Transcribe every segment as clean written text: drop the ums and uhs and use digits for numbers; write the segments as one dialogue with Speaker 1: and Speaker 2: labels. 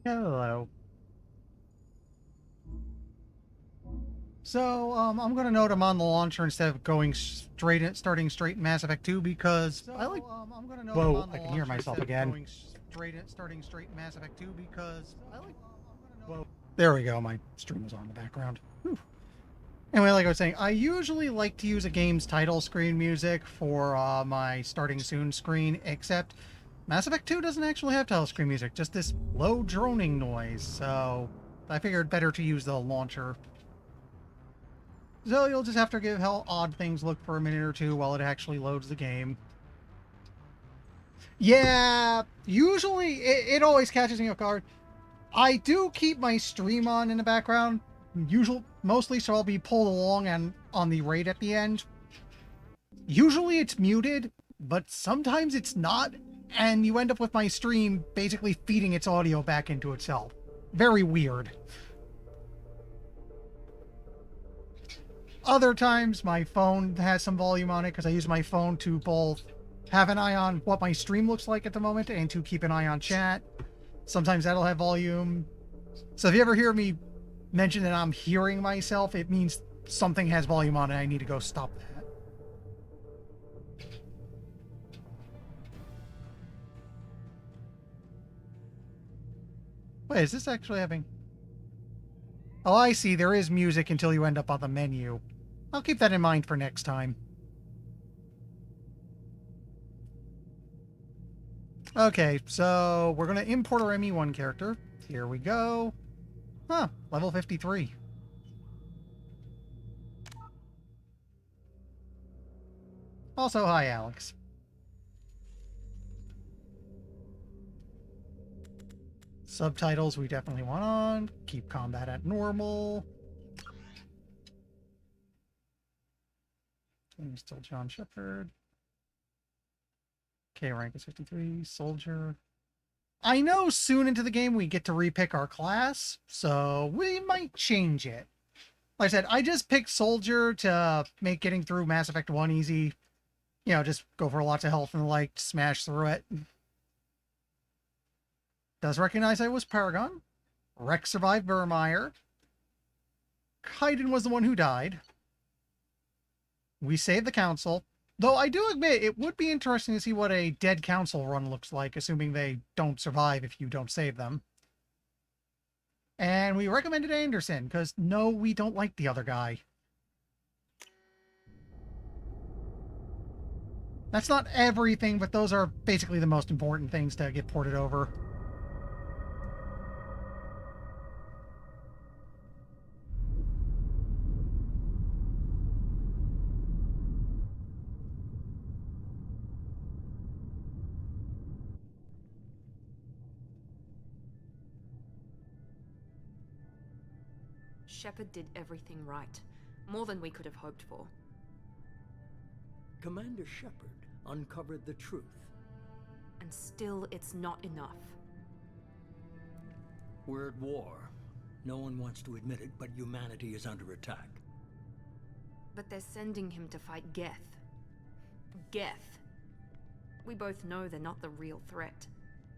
Speaker 1: Hello. So, I'm gonna note I'm on the launcher instead of going starting straight in Mass Effect 2 because I like.
Speaker 2: I'm gonna note I'm
Speaker 1: Whoa,
Speaker 2: on the
Speaker 1: I can hear
Speaker 2: launcher
Speaker 1: myself
Speaker 2: instead of
Speaker 1: again.
Speaker 2: starting straight in Mass Effect 2 because I like.
Speaker 1: Whoa. There we go. My stream was on in the background. Whew. Anyway, like I was saying, I usually like to use a game's title screen music for my starting soon screen, except Mass Effect 2 doesn't actually have title screen music, just this low droning noise, so I figured better to use the launcher. So you'll just have to give how odd things look for a minute or two while it actually loads the game. Yeah, usually it always catches me off guard. I do keep my stream on in the background, mostly so I'll be pulled along and on the raid at the end. Usually it's muted, but sometimes it's not, and you end up with my stream basically feeding its audio back into itself. Very weird. Other times, my phone has some volume on it because I use my phone to both have an eye on what my stream looks like at the moment and to keep an eye on chat. Sometimes that'll have volume. So if you ever hear me mention that I'm hearing myself, it means something has volume on it. I need to go stop that. Wait, is this actually having... Oh, I see. There is music until you end up on the menu. I'll keep that in mind for next time. Okay, so we're going to import our ME1 character. Here we go. Huh, level 53. Also, hi, Alex. Subtitles we definitely want on. Keep combat at normal. And still John Shepard. Okay, rank is 53. Soldier. I know soon into the game we get to repick our class, so we might change it. Like I said, I just picked Soldier to make getting through Mass Effect 1 easy. You know, just go for lots of health and the like, smash through it. Does recognize I was Paragon. Rex survived Vermeer. Kaiden was the one who died. We saved the council. Though I do admit it would be interesting to see what a dead council run looks like, assuming they don't survive if you don't save them. And we recommended Anderson, because no, we don't like the other guy. That's not everything, but those are basically the most important things to get ported over.
Speaker 3: Shepard did everything right. More than we could have hoped for.
Speaker 4: Commander Shepard uncovered the truth.
Speaker 3: And still, it's not enough.
Speaker 4: We're at war. No one wants to admit it, but humanity is under attack.
Speaker 3: But they're sending him to fight Geth. Geth. We both know they're not the real threat.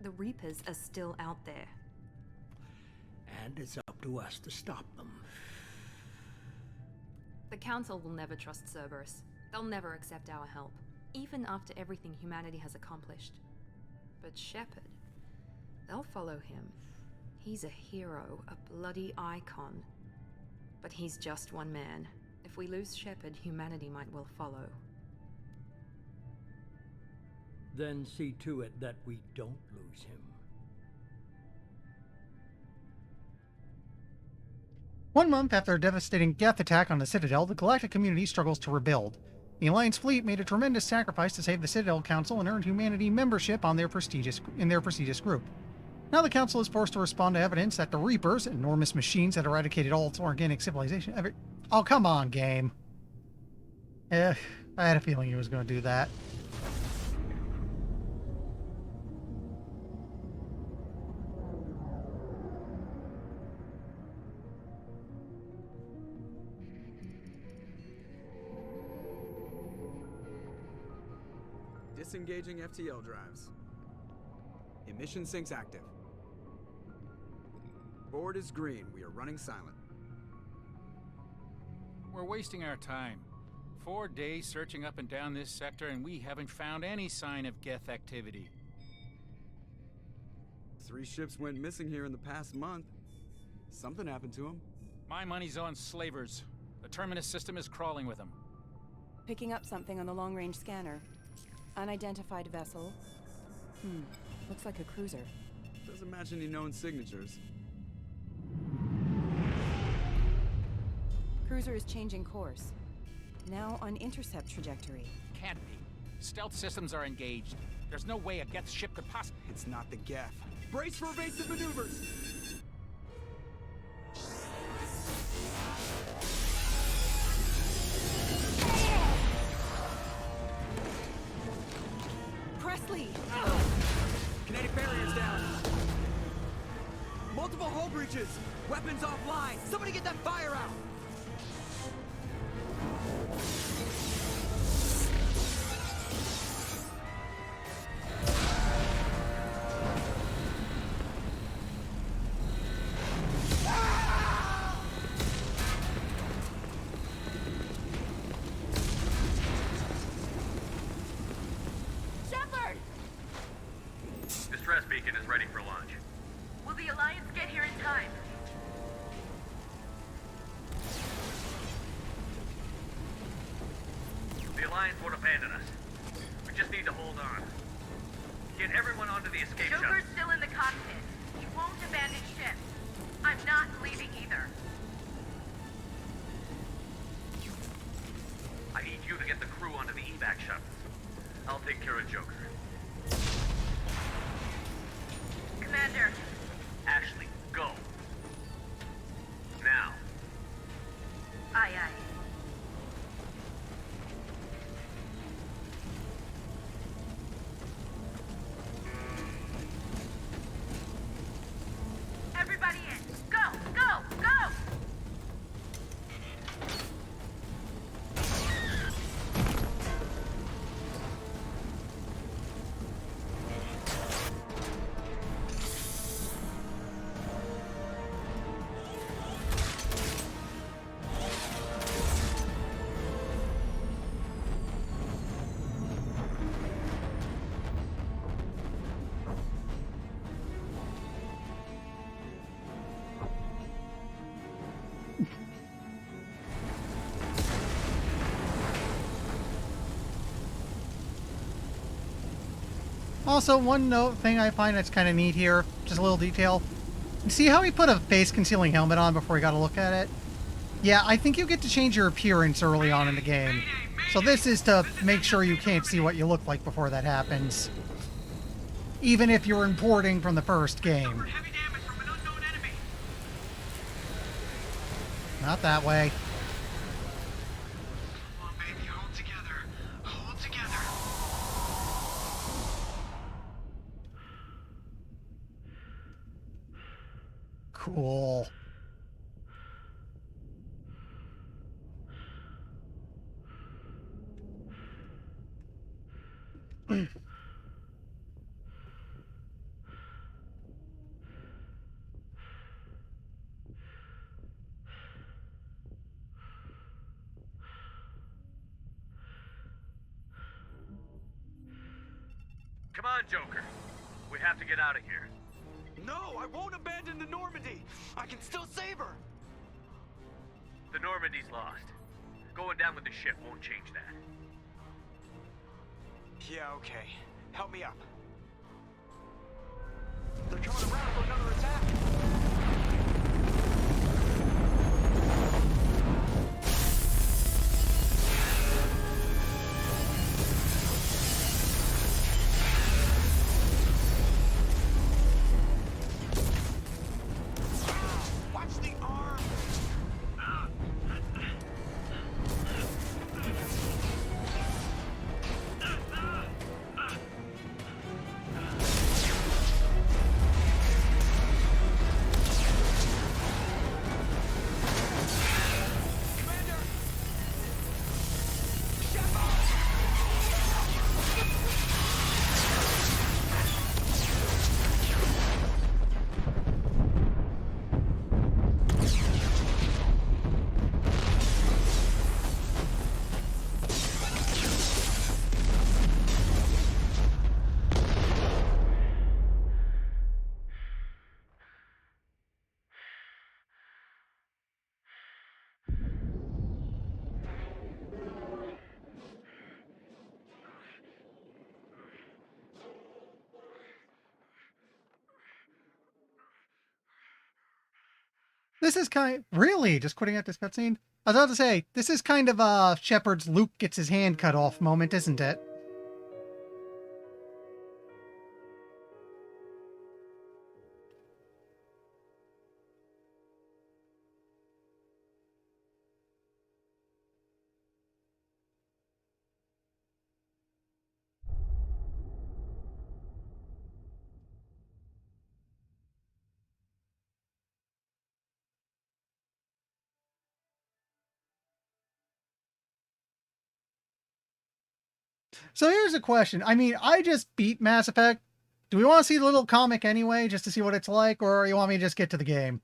Speaker 3: The Reapers are still out there.
Speaker 4: And it's up to us to stop them.
Speaker 3: The Council will never trust Cerberus. They'll never accept our help, even after everything humanity has accomplished. But Shepard, they'll follow him. He's a hero, a bloody icon. But he's just one man. If we lose Shepard, humanity might well follow.
Speaker 4: Then see to it that we don't lose him.
Speaker 1: 1 month after a devastating Geth attack on the Citadel, the Galactic community struggles to rebuild. The Alliance fleet made a tremendous sacrifice to save the Citadel Council and earned humanity membership in their prestigious group. Now the Council is forced to respond to evidence that the Reapers, enormous machines that eradicated all its organic civilization... Oh, come on, game. I had a feeling he was going to do that.
Speaker 2: Disengaging FTL drives. Emission sinks active.
Speaker 5: Board is green. We are running silent.
Speaker 6: We're wasting our time. 4 days searching up and down this sector, and we haven't found any sign of Geth activity.
Speaker 5: 3 ships went missing here in the past month. Something happened to them.
Speaker 6: My money's on slavers. The Terminus system is crawling with them.
Speaker 7: Picking up something on the long-range scanner. Unidentified vessel. Looks like a cruiser.
Speaker 5: Doesn't match any known signatures.
Speaker 7: Cruiser is changing course. Now on intercept trajectory.
Speaker 6: Can't be. Stealth systems are engaged. There's no way a Geth ship could possibly...
Speaker 5: It's not the Geth. Brace for evasive maneuvers!
Speaker 7: Presley!
Speaker 5: Kinetic barriers down. Multiple hull breaches. Weapons offline. Somebody get that fire out.
Speaker 8: Shepard!
Speaker 9: Distress beacon is ready for launch.
Speaker 8: Will the Alliance get here in time?
Speaker 9: The Alliance won't abandon us. We just need to hold on. Get everyone onto the escape shuttle.
Speaker 8: Joker's still in the cockpit. He won't abandon ship. I'm not leaving either.
Speaker 9: I need you to get the crew onto the evac shuttle. I'll take care of Joker.
Speaker 8: Commander,
Speaker 9: Ashley, go. Now.
Speaker 8: aye aye. Everybody in. Go, go, go!
Speaker 1: Also, one note thing I find that's kind of neat here, just a little detail. You see how he put a face concealing helmet on before he got a look at it? Yeah, I think you get to change your appearance early on in the game. So this is to make sure you can't see what you look like before that happens. Even if you're importing from the first game. Not that way. Cool.
Speaker 9: Come on, Joker. We have to get out of here.
Speaker 5: No, I won't abandon the Normandy. I can still save her.
Speaker 9: The Normandy's lost. Going down with the ship won't change that.
Speaker 5: Yeah, okay. Help me up. They're coming around for another attack. Watch the arm.
Speaker 1: This is really just quitting at this cutscene. I was about to say, this is kind of Shepard's Luke gets his hand cut off moment, isn't it? So here's a question. I mean, I just beat Mass Effect. Do we want to see the little comic anyway, just to see what it's like, or you want me to just get to the game?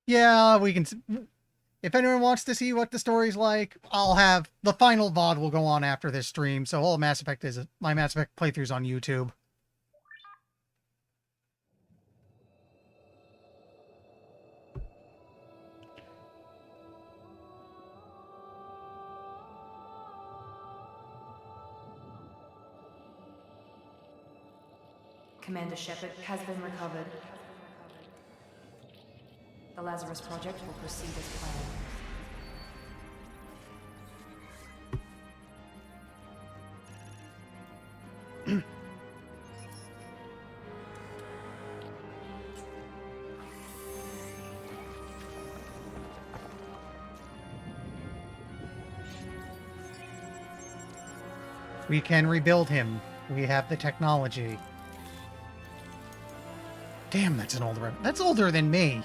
Speaker 1: Yeah, we can. If anyone wants to see what the story's like, I'll have the final VOD will go on after this stream. So all Mass Effect is my Mass Effect playthroughs on YouTube.
Speaker 3: Commander Shepard has been recovered. The Lazarus Project will proceed as planned.
Speaker 1: We can rebuild him. We have the technology. Damn, that's an older... That's older than me.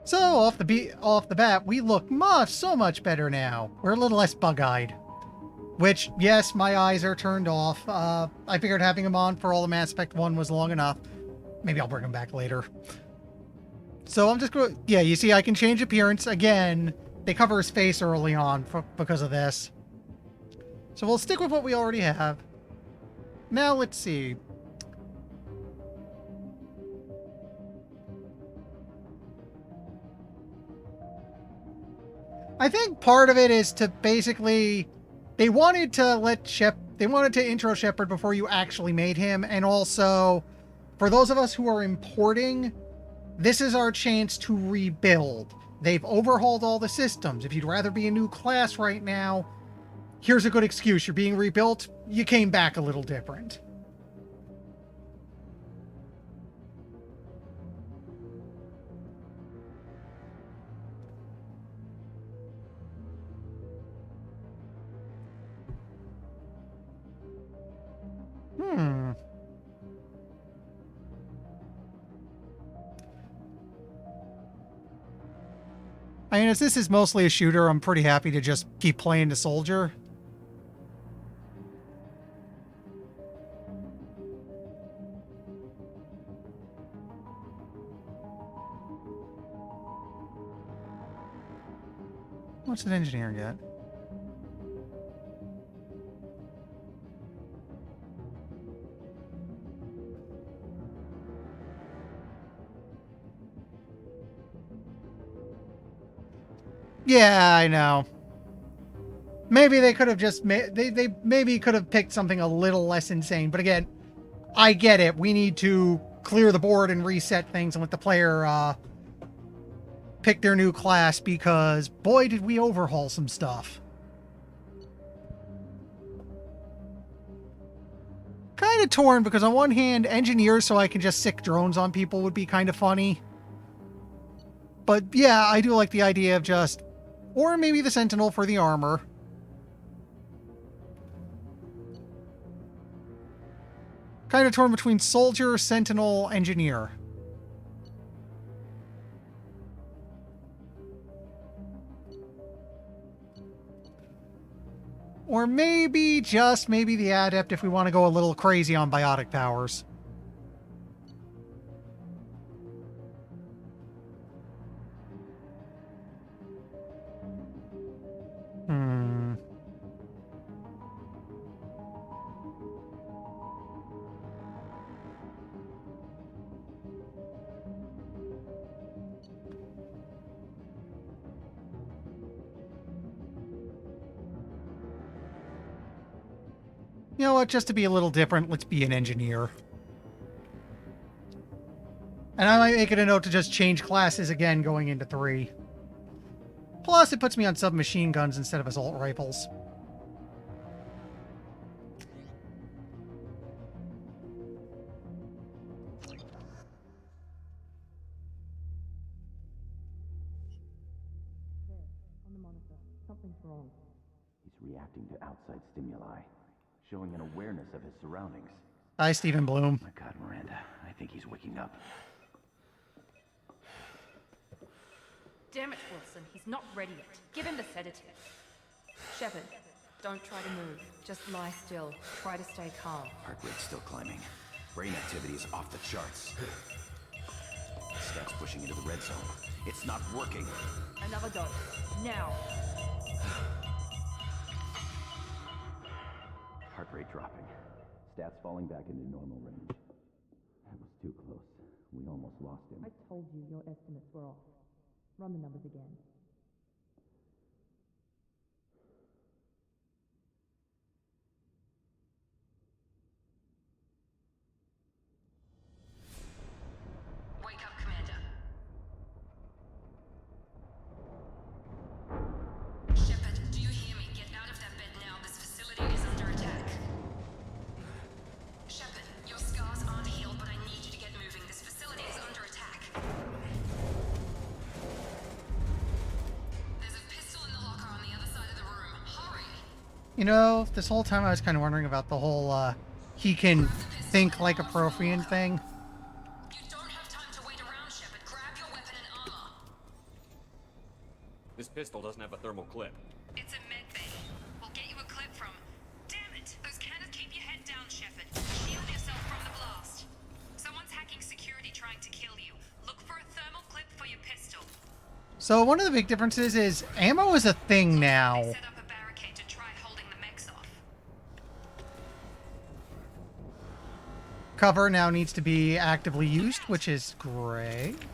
Speaker 1: So, off the bat, we look so much better now. We're a little less bug-eyed. Which, yes, my eyes are turned off. I figured having them on for all the Mass Effect 1 was long enough. Maybe I'll bring them back later. So I'm just going to... Yeah, you see, I can change appearance. Again, they cover his face early on because of this. So we'll stick with what we already have. Now, let's see. I think part of it is to basically... They wanted to intro Shepard before you actually made him, and also, for those of us who are importing, this is our chance to rebuild. They've overhauled all the systems. If you'd rather be a new class right now, here's a good excuse. You're being rebuilt. You came back a little different. I mean, as this is mostly a shooter, I'm pretty happy to just keep playing the soldier. What's an engineer get? Yeah, I know. Maybe they could have just they maybe could have picked something a little less insane. But again, I get it. We need to clear the board and reset things and let the player pick their new class because boy did we overhaul some stuff. Kind of torn because on one hand, engineers so I can just sick drones on people would be kind of funny. But yeah, I do like the idea of just... Or maybe the Sentinel for the armor. Kind of torn between Soldier, Sentinel, Engineer. Or maybe, just maybe the Adept if we want to go a little crazy on biotic powers. Hmm. You know what? Just to be a little different, let's be an engineer. And I might make it a note to just change classes again going into 3. Plus, it puts me on submachine guns instead of assault rifles.
Speaker 10: He's reacting to outside stimuli, showing an awareness of his surroundings.
Speaker 1: Hi, Stephen Bloom.
Speaker 10: My God, Miranda, I think he's waking up.
Speaker 11: Damn it, Wilson. He's not ready yet. Give him the sedative. Shepard, don't try to move. Just lie still. Try to stay calm.
Speaker 10: Heart rate's still climbing. Brain activity is off the charts. Scout's pushing into the red zone. It's not working.
Speaker 11: Another dose. Now.
Speaker 10: Heart rate dropping. Stats falling back into normal range. That was too close. We almost lost him.
Speaker 11: I told you your estimates were off. Run the numbers again.
Speaker 8: Wake up, Commander. Shepard, do you hear me? Get out of that bed now. This facility is under attack. Shepard, your scars aren't healed, but I need you to get moving. This facility is under attack. There's a pistol in the locker on the other side of the room. Hurry!
Speaker 1: You know, this whole time I was kind of wondering about the whole, he can think like a Prothean thing.
Speaker 8: You don't have time to wait around, Shepard. Grab your weapon and armor.
Speaker 12: This pistol doesn't have a thermal clip.
Speaker 8: It's a med bay. We'll get you a clip from... Damn it! Those cannons keep your head down, Shepard. Shield yourself from the blast. Someone's hacking security trying to kill you. Look for a thermal clip for your pistol.
Speaker 1: So one of the big differences is ammo is a thing now.
Speaker 8: Set up a barricade to try holding the mechs off.
Speaker 1: Cover now needs to be actively used, which is great.
Speaker 8: Keep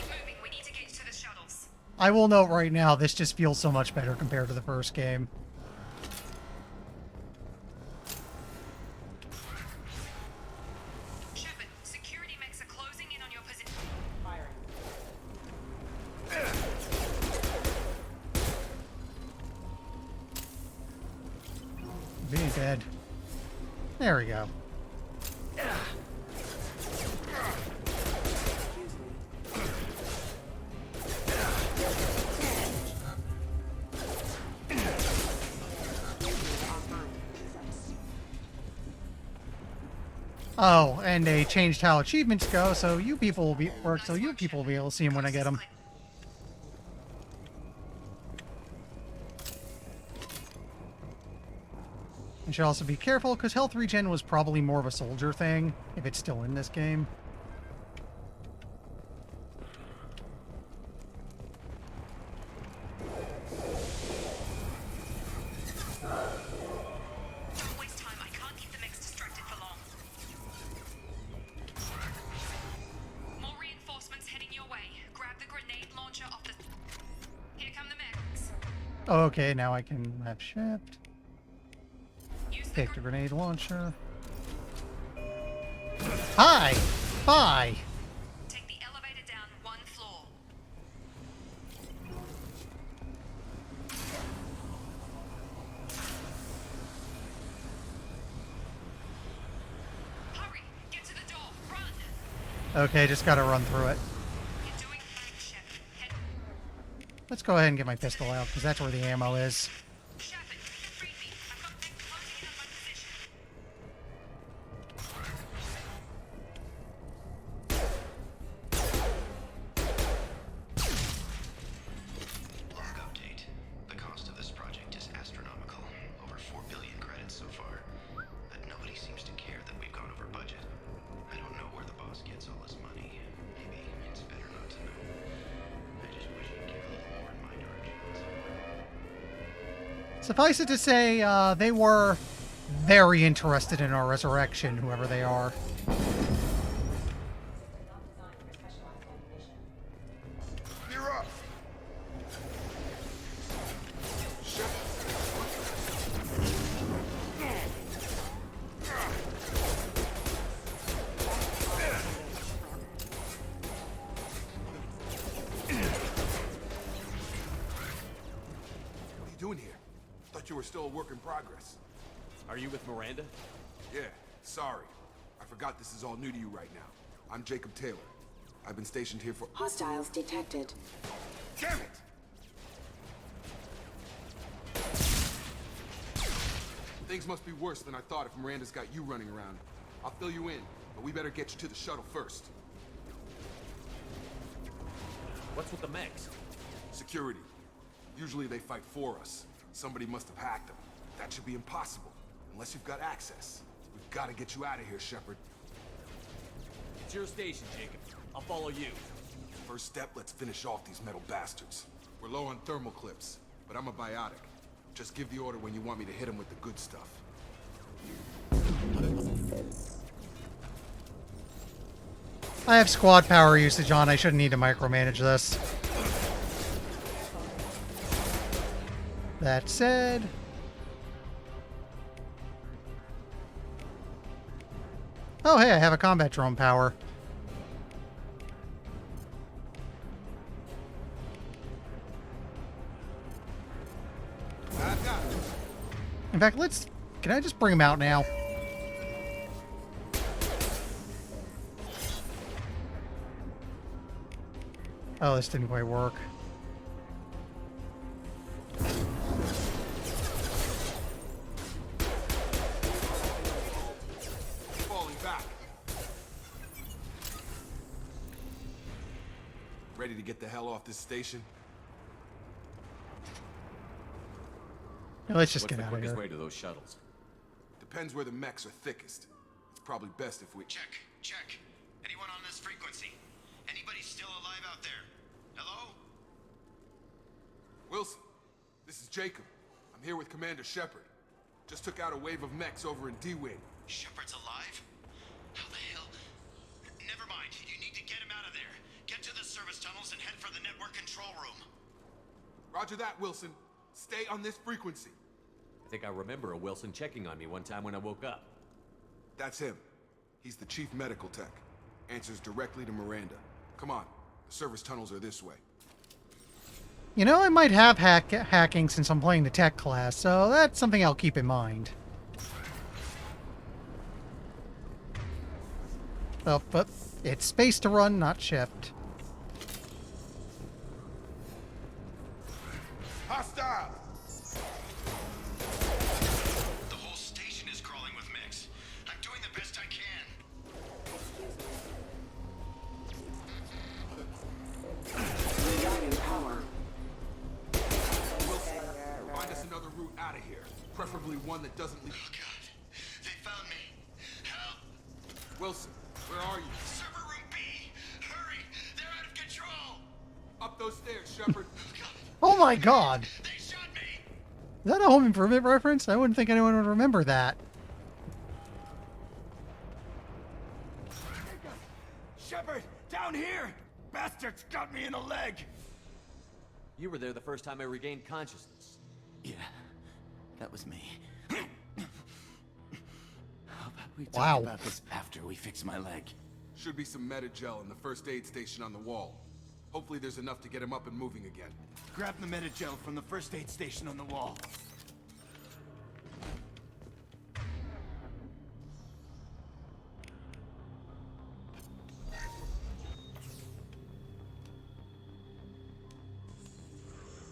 Speaker 8: moving. We need to get to the shuttles.
Speaker 1: I will note right now, this just feels so much better compared to the first game.
Speaker 8: Shepard, security mechs are closing in on your position.
Speaker 1: Being dead. There we go. Oh, and they changed how achievements go, so you people will be, or so you people will be able to see them when I get them. You should also be careful, because health regen was probably more of a soldier thing, if it's still in this game.
Speaker 8: Don't waste time. I can't keep the mechs distracted for long. More reinforcements heading your way. Grab the grenade launcher off the... Here come the mechs.
Speaker 1: Oh, okay, now I can left shift.
Speaker 8: Use the
Speaker 1: Take the grenade launcher. Hi! Bye!
Speaker 8: Take the elevator down one floor. Hurry! Get to the door! Run!
Speaker 1: Okay, just gotta run through it.
Speaker 8: You're doing fine, Shepard. Head...
Speaker 1: Let's go ahead and get my pistol out, because that's where the ammo is.
Speaker 8: Shepard, read me. I've got mechs closing in on my position.
Speaker 10: Log update.
Speaker 1: Suffice it to say, they were very interested in our resurrection, whoever they are.
Speaker 12: You're up. What are you doing here? Thought you were still a work in progress.
Speaker 13: Are you with Miranda?
Speaker 12: Yeah, sorry. I forgot this is all new to you right now. I'm Jacob Taylor. I've been stationed here for—
Speaker 14: Hostiles detected.
Speaker 12: Damn it! Things must be worse than I thought if Miranda's got you running around. I'll fill you in, but we better get you to the shuttle first.
Speaker 13: What's with the mechs?
Speaker 12: Security. Usually they fight for us. Somebody must have hacked them. That should be impossible, unless you've got access. We've got to get you out of here, Shepard.
Speaker 13: It's your station, Jacob. I'll follow you.
Speaker 12: First step, let's finish off these metal bastards. We're low on thermal clips, but I'm a biotic. Just give the order when you want me to hit them with the good stuff.
Speaker 1: I have squad power usage on. I shouldn't need to micromanage this. That said... Oh, hey, I have a combat drone power. In fact, can I just bring him out now? Oh, this didn't quite work.
Speaker 12: Falling back. Ready to get the hell off this station?
Speaker 1: Let's just get out of here.
Speaker 13: What's the quickest way to those shuttles?
Speaker 12: Depends where the mechs are thickest. It's probably best if we—
Speaker 10: Check. Anyone on this frequency? Anybody still alive out there? Hello?
Speaker 12: Wilson, this is Jacob. I'm here with Commander Shepard. Just took out a wave of mechs over in D-Wing.
Speaker 10: Shepard's alive? How the hell? Never mind. You need to get him out of there. Get to the service tunnels and head for the network control room.
Speaker 12: Roger that, Wilson. Stay on this frequency.
Speaker 13: I think I remember a Wilson checking on me one time when I woke up.
Speaker 12: That's him. He's the chief medical tech. Answers directly to Miranda. Come on. The service tunnels are this way.
Speaker 1: You know, I might have hacking since I'm playing the tech class, so that's something I'll keep in mind. Oh, but it's space to run, not shift.
Speaker 12: Hostile!
Speaker 10: The whole station is crawling with mechs. I'm doing the best I can.
Speaker 14: Regarding power.
Speaker 12: Wilson, find us another route out of here. Preferably one that doesn't lead—
Speaker 10: Oh, God. They found me. Help!
Speaker 12: Wilson, where are you?
Speaker 10: Server room B! Hurry! They're out of control!
Speaker 12: Up those stairs, Shepard.
Speaker 1: Oh my god!
Speaker 10: They shot me!
Speaker 1: Is that a Home Improvement reference? I wouldn't think anyone would remember that.
Speaker 10: Shepard! Down here! Bastards got me in the leg!
Speaker 13: You were there the first time I regained consciousness.
Speaker 10: Yeah, that was me. How about we talk
Speaker 1: Wow.
Speaker 10: about this after we fix my leg?
Speaker 12: Should be some Metagel in the first aid station on the wall. Hopefully there's enough to get him up and moving again.
Speaker 10: Grab the Metagel from the first aid station on the wall.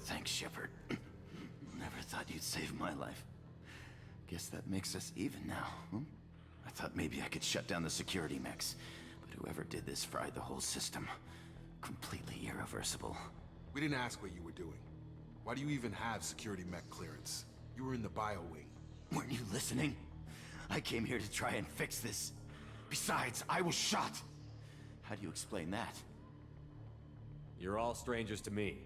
Speaker 10: Thanks, Shepard. Never thought you'd save my life. Guess that makes us even now, huh? I thought maybe I could shut down the security mechs, but whoever did this fried the whole system. Completely irreversible.
Speaker 12: We didn't ask what you were doing. Why do you even have security mech clearance? You were in the bio wing.
Speaker 10: Weren't you listening? I came here to try and fix this. Besides, I was shot. How do you explain that?
Speaker 13: You're all strangers to me.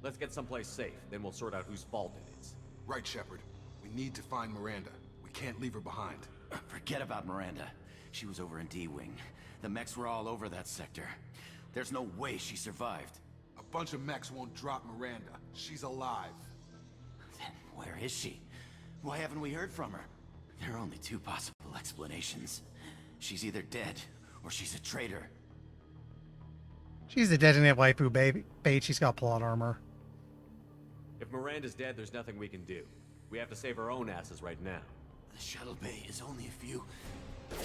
Speaker 13: Let's get someplace safe, then we'll sort out whose fault it is.
Speaker 12: Right, Shepard. We need to find Miranda. We can't leave her behind.
Speaker 10: Forget about Miranda. She was over in D-Wing. The mechs were all over that sector. There's no way she survived.
Speaker 12: A bunch of mechs won't drop Miranda. She's alive.
Speaker 10: Then where is she? Why haven't we heard from her? There are only two possible explanations. She's either dead, or she's a traitor.
Speaker 1: She's a detonate waifu bait. She's got plot armor.
Speaker 13: If Miranda's dead, there's nothing we can do. We have to save our own asses right now.
Speaker 10: The shuttle bay is only a few. We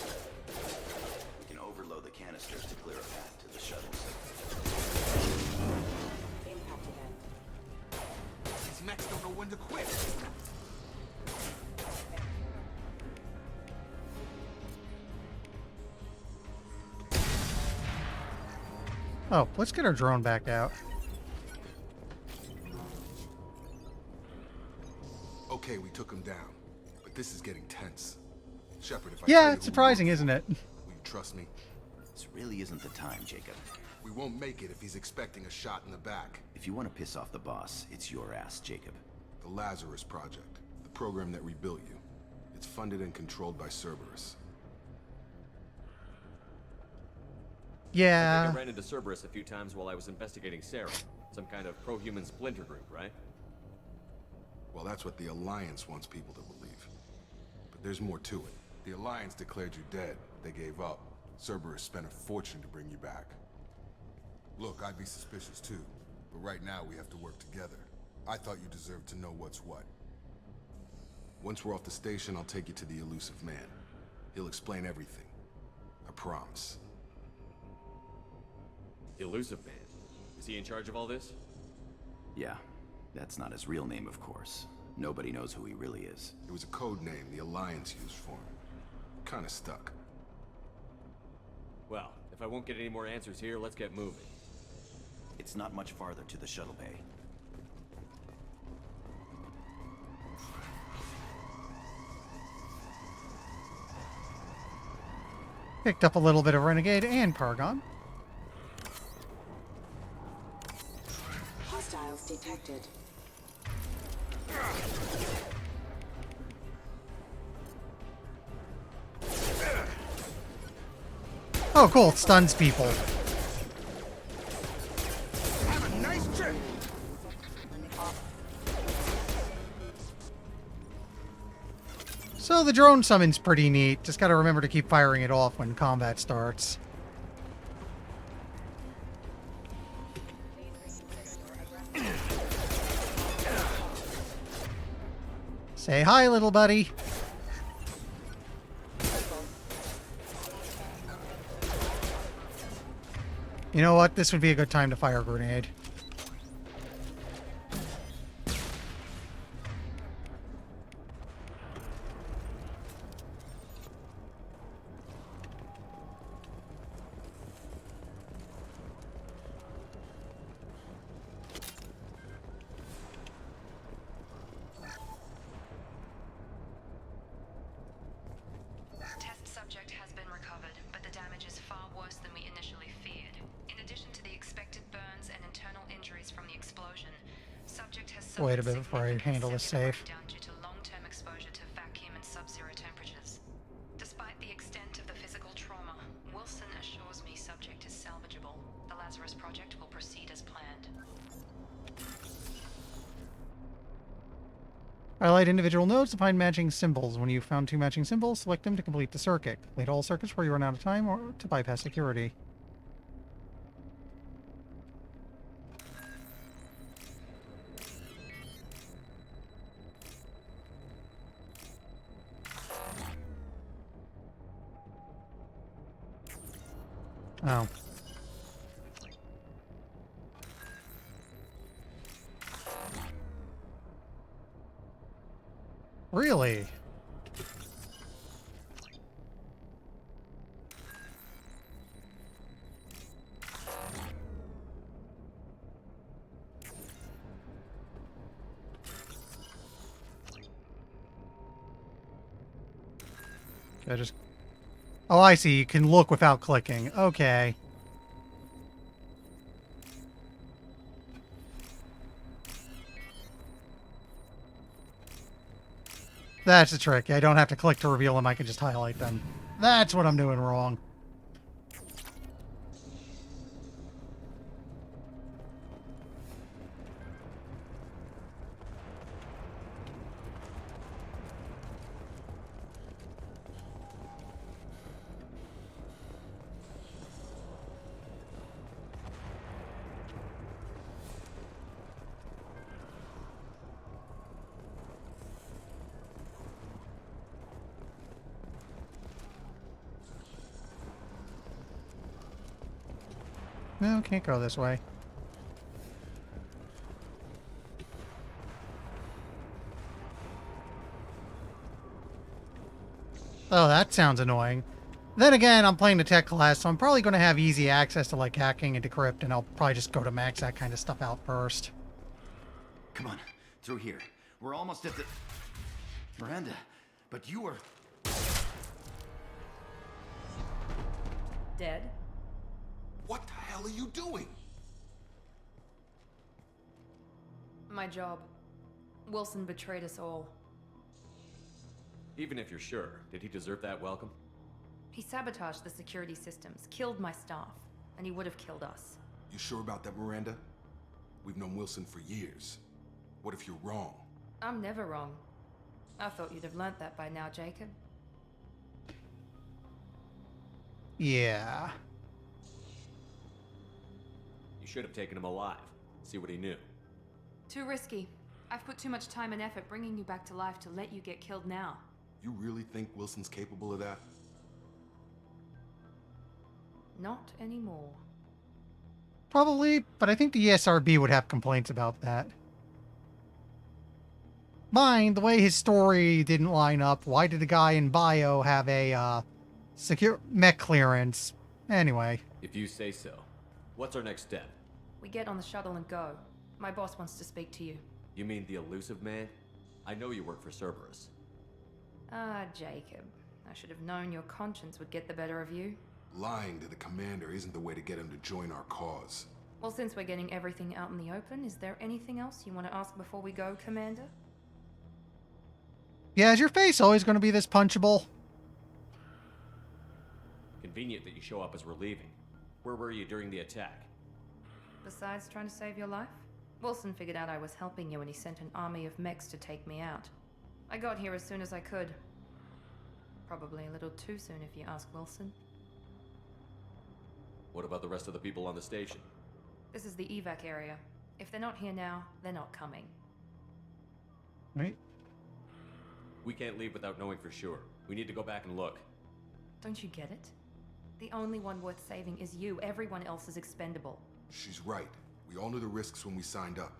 Speaker 10: can overload the canisters to clear a path to the shuttles.
Speaker 14: Impact event.
Speaker 12: These mechs don't know when to quit.
Speaker 1: Oh, let's get our drone back out.
Speaker 12: Okay, we took him down. But this is getting tense. Shepard, if I
Speaker 1: Yeah, it's surprising, isn't it?
Speaker 12: Will you trust me?
Speaker 10: This really isn't the time, Jacob.
Speaker 12: We won't make it if he's expecting a shot in the back.
Speaker 10: If you want to piss off the boss, it's your ass, Jacob.
Speaker 12: The Lazarus Project. The program that rebuilt you. It's funded and controlled by Cerberus.
Speaker 13: I
Speaker 1: Yeah.
Speaker 13: think I ran into Cerberus a few times while I was investigating Sarah. Some kind of pro-human splinter group, right?
Speaker 12: Well, that's what the Alliance wants people to believe. But there's more to it. The Alliance declared you dead. They gave up. Cerberus spent a fortune to bring you back. Look, I'd be suspicious too. But right now we have to work together. I thought you deserved to know what's what. Once we're off the station, I'll take you to the Elusive Man. He'll explain everything. I promise.
Speaker 13: Elusive Man. Is he in charge of all this?
Speaker 10: Yeah, that's not his real name, of course. Nobody knows who he really is.
Speaker 12: It was a code name the Alliance used for him. Kinda stuck.
Speaker 13: Well, if I won't get any more answers here, let's get moving.
Speaker 10: It's not much farther to the shuttle bay.
Speaker 1: Picked up a little bit of Renegade and Paragon.
Speaker 14: Hostiles detected.
Speaker 1: Oh, cool. It stuns people.
Speaker 12: Have a nice trip!
Speaker 1: So the drone summon's pretty neat. Just gotta remember to keep firing it off when combat starts. Say hi, little buddy. You know what? This would be a good time to fire a grenade.
Speaker 8: Test subject has been recovered, but the damage is far worse than we initially feared. In addition to the expected burns and internal injuries from the explosion, subject has suffered
Speaker 1: Wait a bit before I handle this
Speaker 8: cellular
Speaker 1: safe.
Speaker 8: breakdown due to long-term exposure to vacuum and sub-zero temperatures. Despite the extent of the physical trauma, Wilson assures me subject is salvageable. The Lazarus Project will proceed as planned.
Speaker 1: Highlight individual nodes to find matching symbols. When you've found two matching symbols, select them to complete the circuit. Complete all circuits before you run out of time or to bypass security. Oh. Really? I just... Oh, I see. You can look without clicking. Okay. That's the trick. I don't have to click to reveal them. I can just highlight them. That's what I'm doing wrong. No, can't go this way. Oh, that sounds annoying. Then again, I'm playing the tech class, so I'm probably going to have easy access to like hacking and decrypt, and I'll probably just go to max that kind of stuff out first.
Speaker 10: Come on, through here. We're almost at the... Miranda, but you were...
Speaker 11: Dead?
Speaker 12: What the hell are you doing?
Speaker 11: My job. Wilson betrayed us all.
Speaker 13: Even if you're sure, did he deserve that welcome?
Speaker 11: He sabotaged the security systems, killed my staff, and he would have killed us.
Speaker 12: You sure about that, Miranda? We've known Wilson for years. What if you're wrong?
Speaker 11: I'm never wrong. I thought you'd have learnt that by now, Jacob.
Speaker 1: Yeah.
Speaker 13: You should have taken him alive. See what he knew.
Speaker 11: Too risky. I've put too much time and effort bringing you back to life to let you get killed now.
Speaker 12: You really think Wilson's capable of that?
Speaker 11: Not anymore.
Speaker 1: Probably, but I think the ESRB would have complaints about that. Mind, the way his story didn't line up, why did the guy in bio have a, secure mech clearance? Anyway.
Speaker 13: If you say so. What's our next step?
Speaker 11: We get on the shuttle and go. My boss wants to speak to you.
Speaker 13: You mean the elusive man? I know you work for Cerberus.
Speaker 11: Ah, Jacob. I should have known your conscience would get the better of you.
Speaker 12: Lying to the commander isn't the way to get him to join our cause.
Speaker 11: Well, since we're getting everything out in the open, is there anything else you want to ask before we go, Commander?
Speaker 1: Yeah, is your face always going to be this punchable?
Speaker 13: Convenient that you show up as we're leaving. Where were you during the attack?
Speaker 11: Besides trying to save your life? Wilson figured out I was helping you and he sent an army of mechs to take me out. I got here as soon as I could. Probably a little too soon if you ask Wilson.
Speaker 13: What about the rest of the people on the station?
Speaker 11: This is the evac area. If they're not here now, they're not coming.
Speaker 1: Right.
Speaker 13: We can't leave without knowing for sure. We need to go back and look.
Speaker 11: Don't you get it? The only one worth saving is you. Everyone else is expendable.
Speaker 12: She's right. We all knew the risks when we signed up.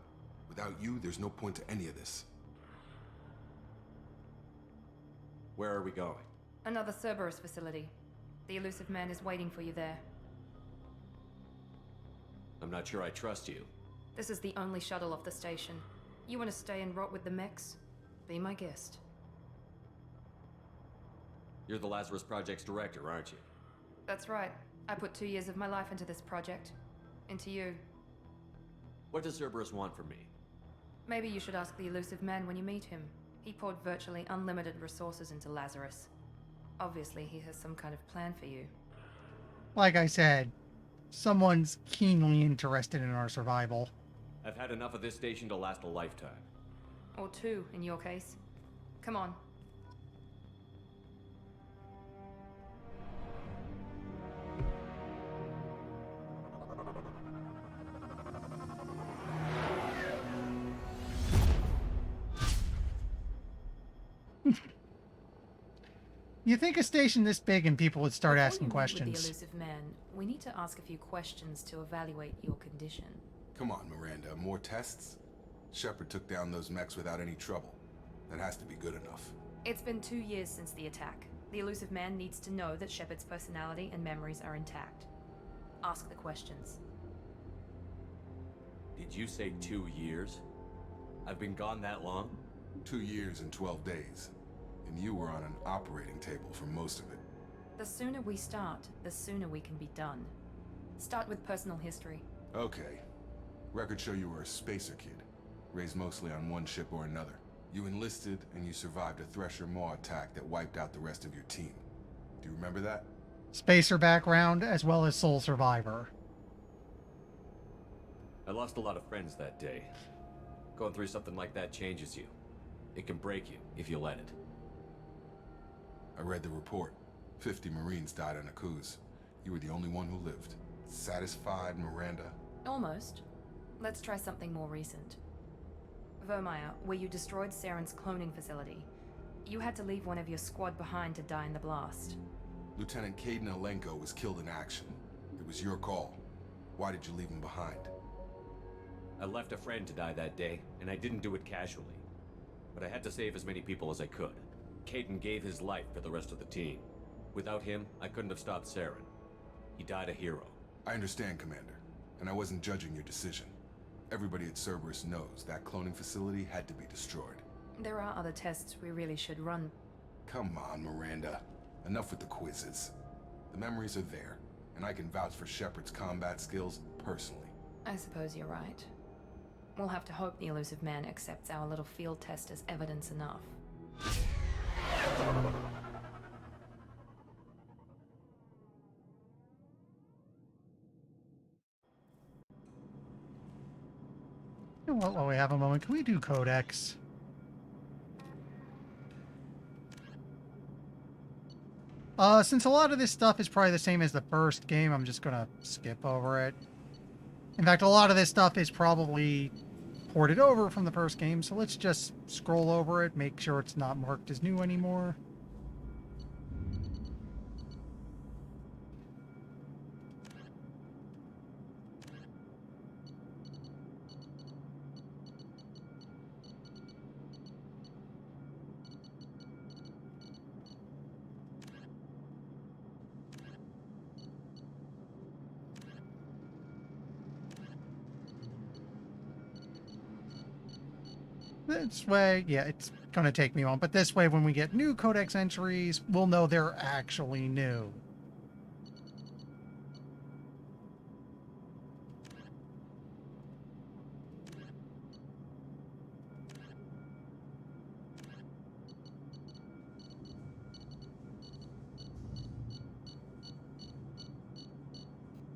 Speaker 12: Without you, there's no point to any of this.
Speaker 13: Where are we going?
Speaker 11: Another Cerberus facility. The elusive man is waiting for you there.
Speaker 13: I'm not sure I trust you.
Speaker 11: This is the only shuttle off the station. You want to stay and rot with the mechs? Be my guest.
Speaker 13: You're the Lazarus Project's director, aren't you?
Speaker 11: That's right. I put 2 years of my life into this project. Into you.
Speaker 13: What does Cerberus want from me?
Speaker 11: Maybe you should ask the elusive man when you meet him. He poured virtually unlimited resources into Lazarus. Obviously, he has some kind of plan for you.
Speaker 1: Like I said, someone's keenly interested in our survival.
Speaker 13: I've had enough of this station to last a lifetime.
Speaker 11: Or 2, in your case. Come on.
Speaker 1: You think a station this big and people would start asking
Speaker 11: Before you meet with
Speaker 1: questions?
Speaker 11: the elusive man, we need to ask a few questions to evaluate your condition.
Speaker 12: Come on, Miranda. More tests? Shepard took down those mechs without any trouble. That has to be good enough.
Speaker 11: It's been 2 years since the attack. The elusive man needs to know that Shepard's personality and memories are intact. Ask the questions.
Speaker 13: Did you say 2 years? I've been gone that long?
Speaker 12: 2 years and 12 days. And you were on an operating table for most of it.
Speaker 11: The sooner we start, the sooner we can be done. Start with personal history.
Speaker 12: Okay. Records show you were a spacer kid. Raised mostly on one ship or another. You enlisted and you survived a Thresher Maw attack that wiped out the rest of your team. Do you remember that?
Speaker 1: Spacer background as well as sole survivor.
Speaker 13: I lost a lot of friends that day. Going through something like that changes you. It can break you if you let it.
Speaker 12: I read the report. 50 Marines died on Akuz. You were the only one who lived. Satisfied, Miranda?
Speaker 11: Almost. Let's try something more recent. Vermeer, where you destroyed Saren's cloning facility. You had to leave one of your squad behind to die in the blast.
Speaker 12: Lieutenant Caden Alenko was killed in action. It was your call. Why did you leave him behind?
Speaker 13: I left a friend to die that day, and I didn't do it casually. But I had to save as many people as I could. Caden gave his life for the rest of the team. Without him, I couldn't have stopped Saren. He died a hero.
Speaker 12: I understand, Commander, and I wasn't judging your decision. Everybody at Cerberus knows that cloning facility had to be destroyed.
Speaker 11: There are other tests we really should run.
Speaker 12: Come on, Miranda. Enough with the quizzes. The memories are there, and I can vouch for Shepard's combat skills personally.
Speaker 11: I suppose you're right. We'll have to hope the Elusive Man accepts our little field test as evidence enough.
Speaker 1: You know what, while we have a moment, can we do Codex? Since a lot of this stuff is probably the same as the first game, I'm just gonna skip over it. In fact, a lot of this stuff is probably ported over from the first game, so let's just scroll over it, make sure it's not marked as new anymore. This way, yeah, it's going to take me on, but this way when we get new codex entries, we'll know they're actually new.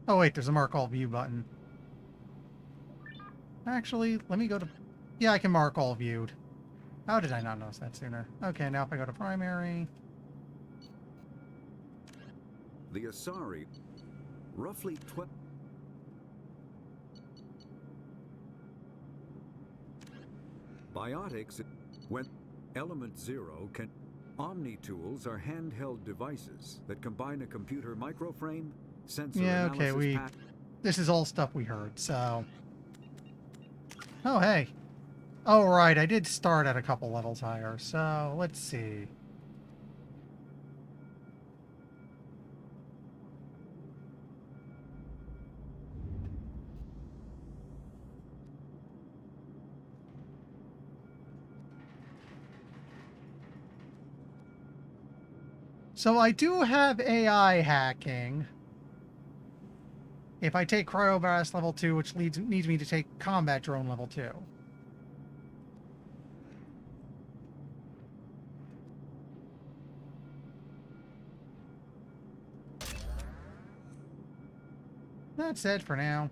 Speaker 1: Oh wait, there's a mark all view button. Actually, let me go to... Yeah, I can mark all viewed. How did I not notice that sooner? Okay, now if I go to primary...
Speaker 15: The Asari, roughly 12... Biotics, when Element Zero can... Omni tools are handheld devices that combine a computer microframe, sensor
Speaker 1: yeah, okay,
Speaker 15: analysis
Speaker 1: this is all stuff we heard, so... Oh, hey. Oh, right, I did start at a couple levels higher, so let's see. So I do have AI hacking. If I take Cryoblast level 2, which needs me to take Combat Drone level 2. That's it for now.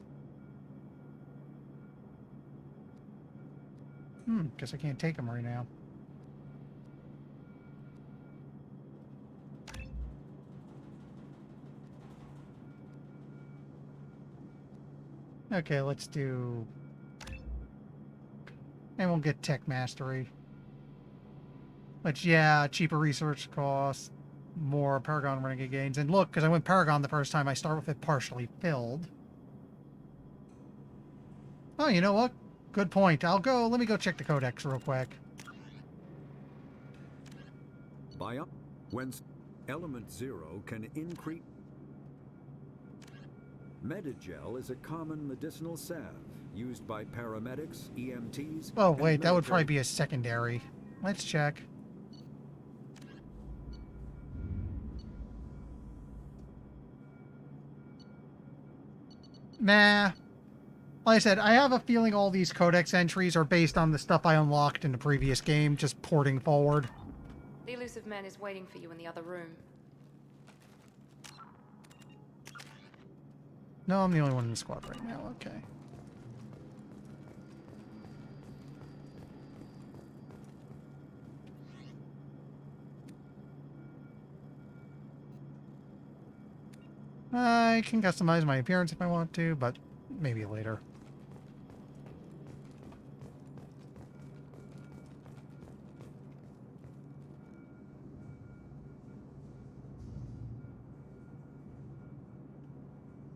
Speaker 1: Guess I can't take them right now. Okay, let's do... And we'll get Tech Mastery. But yeah, cheaper research costs, more Paragon Renegade gains. And look, because I went Paragon the first time, I start with it partially filled. Oh, you know what? Good point. let me go check the Codex real quick.
Speaker 15: when Element Zero can increase... Medigel is a common medicinal salve used by paramedics, EMTs...
Speaker 1: Oh, wait, that would probably be a secondary. Let's check. Nah. Like I said, I have a feeling all these codex entries are based on the stuff I unlocked in the previous game, just porting forward.
Speaker 11: The elusive man is waiting for you in the other room.
Speaker 1: No, I'm the only one in the squad right now. Okay. I can customize my appearance if I want to, but maybe later.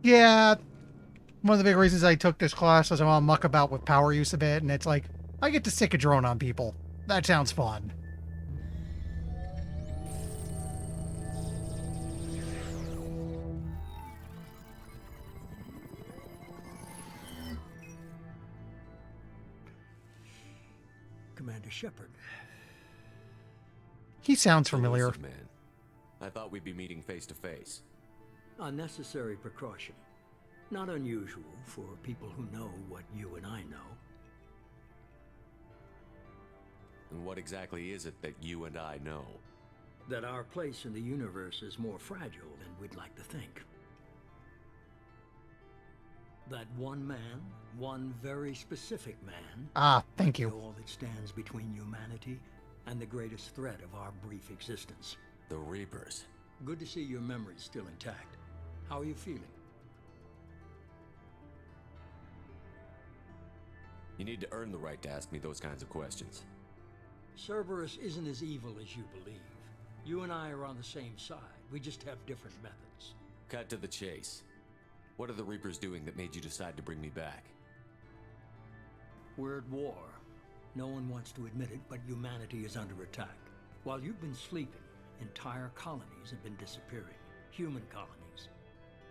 Speaker 1: Yeah, one of the big reasons I took this class was I want to muck about with power use a bit, and it's like, I get to stick a drone on people. That sounds fun.
Speaker 4: Commander Shepard.
Speaker 1: He sounds familiar.
Speaker 13: Elusive man. I thought we'd be meeting face to face.
Speaker 4: A necessary precaution. Not unusual for people who know what you and I know.
Speaker 13: And what exactly is it that you and I know?
Speaker 4: That our place in the universe is more fragile than we'd like to think. That one man, one very specific man...
Speaker 1: Ah, thank you.
Speaker 4: All that stands between humanity and the greatest threat of our brief existence.
Speaker 13: The Reapers.
Speaker 4: Good to see your memory's still intact. How are you feeling?
Speaker 13: You need to earn the right to ask me those kinds of questions.
Speaker 4: Cerberus isn't as evil as you believe. You and I are on the same side. We just have different methods.
Speaker 13: Cut to the chase. What are the Reapers doing that made you decide to bring me back?
Speaker 4: We're at war. No one wants to admit it, but humanity is under attack. While you've been sleeping, entire colonies have been disappearing. Human colonies.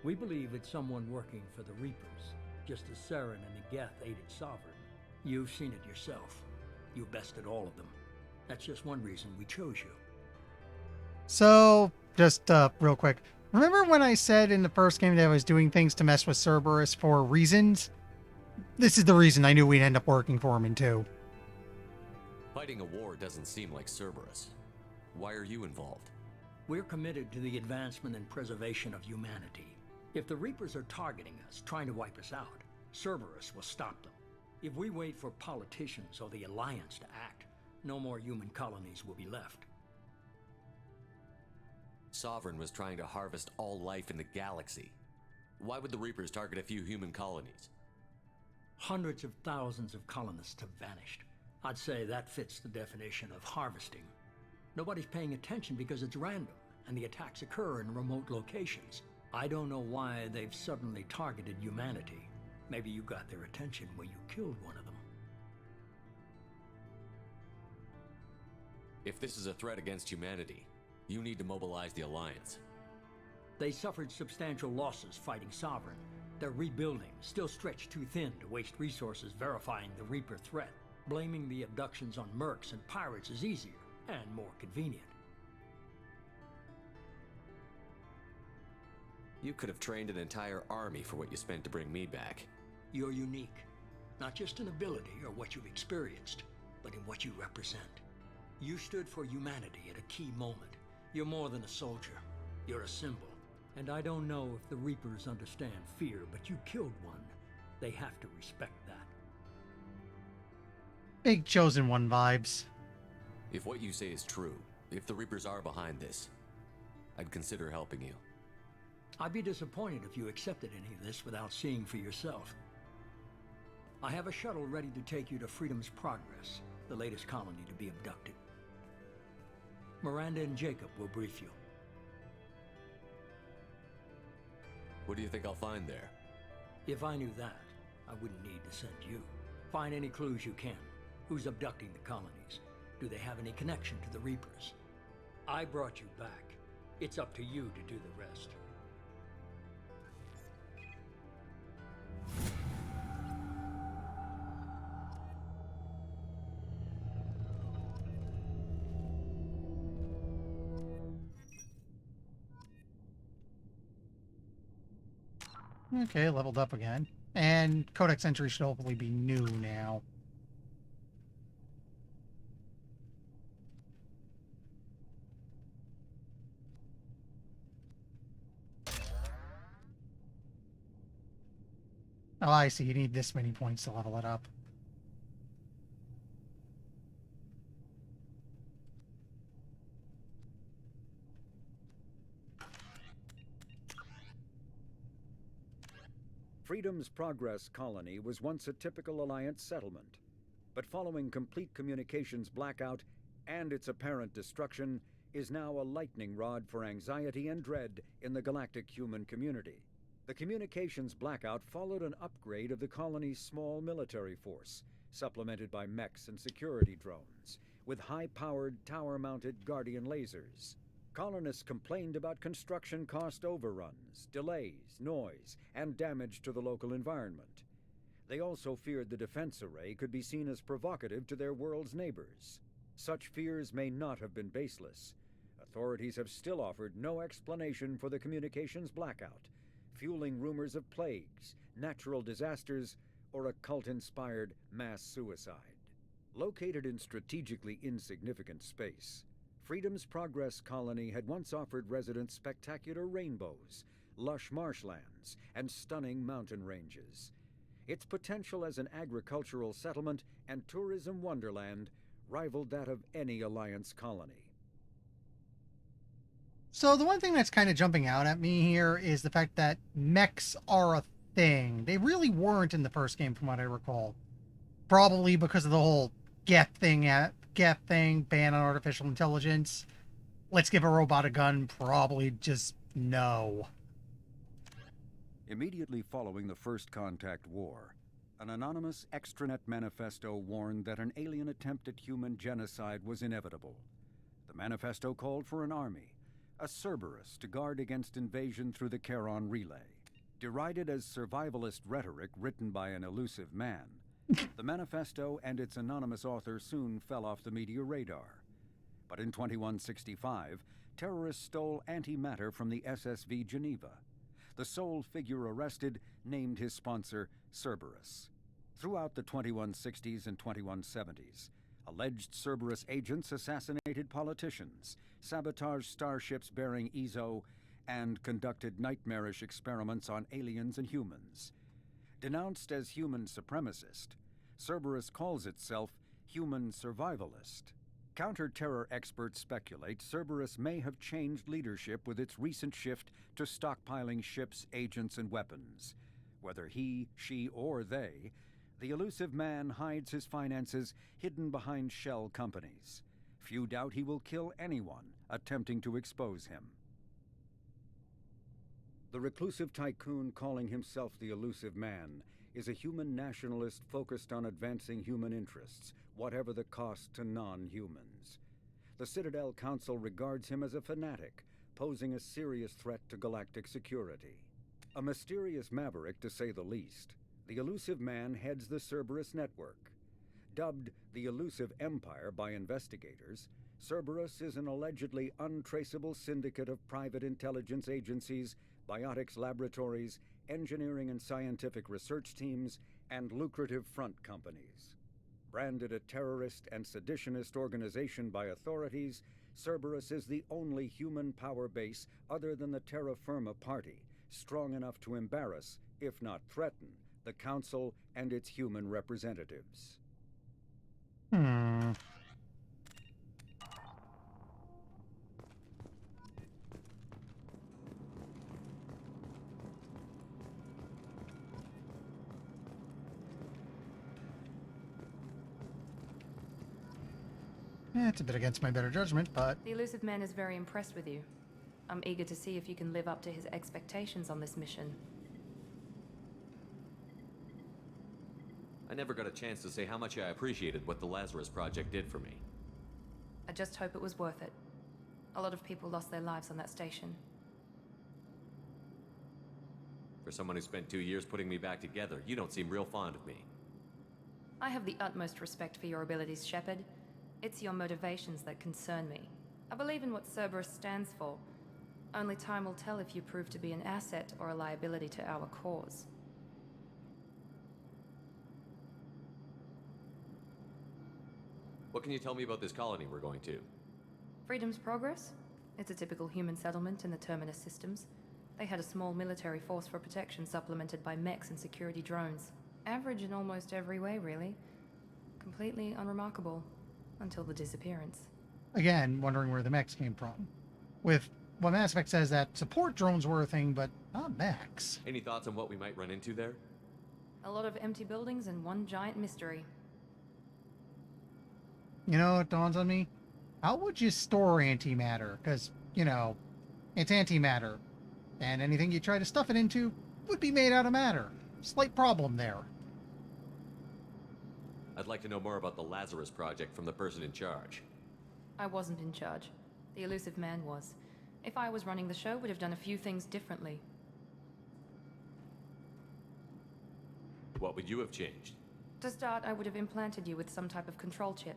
Speaker 4: We believe it's someone working for the Reapers, just as Saren and the Geth aided Sovereign. You've seen it yourself. You bested all of them. That's just one reason we chose you.
Speaker 1: So, just real quick. Remember when I said in the first game that I was doing things to mess with Cerberus for reasons? This is the reason I knew we'd end up working for him in 2.
Speaker 13: Fighting a war doesn't seem like Cerberus. Why are you involved?
Speaker 4: We're committed to the advancement and preservation of humanity. If the Reapers are targeting us, trying to wipe us out, Cerberus will stop them. If we wait for politicians or the Alliance to act, no more human colonies will be left.
Speaker 13: Sovereign was trying to harvest all life in the galaxy. Why would the Reapers target a few human colonies?
Speaker 4: Hundreds of thousands of colonists have vanished. I'd say that fits the definition of harvesting. Nobody's paying attention because it's random, and the attacks occur in remote locations. I don't know why they've suddenly targeted humanity. Maybe you got their attention when you killed one of them.
Speaker 13: If this is a threat against humanity, you need to mobilize the Alliance.
Speaker 4: They suffered substantial losses fighting Sovereign. They're rebuilding, still stretched too thin to waste resources verifying the Reaper threat. Blaming the abductions on mercs and pirates is easier and more convenient.
Speaker 13: You could have trained an entire army for what you spent to bring me back.
Speaker 4: You're unique, not just in ability or what you've experienced, but in what you represent. You stood for humanity at a key moment. You're more than a soldier. You're a symbol. And I don't know if the Reapers understand fear, but you killed one. They have to respect that.
Speaker 1: Big Chosen One vibes.
Speaker 13: If what you say is true, if the Reapers are behind this, I'd consider helping you.
Speaker 4: I'd be disappointed if you accepted any of this without seeing for yourself. I have a shuttle ready to take you to Freedom's Progress, the latest colony to be abducted. Miranda and Jacob will brief you.
Speaker 13: What do you think I'll find there?
Speaker 4: If I knew that, I wouldn't need to send you. Find any clues you can. Who's abducting the colonies? Do they have any connection to the Reapers? I brought you back. It's up to you to do the rest.
Speaker 1: Okay, leveled up again. And Codex entry should hopefully be new now. Oh, I see. You need this many points to level it up.
Speaker 15: Freedom's Progress colony was once a typical Alliance settlement, but following complete communications blackout and its apparent destruction, is now a lightning rod for anxiety and dread in the galactic human community. The communications blackout followed an upgrade of the colony's small military force, supplemented by mechs and security drones, with high-powered, tower-mounted Guardian lasers. Colonists complained about construction cost overruns, delays, noise, and damage to the local environment. They also feared the defense array could be seen as provocative to their world's neighbors. Such fears may not have been baseless. Authorities have still offered no explanation for the communications blackout, fueling rumors of plagues, natural disasters, or a cult-inspired mass suicide. Located in strategically insignificant space, Freedom's Progress colony had once offered residents spectacular rainbows, lush marshlands, and stunning mountain ranges. Its potential as an agricultural settlement and tourism wonderland rivaled that of any Alliance colony.
Speaker 1: So the one thing that's kind of jumping out at me here is the fact that mechs are a thing. They really weren't in the first game from what I recall. Probably because of the whole Geth thing, ban on artificial intelligence. Let's give a robot a gun, probably just no.
Speaker 15: Immediately following the First Contact War, an anonymous extranet manifesto warned that an alien attempt at human genocide was inevitable. The manifesto called for an army, a Cerberus, to guard against invasion through the Charon Relay. Derided as survivalist rhetoric written by an elusive man, the manifesto and its anonymous author soon fell off the media radar. But in 2165, terrorists stole antimatter from the SSV Geneva. The sole figure arrested named his sponsor Cerberus. Throughout the 2160s and 2170s, alleged Cerberus agents assassinated politicians, sabotaged starships bearing Ezo, and conducted nightmarish experiments on aliens and humans. Denounced as human supremacist, Cerberus calls itself human survivalist. Counter-terror experts speculate Cerberus may have changed leadership with its recent shift to stockpiling ships, agents, and weapons. Whether he, she, or they, the elusive man hides his finances hidden behind shell companies. Few doubt he will kill anyone attempting to expose him. The reclusive tycoon calling himself the elusive man is a human nationalist focused on advancing human interests, whatever the cost to non-humans. The Citadel Council regards him as a fanatic, posing a serious threat to galactic security. A mysterious maverick, to say the least, the elusive man heads the Cerberus network. Dubbed the Elusive Empire by investigators, Cerberus is an allegedly untraceable syndicate of private intelligence agencies, biotics laboratories, engineering and scientific research teams, and lucrative front companies. Branded a terrorist and seditionist organization by authorities, Cerberus is the only human power base other than the Terra Firma Party, strong enough to embarrass, if not threaten, the Council and its human representatives.
Speaker 1: It's a bit against my better judgment, but...
Speaker 11: The elusive man is very impressed with you. I'm eager to see if you can live up to his expectations on this mission.
Speaker 13: I never got a chance to say how much I appreciated what the Lazarus Project did for me.
Speaker 11: I just hope it was worth it. A lot of people lost their lives on that station.
Speaker 13: For someone who spent 2 years putting me back together, you don't seem real fond of me.
Speaker 11: I have the utmost respect for your abilities, Shepard. It's your motivations that concern me. I believe in what Cerberus stands for. Only time will tell if you prove to be an asset or a liability to our cause.
Speaker 13: What can you tell me about this colony we're going to?
Speaker 11: Freedom's Progress? It's a typical human settlement in the Terminus systems. They had a small military force for protection supplemented by mechs and security drones. Average in almost every way, really. Completely unremarkable. Until the disappearance.
Speaker 1: Again, wondering where the mechs came from. With what Mass Effect says that support drones were a thing, but not mechs.
Speaker 13: Any thoughts on what we might run into there?
Speaker 11: A lot of empty buildings and one giant mystery.
Speaker 1: You know, it dawns on me. How would you store antimatter? Because, you know, it's antimatter. And anything you try to stuff it into would be made out of matter. Slight problem there.
Speaker 13: I'd like to know more about the Lazarus Project from the person in charge.
Speaker 11: I wasn't in charge. The Elusive Man was. If I was running the show, would have done a few things differently.
Speaker 13: What would you have changed?
Speaker 11: To start, I would have implanted you with some type of control chip.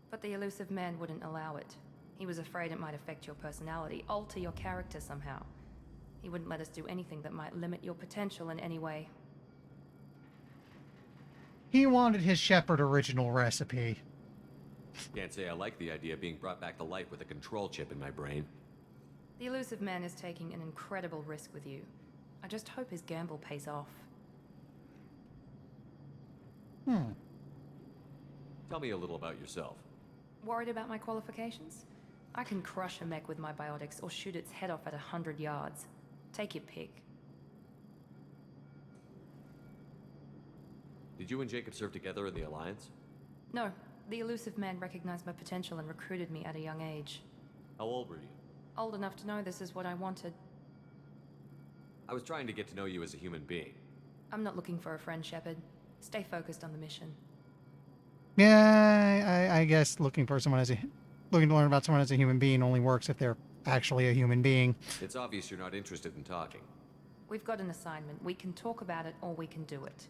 Speaker 11: But the Elusive Man wouldn't allow it. He was afraid it might affect your personality, alter your character somehow. He wouldn't let us do anything that might limit your potential in any way.
Speaker 1: He wanted his Shepard original recipe.
Speaker 13: Can't say I like the idea of being brought back to life with a control chip in my brain.
Speaker 11: The Elusive Man is taking an incredible risk with you. I just hope his gamble pays off.
Speaker 13: Tell me a little about yourself.
Speaker 11: Worried about my qualifications? I can crush a mech with my biotics or shoot its head off at 100 yards. Take your pick.
Speaker 13: Did you and Jacob serve together in the Alliance?
Speaker 11: No, the Elusive Man recognized my potential and recruited me at a young age.
Speaker 13: How old were you?
Speaker 11: Old enough to know this is what I wanted.
Speaker 13: I was trying to get to know you as a human being.
Speaker 11: I'm not looking for a friend, Shepard. Stay focused on the mission.
Speaker 1: Yeah, I guess looking to learn about someone as a human being only works if they're actually a human being.
Speaker 13: It's obvious you're not interested in talking.
Speaker 11: We've got an assignment. We can talk about it or we can do it.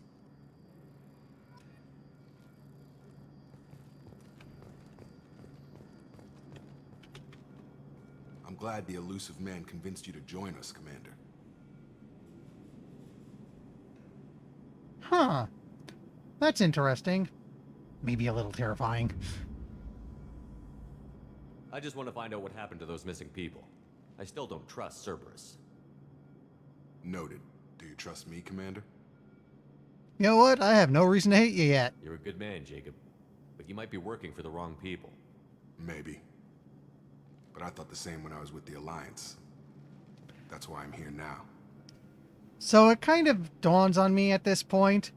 Speaker 12: I'm glad the Elusive Man convinced you to join us, Commander.
Speaker 1: Huh. That's interesting. Maybe a little terrifying.
Speaker 13: I just want to find out what happened to those missing people. I still don't trust Cerberus.
Speaker 12: Noted. Do you trust me, Commander?
Speaker 1: You know what? I have no reason to hate you yet.
Speaker 13: You're a good man, Jacob. But you might be working for the wrong people.
Speaker 12: Maybe. But I thought the same when I was with the Alliance. That's why I'm here now.
Speaker 1: So it kind of dawns on me at this point.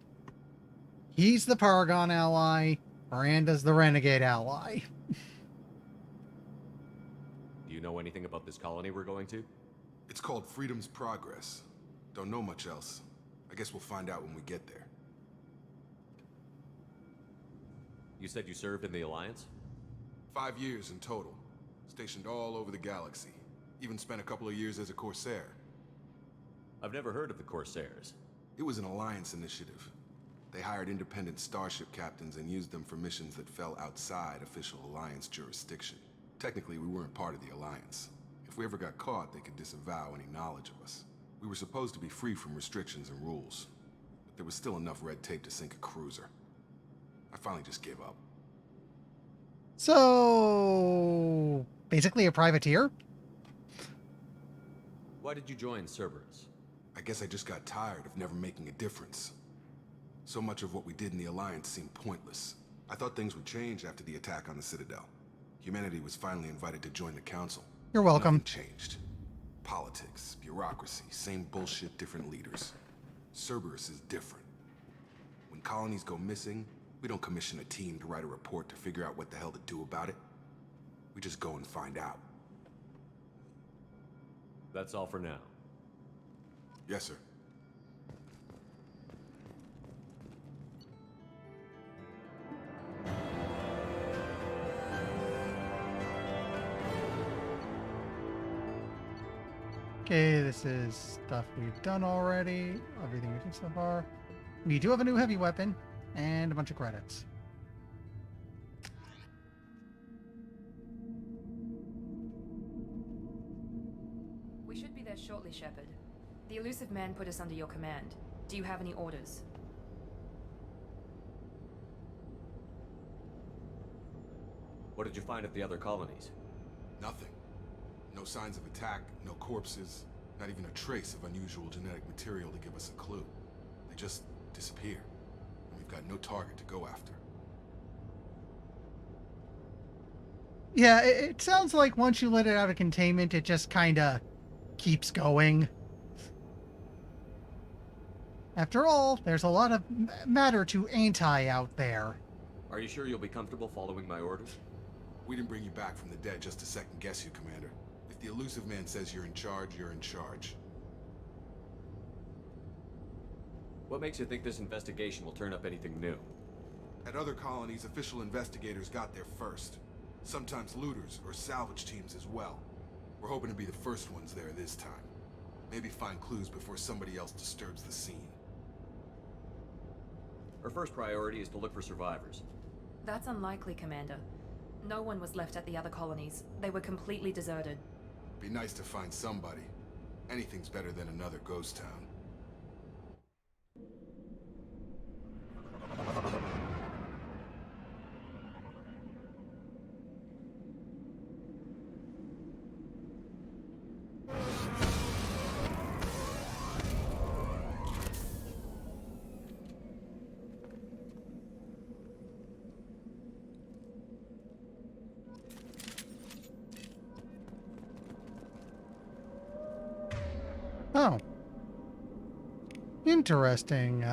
Speaker 1: He's the Paragon ally. Miranda's the Renegade ally.
Speaker 13: Do you know anything about this colony we're going to?
Speaker 12: It's called Freedom's Progress. Don't know much else. I guess we'll find out when we get there.
Speaker 13: You said you served in the Alliance?
Speaker 12: 5 years in total. Stationed all over the galaxy. Even spent a couple of years as a Corsair.
Speaker 13: I've never heard of the Corsairs.
Speaker 12: It was an Alliance initiative. They hired independent starship captains and used them for missions that fell outside official Alliance jurisdiction. Technically, we weren't part of the Alliance. If we ever got caught, they could disavow any knowledge of us. We were supposed to be free from restrictions and rules, but there was still enough red tape to sink a cruiser. I finally just gave up.
Speaker 1: So, basically a privateer?
Speaker 13: Why did you join Cerberus?
Speaker 12: I guess I just got tired of never making a difference. So much of what we did in the Alliance seemed pointless. I thought things would change after the attack on the Citadel. Humanity was finally invited to join the Council.
Speaker 1: You're welcome.
Speaker 12: Nothing changed. Politics, bureaucracy, same bullshit, different leaders. Cerberus is different. When colonies go missing, we don't commission a team to write a report to figure out what the hell to do about it. We just go and find out.
Speaker 13: That's all for now.
Speaker 12: Yes, sir.
Speaker 1: Okay, this is stuff we've done already. Everything we did so far. We do have a new heavy weapon and a bunch of credits.
Speaker 11: We should be there shortly, Shepard. The Elusive Man put us under your command. Do you have any orders?
Speaker 13: What did you find at the other colonies?
Speaker 12: Nothing. No signs of attack, no corpses, not even a trace of unusual genetic material to give us a clue. They just disappear. And we've got no target to go after.
Speaker 1: Yeah, it sounds like once you let it out of containment, it just kinda keeps going. After all, there's a lot of matter to anti out there.
Speaker 13: Are you sure you'll be comfortable following my orders?
Speaker 12: We didn't bring you back from the dead just to second guess you, Commander. If the Illusive Man says you're in charge, you're in charge.
Speaker 13: What makes you think this investigation will turn up anything new?
Speaker 12: At other colonies, official investigators got there first. Sometimes looters or salvage teams as well. We're hoping to be the first ones there this time. Maybe find clues before somebody else disturbs the scene.
Speaker 13: Our first priority is to look for survivors.
Speaker 11: That's unlikely, Commander. No one was left at the other colonies. They were completely deserted.
Speaker 12: Be nice to find somebody. Anything's better than another ghost town.
Speaker 1: Oh. Interesting.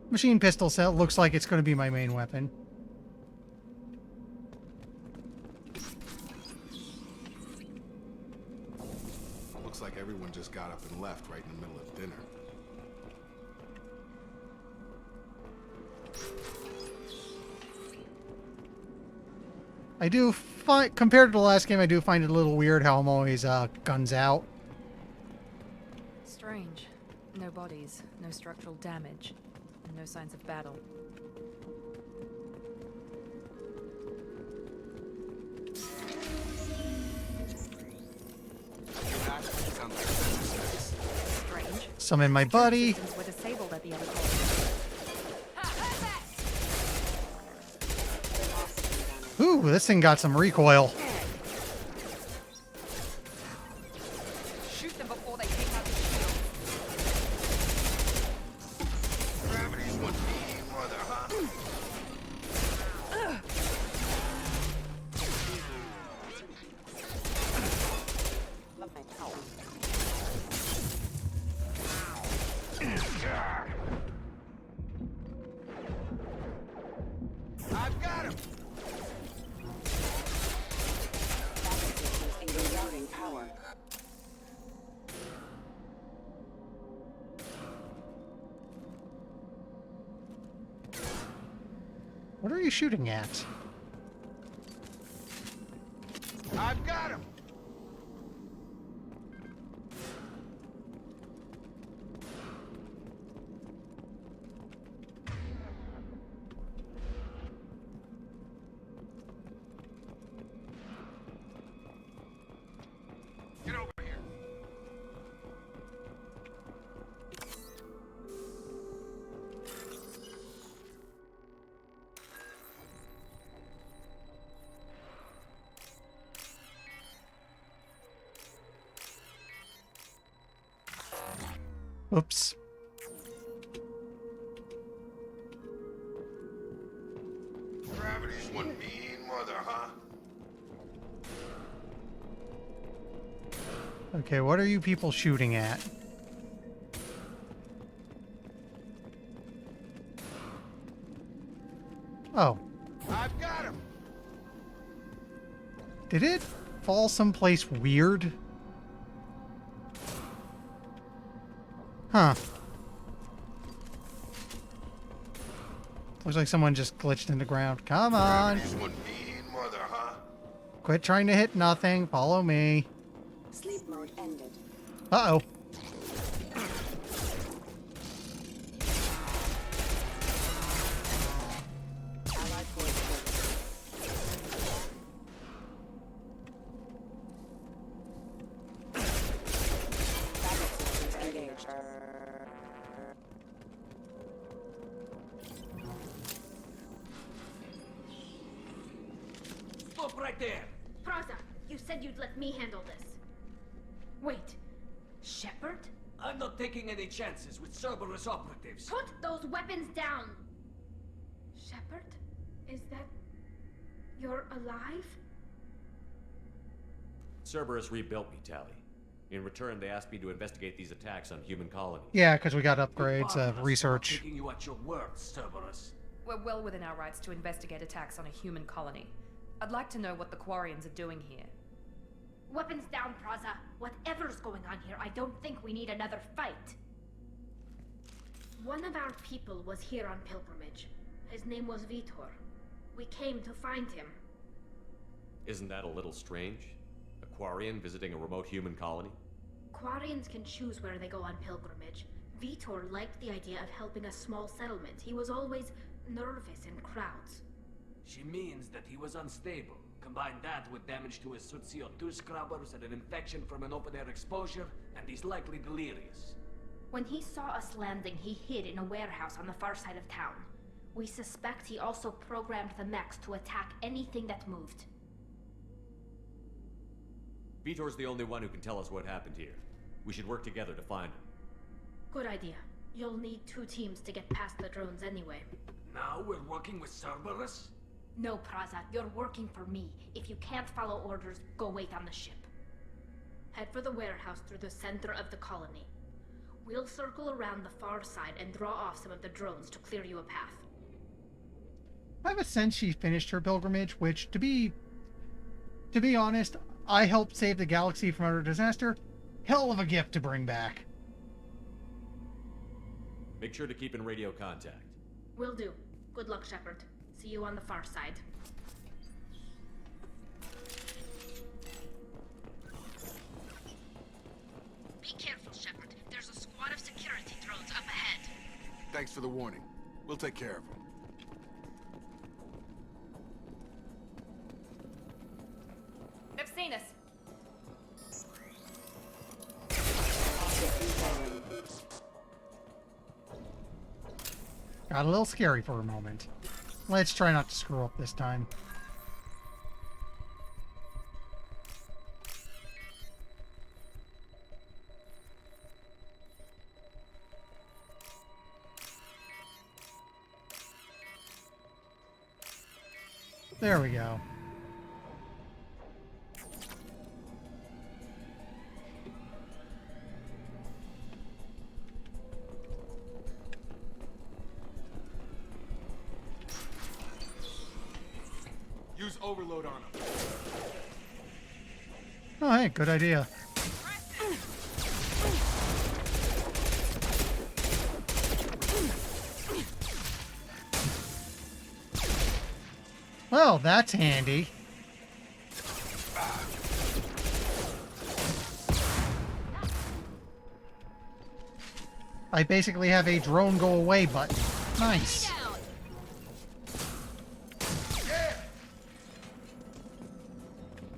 Speaker 1: Machine pistol set looks like it's going to be my main weapon.
Speaker 12: Looks like everyone just got up and left right in the middle of dinner.
Speaker 1: I do find, compared to the last game, I do find it a little weird how I'm always guns out.
Speaker 11: Strange. No bodies, no structural damage, and no signs of battle. Strange.
Speaker 1: Summon my buddy.
Speaker 11: Systems were disabled at the other colony.
Speaker 1: Ooh, this thing got some recoil.
Speaker 11: Shoot them before they take out the shield.
Speaker 10: Gravity's one mean mother, huh?
Speaker 2: I've got him!
Speaker 14: Power.
Speaker 1: What are you shooting at?
Speaker 2: I've got him!
Speaker 12: Get over here!
Speaker 1: Oops.
Speaker 10: Gravity's one mean mother, huh?
Speaker 1: Okay, what are you people shooting at? Oh.
Speaker 2: I've got him!
Speaker 1: Did it fall someplace weird? Huh. Looks like someone just glitched in the ground. Come on.
Speaker 10: Gravity's one mean mother, huh?
Speaker 1: Quit trying to hit nothing. Follow me.
Speaker 14: Sleep mode ended.
Speaker 1: Uh-oh.
Speaker 14: Allied forces. Battle systems engaged.
Speaker 9: right there!
Speaker 16: Praza, you said you'd let me handle this. Wait, Shepard?
Speaker 9: I'm not taking any chances with Cerberus operatives.
Speaker 16: Put those weapons down! Shepard? Is that... you're alive?
Speaker 13: Cerberus rebuilt me, Tally. In return, they asked me to investigate these attacks on human colonies.
Speaker 1: Yeah, because we got upgrades of research.
Speaker 9: Taking you at your word, Cerberus.
Speaker 11: We're well within our rights to investigate attacks on a human colony. I'd like to know what the Quarians are doing here.
Speaker 16: Weapons down, Praza. Whatever's going on here, I don't think we need another fight. One of our people was here on pilgrimage. His name was Vitor. We came to find him.
Speaker 13: Isn't that a little strange? A Quarian visiting a remote human colony?
Speaker 16: Quarians can choose where they go on pilgrimage. Vitor liked the idea of helping a small settlement. He was always nervous in crowds.
Speaker 9: She means that he was unstable. Combine that with damage to his CO2 scrubbers and an infection from an open-air exposure, and he's likely delirious.
Speaker 16: When he saw us landing, he hid in a warehouse on the far side of town. We suspect he also programmed the mechs to attack anything that moved.
Speaker 13: Vitor's the only one who can tell us what happened here. We should work together to find him.
Speaker 16: Good idea. You'll need 2 teams to get past the drones anyway.
Speaker 9: Now we're working with Cerberus?
Speaker 16: No, Praza, you're working for me. If you can't follow orders, go wait on the ship. Head for the warehouse through the center of the colony. We'll circle around the far side and draw off some of the drones to clear you a path.
Speaker 1: I have a sense she finished her pilgrimage, which, to be honest, I helped save the galaxy from utter disaster. Hell of a gift to bring back.
Speaker 13: Make sure to keep in radio contact.
Speaker 16: Will do. Good luck, Shepard. See you on the far side. Be careful, Shepard. There's a squad of security drones up ahead.
Speaker 12: Thanks for the warning. We'll take care of them.
Speaker 11: They've seen us.
Speaker 1: Got a little scary for a moment. Let's try not to screw up this time. There we go.
Speaker 12: Use overload on him.
Speaker 1: Oh, hey, good idea. Well, that's handy. I basically have a drone go away button. Nice.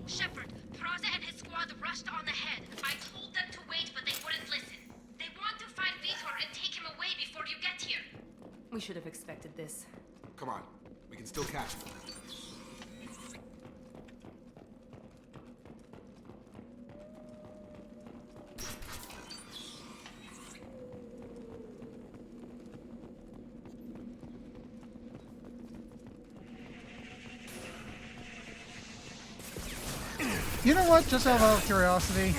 Speaker 16: Shepard, Praza and his squad rushed on ahead. I told them to wait, but they wouldn't listen. They want to find Vitor and take him away before you get here.
Speaker 11: We should have expected this.
Speaker 12: Come on. We can still catch them.
Speaker 1: You know what? Just out of curiosity.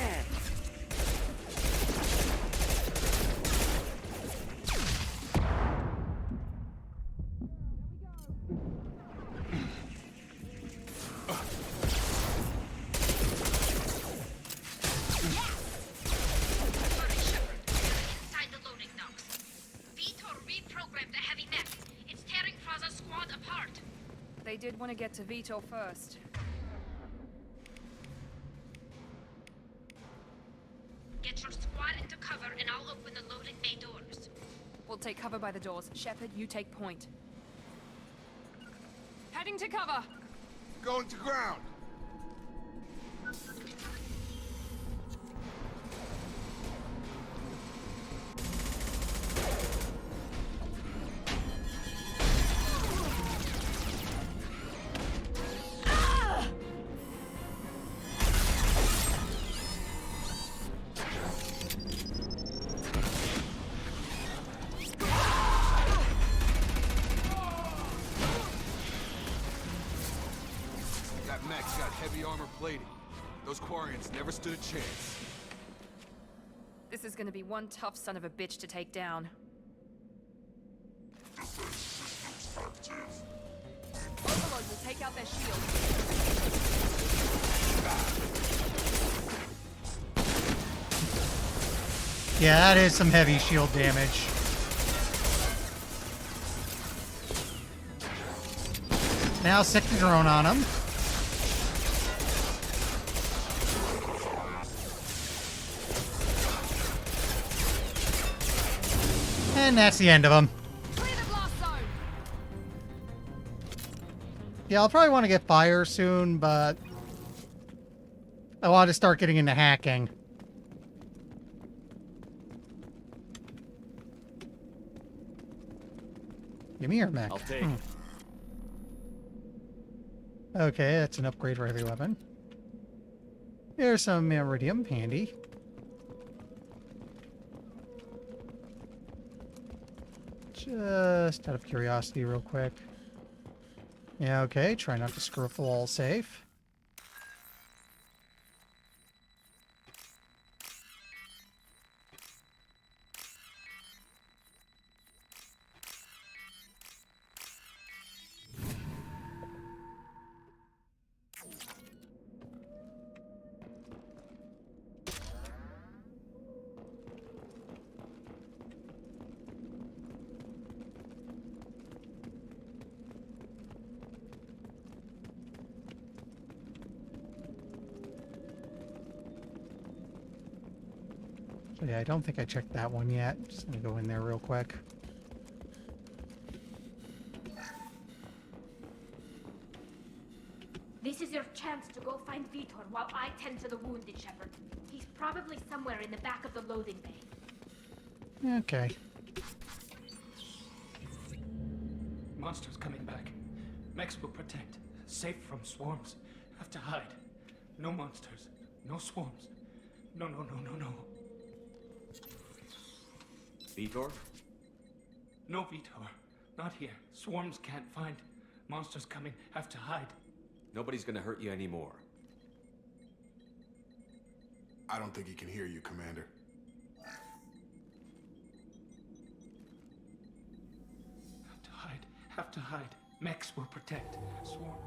Speaker 16: Inside the loading docks. Vitor reprogrammed the heavy mech. It's tearing Praza's squad apart.
Speaker 11: They did want to get to Vitor first.
Speaker 16: Get your squad into cover and I'll open the loading bay doors.
Speaker 11: We'll take cover by the doors. Shepard, you take point. Heading to cover!
Speaker 12: Going to ground. heavy armor plating. Those Quarians never stood a chance.
Speaker 11: This is gonna be one tough son of a bitch to take down. Overlord will take out their shield.
Speaker 1: Yeah, that is some heavy shield damage. Now sick the drone on him. And that's the end of him. Yeah, I'll probably want to get fire soon, but I want to start getting into hacking. Give me your mech.
Speaker 13: I'll take.
Speaker 1: Okay, that's an upgrade for heavy weapon. Here's some iridium, handy. Just out of curiosity real quick. Yeah, okay, try not to screw up the wall safe. So yeah, I don't think I checked that one yet. Just gonna go in there real quick.
Speaker 16: This is your chance to go find Vitor while I tend to the wounded, Shepard. He's probably somewhere in the back of the loading bay.
Speaker 1: Okay.
Speaker 17: Monsters coming back. Mechs will protect. Safe from swarms. Have to hide. No monsters. No swarms. No, no, no, no, no.
Speaker 13: Vitor?
Speaker 17: No, Vitor. Not here. Swarms can't find. Monsters coming. Have to hide.
Speaker 13: Nobody's gonna hurt you anymore.
Speaker 12: I don't think he can hear you, Commander.
Speaker 17: Have to hide. Have to hide. Mechs will protect. Swarm.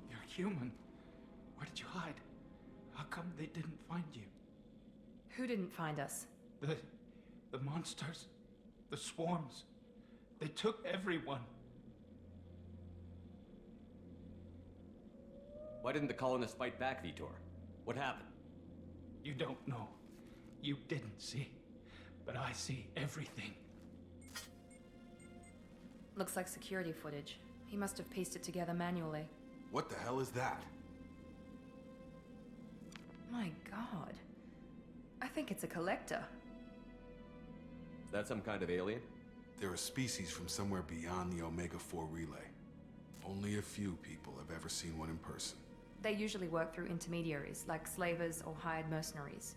Speaker 17: You're human. Where did you hide? How come they didn't find you?
Speaker 11: Who didn't find us?
Speaker 17: The monsters. The swarms. They took everyone.
Speaker 13: Why didn't the colonists fight back, Vitor? What happened?
Speaker 17: You don't know. You didn't see. But I see everything.
Speaker 11: Looks like security footage. He must have pieced it together manually.
Speaker 12: What the hell is that?
Speaker 11: My god. I think it's a collector.
Speaker 13: Is that some kind of alien?
Speaker 12: They're a species from somewhere beyond the Omega-4 relay. Only a few people have ever seen one in person.
Speaker 11: They usually work through intermediaries, like slavers or hired mercenaries.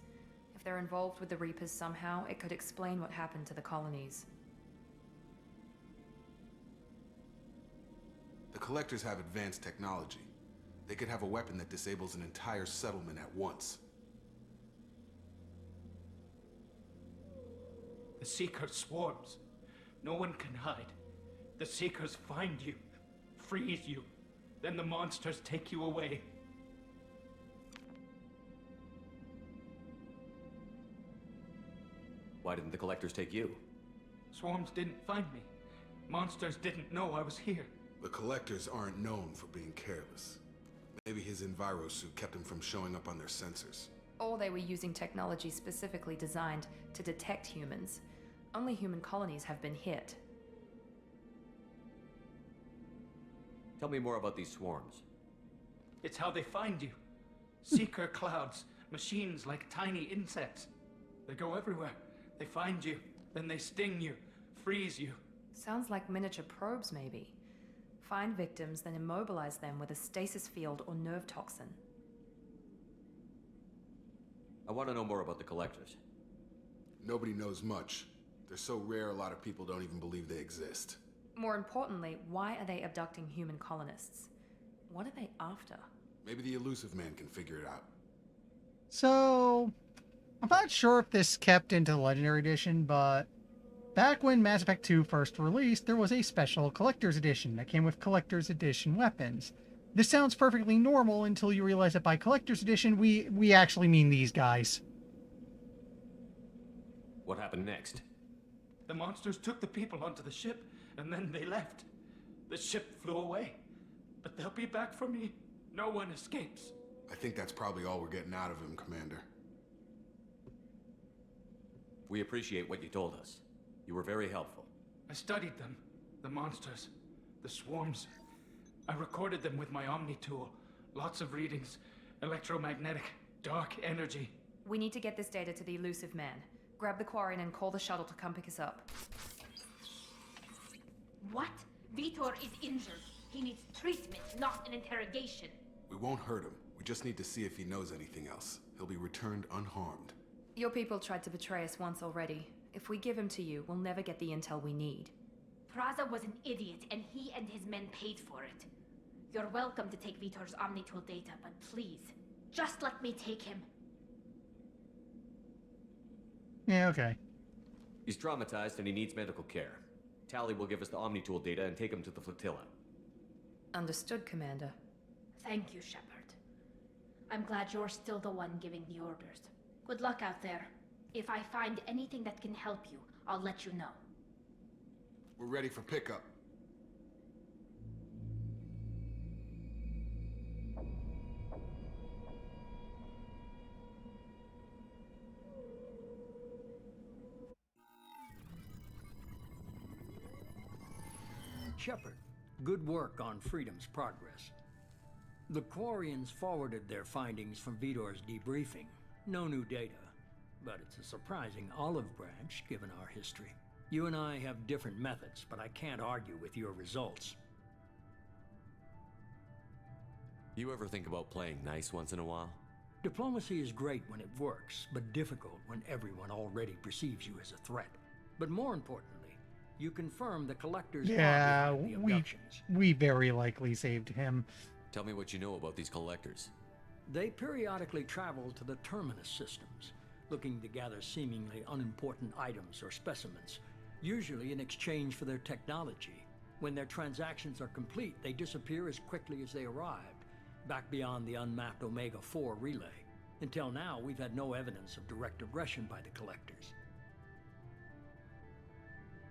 Speaker 11: If they're involved with the Reapers somehow, it could explain what happened to the colonies.
Speaker 12: The Collectors have advanced technology. They could have a weapon that disables an entire settlement at once.
Speaker 17: The Seeker swarms. No one can hide. The Seekers find you, freeze you. Then the monsters take you away.
Speaker 13: Why didn't the Collectors take you?
Speaker 17: Swarms didn't find me. Monsters didn't know I was here.
Speaker 12: The Collectors aren't known for being careless. Maybe his envirosuit kept him from showing up on their sensors.
Speaker 11: Or they were using technology specifically designed to detect humans. Only human colonies have been hit.
Speaker 13: Tell me more about these swarms.
Speaker 17: It's how they find you. Seeker clouds, machines like tiny insects. They go everywhere. They find you, then they sting you, freeze you.
Speaker 11: Sounds like miniature probes, maybe. Find victims, then immobilize them with a stasis field or nerve toxin.
Speaker 13: I want to know more about the Collectors.
Speaker 12: Nobody knows much. They're so rare, a lot of people don't even believe they exist.
Speaker 11: More importantly, why are they abducting human colonists? What are they after?
Speaker 12: Maybe the Elusive Man can figure it out.
Speaker 1: So, I'm not sure if this kept into the Legendary Edition, but back when Mass Effect 2 first released, there was a special Collector's Edition that came with Collector's Edition weapons. This sounds perfectly normal until you realize that by Collector's Edition, we actually mean these guys.
Speaker 13: What happened next?
Speaker 17: The monsters took the people onto the ship, and then they left. The ship flew away. But they'll be back for me. No one escapes.
Speaker 12: I think that's probably all we're getting out of him, Commander.
Speaker 13: We appreciate what you told us. You were very helpful.
Speaker 17: I studied them. The monsters. The swarms. I recorded them with my Omni tool. Lots of readings. Electromagnetic. Dark energy.
Speaker 11: We need to get this data to the Elusive Man. Grab the Quarian and call the shuttle to come pick us up.
Speaker 16: What? Vitor is injured. He needs treatment, not an interrogation.
Speaker 12: We won't hurt him. We just need to see if he knows anything else. He'll be returned unharmed.
Speaker 11: Your people tried to betray us once already. If we give him to you, we'll never get the intel we need.
Speaker 16: Praza was an idiot, and he and his men paid for it. You're welcome to take Vitor's Omnitool data, but please, just let me take him.
Speaker 1: Yeah, okay.
Speaker 13: He's traumatized and he needs medical care. Tali will give us the Omnitool data and take him to the flotilla.
Speaker 11: Understood, Commander.
Speaker 16: Thank you, Shepard. I'm glad you're still the one giving the orders. Good luck out there. If I find anything that can help you, I'll let you know.
Speaker 12: We're ready for pickup.
Speaker 4: Shepard, good work on Freedom's progress. The Quarians forwarded their findings from Vitor's debriefing. No new data, but it's a surprising olive branch given our history. You and I have different methods, but I can't argue with your results.
Speaker 13: You ever think about playing nice once in a while?
Speaker 4: Diplomacy is great when it works, but difficult when everyone already perceives you as a threat. But more importantly, you confirm the Collector's
Speaker 1: Yeah,
Speaker 4: the abductions.
Speaker 1: we very likely saved him.
Speaker 13: Tell me what you know about these Collectors.
Speaker 4: They periodically travel to the Terminus systems, looking to gather seemingly unimportant items or specimens, usually in exchange for their technology. When their transactions are complete, they disappear as quickly as they arrived, back beyond the unmapped Omega-4 relay. Until now, we've had no evidence of direct aggression by the Collectors.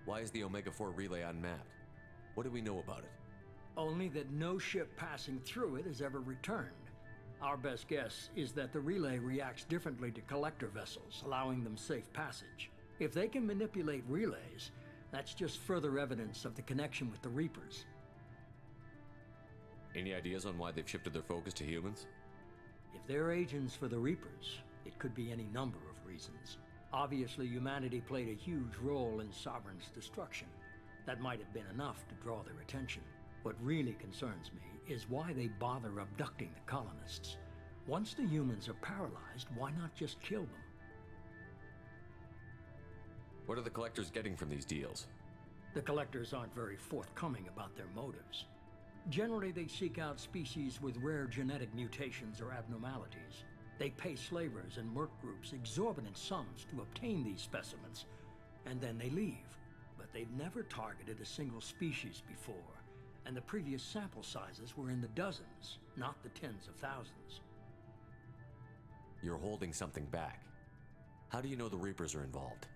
Speaker 13: Why is the Omega-4 relay unmapped? What do we know about it?
Speaker 4: Only that no ship passing through it has ever returned. Our best guess is that the relay reacts differently to Collector vessels, allowing them safe passage. If they can manipulate relays, that's just further evidence of the connection with the Reapers.
Speaker 13: Any ideas on why they've shifted their focus to humans?
Speaker 4: If they're agents for the Reapers, it could be any number of reasons. Obviously, humanity played a huge role in Sovereign's destruction. That might have been enough to draw their attention. What really concerns me is why they bother abducting the colonists. Once the humans are paralyzed, why not just kill them?
Speaker 13: What are the Collectors getting from these deals?
Speaker 4: The Collectors aren't very forthcoming about their motives. Generally, they seek out species with rare genetic mutations or abnormalities. They pay slavers and merc groups exorbitant sums to obtain these specimens, and then they leave. But they've never targeted a single species before, and the previous sample sizes were in the dozens, not the tens of thousands.
Speaker 13: You're holding something back. How do you know the Reapers are involved?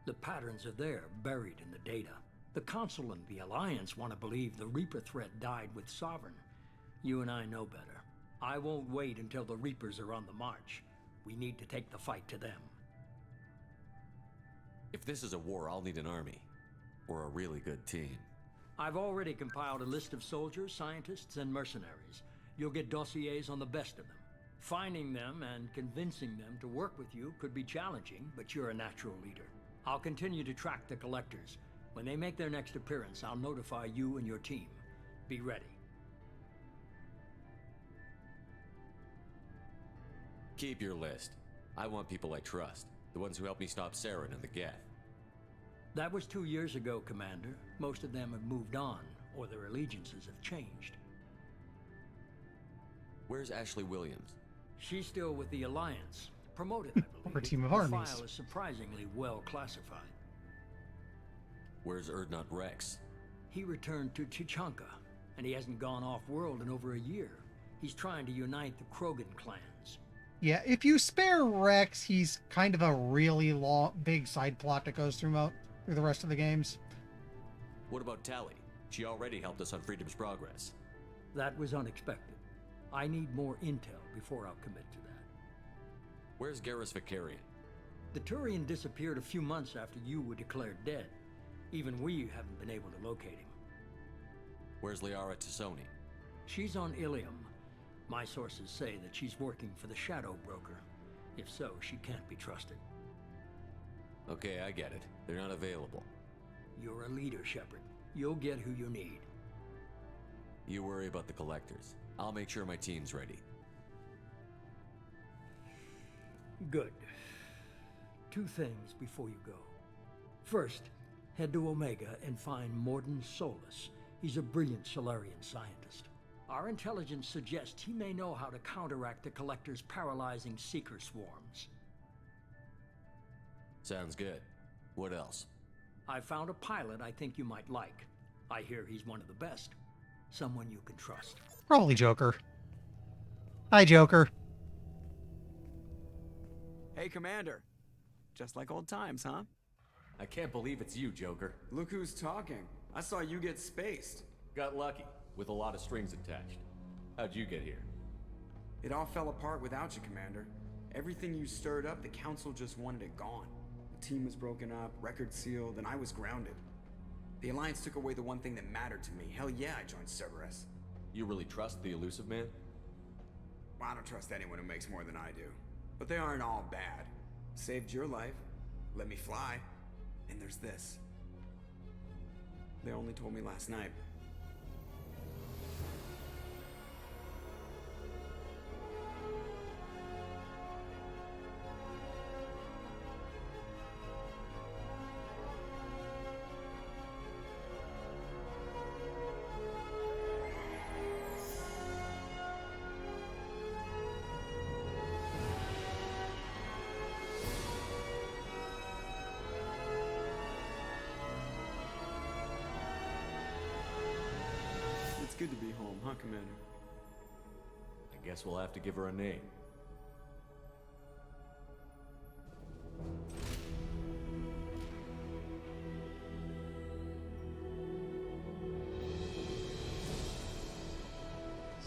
Speaker 4: The patterns are there, buried in the data. The Council and the Alliance want to believe the Reaper threat died with Sovereign. You and I know better. I won't wait until the Reapers are on the march. We need to take the fight to them.
Speaker 13: If this is a war, I'll need an army. Or a really good team.
Speaker 4: I've already compiled a list of soldiers, scientists, and mercenaries. You'll get dossiers on the best of them. Finding them and convincing them to work with you could be challenging, but you're a natural leader. I'll continue to track the Collectors. When they make their next appearance, I'll notify you and your team. Be ready.
Speaker 13: Keep your list. I want people I trust. The ones who helped me stop Saren and the Geth.
Speaker 4: That was 2 years ago, Commander. Most of them have moved on, or their allegiances have changed.
Speaker 13: Where's Ashley Williams?
Speaker 4: She's still with the Alliance. Promoted, I believe.
Speaker 1: Or a team of
Speaker 4: Her
Speaker 1: armies.
Speaker 4: file is surprisingly well classified.
Speaker 13: Where's Erdnot Rex?
Speaker 4: He returned to Chichanka, and he hasn't gone off-world in over a year. He's trying to unite the Krogan clans.
Speaker 1: Yeah, if you spare Rex, he's kind of a really long, big side plot that goes through the rest of the games.
Speaker 13: What about Tali? She already helped us on Freedom's Progress.
Speaker 4: That was unexpected. I need more intel before I'll commit to that.
Speaker 13: Where's Garrus Vicarian?
Speaker 4: The Turian disappeared a few months after you were declared dead. Even we haven't been able to locate him.
Speaker 13: Where's Liara Tassoni?
Speaker 4: She's on Ilium. My sources say that she's working for the Shadow Broker. If so, she can't be trusted.
Speaker 13: Okay, I get it. They're not available.
Speaker 4: You're a leader, Shepard. You'll get who you need.
Speaker 13: You worry about the Collectors. I'll make sure my team's ready.
Speaker 4: Good. 2 things before you go. First, head to Omega and find Mordin Solus. He's a brilliant Solarian scientist. Our intelligence suggests he may know how to counteract the Collector's paralyzing Seeker swarms.
Speaker 13: Sounds good. What else?
Speaker 4: I found a pilot I think you might like. I hear he's one of the best. Someone you can trust.
Speaker 1: Probably Joker. Hi, Joker.
Speaker 5: Hey, Commander. Just like old times, huh?
Speaker 13: I can't believe it's you, Joker.
Speaker 5: Look who's talking. I saw you get spaced.
Speaker 13: Got lucky, with a lot of strings attached. How'd you get here?
Speaker 5: It all fell apart without you, Commander. Everything you stirred up, the Council just wanted it gone. The team was broken up, record sealed, and I was grounded. The Alliance took away the one thing that mattered to me. Hell yeah, I joined Cerberus.
Speaker 13: You really trust the Illusive Man?
Speaker 5: Well, I don't trust anyone who makes more than I do. But they aren't all bad. Saved your life, let me fly, and there's this. They only told me last night. It's good to be home, huh, Commander?
Speaker 13: I guess we'll have to give her a name.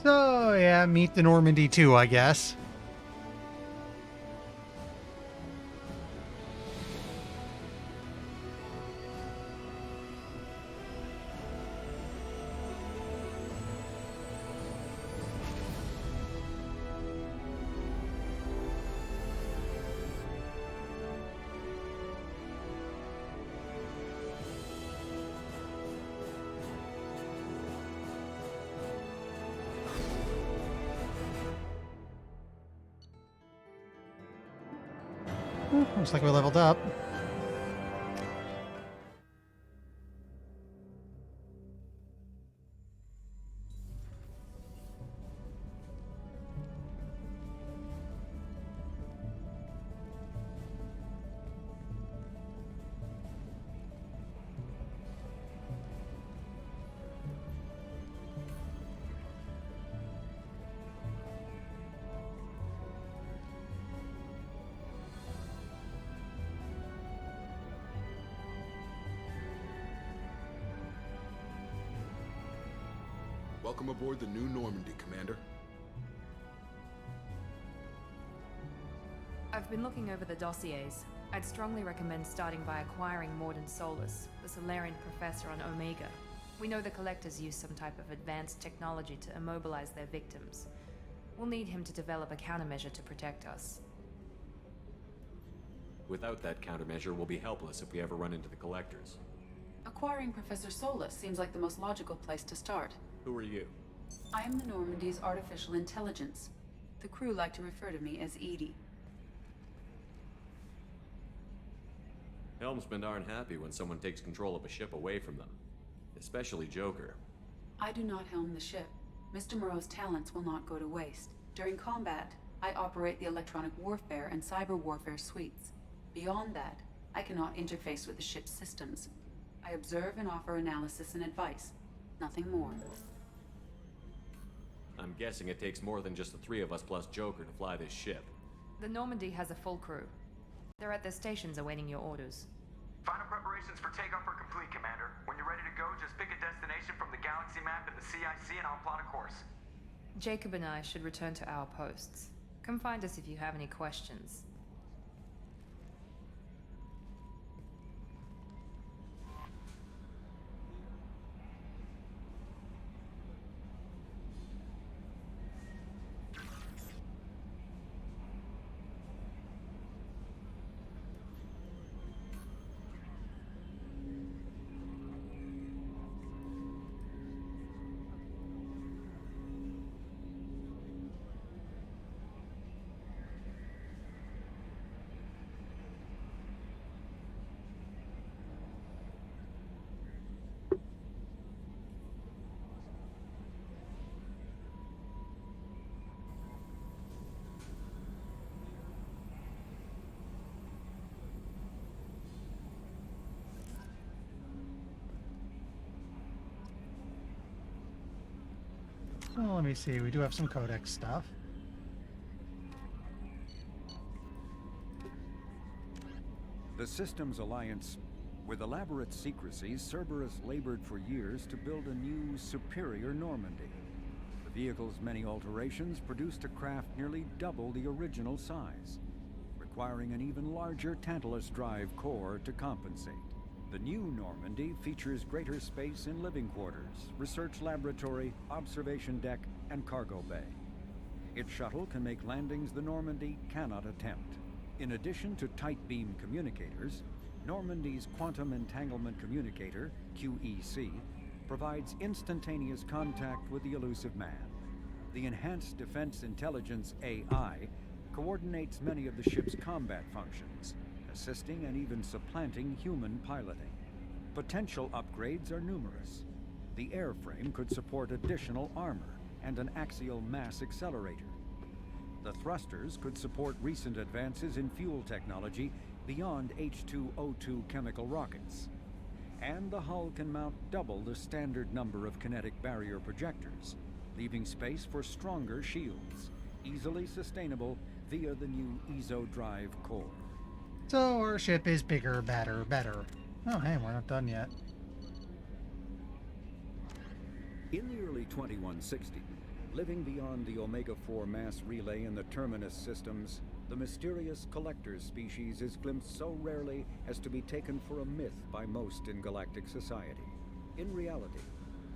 Speaker 1: So, yeah, meet the Normandy too, I guess. Looks like we leveled up.
Speaker 12: Welcome aboard the new Normandy, Commander.
Speaker 11: I've been looking over the dossiers. I'd strongly recommend starting by acquiring Mordin Solus, the Solarian professor on Omega. We know the Collectors use some type of advanced technology to immobilize their victims. We'll need him to develop a countermeasure to protect us.
Speaker 13: Without that countermeasure, we'll be helpless if we ever run into the Collectors.
Speaker 18: Acquiring Professor Solus seems like the most logical place to start.
Speaker 13: Who are you?
Speaker 18: I am the Normandy's artificial intelligence. The crew like to refer to me as EDI.
Speaker 13: Helmsmen aren't happy when someone takes control of a ship away from them. Especially Joker.
Speaker 18: I do not helm the ship. Mr. Moreau's talents will not go to waste. During combat, I operate the electronic warfare and cyber warfare suites. Beyond that, I cannot interface with the ship's systems. I observe and offer analysis and advice. Nothing more.
Speaker 13: I'm guessing it takes more than just the three of us plus Joker to fly this ship.
Speaker 11: The Normandy has a full crew. They're at their stations awaiting your orders.
Speaker 19: Final preparations for takeoff are complete, Commander. When you're ready to go, just pick a destination from the galaxy map in the CIC and I'll plot a course.
Speaker 11: Jacob and I should return to our posts. Come find us if you have any questions.
Speaker 1: Well, let me see. We do have some codex stuff.
Speaker 15: The Systems Alliance. With elaborate secrecy, Cerberus labored for years to build a new, superior Normandy. The vehicle's many alterations produced a craft nearly double the original size, requiring an even larger Tantalus drive core to compensate. The new Normandy features greater space in living quarters, research laboratory, observation deck, and cargo bay. Its shuttle can make landings the Normandy cannot attempt. In addition to tight beam communicators, Normandy's Quantum Entanglement Communicator, QEC, provides instantaneous contact with the elusive man. The Enhanced Defense Intelligence AI coordinates many of the ship's combat functions, assisting and even supplanting human piloting. Potential upgrades are numerous. The airframe could support additional armor and an axial mass accelerator. The thrusters could support recent advances in fuel technology beyond H2O2 chemical rockets. And the hull can mount double the standard number of kinetic barrier projectors, leaving space for stronger shields, easily sustainable via the new EZO drive core.
Speaker 1: So our ship is bigger, badder, better. Oh, hey, we're not done yet.
Speaker 15: In the early 2160, living beyond the Omega-4 mass relay in the Terminus systems, the mysterious Collectors species is glimpsed so rarely as to be taken for a myth by most in galactic society. In reality,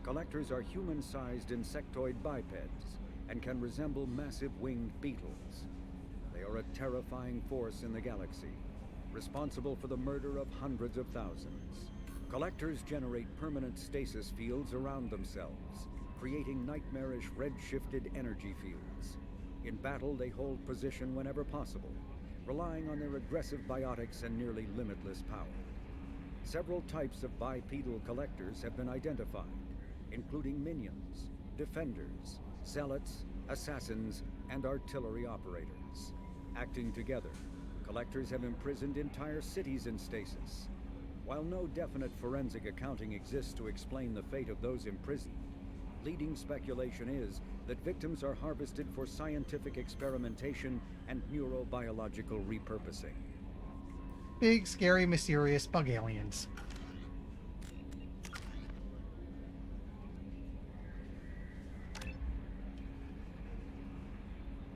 Speaker 15: Collectors are human-sized insectoid bipeds and can resemble massive winged beetles. They are a terrifying force in the galaxy, responsible for the murder of hundreds of thousands. Collectors generate permanent stasis fields around themselves, creating nightmarish red-shifted energy fields. In battle, they hold position whenever possible, relying on their aggressive biotics and nearly limitless power. Several types of bipedal collectors have been identified, including minions, defenders, zealots, assassins, and artillery operators. Acting together, Collectors have imprisoned entire cities in stasis. While no definite forensic accounting exists to explain the fate of those imprisoned, leading speculation is that victims are harvested for scientific experimentation and neurobiological repurposing.
Speaker 1: Big, scary, mysterious bug aliens.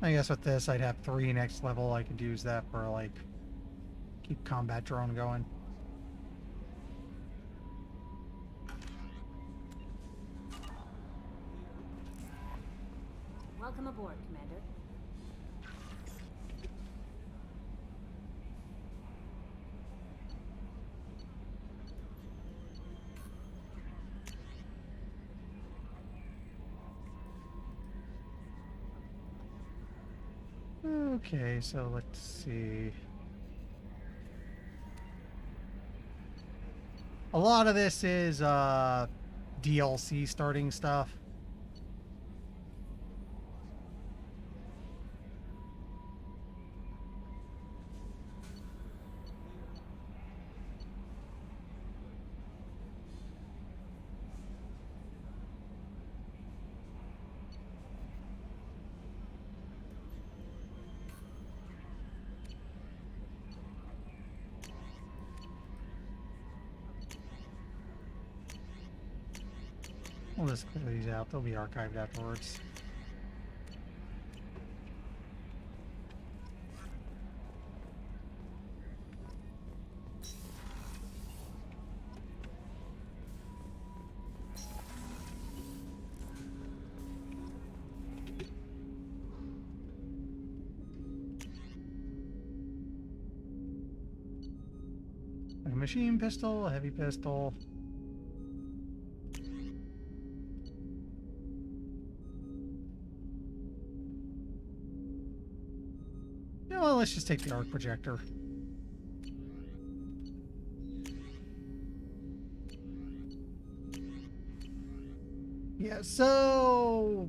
Speaker 1: I guess with this, I'd have 3 next level. I could use that for, like, keep combat drone going.
Speaker 14: Welcome aboard, Commander.
Speaker 1: Okay, so let's see. A lot of this is DLC starting stuff. We'll just clear these out. They'll be archived afterwards. A machine pistol, a heavy pistol. Well, let's just take the arc projector. Yeah, so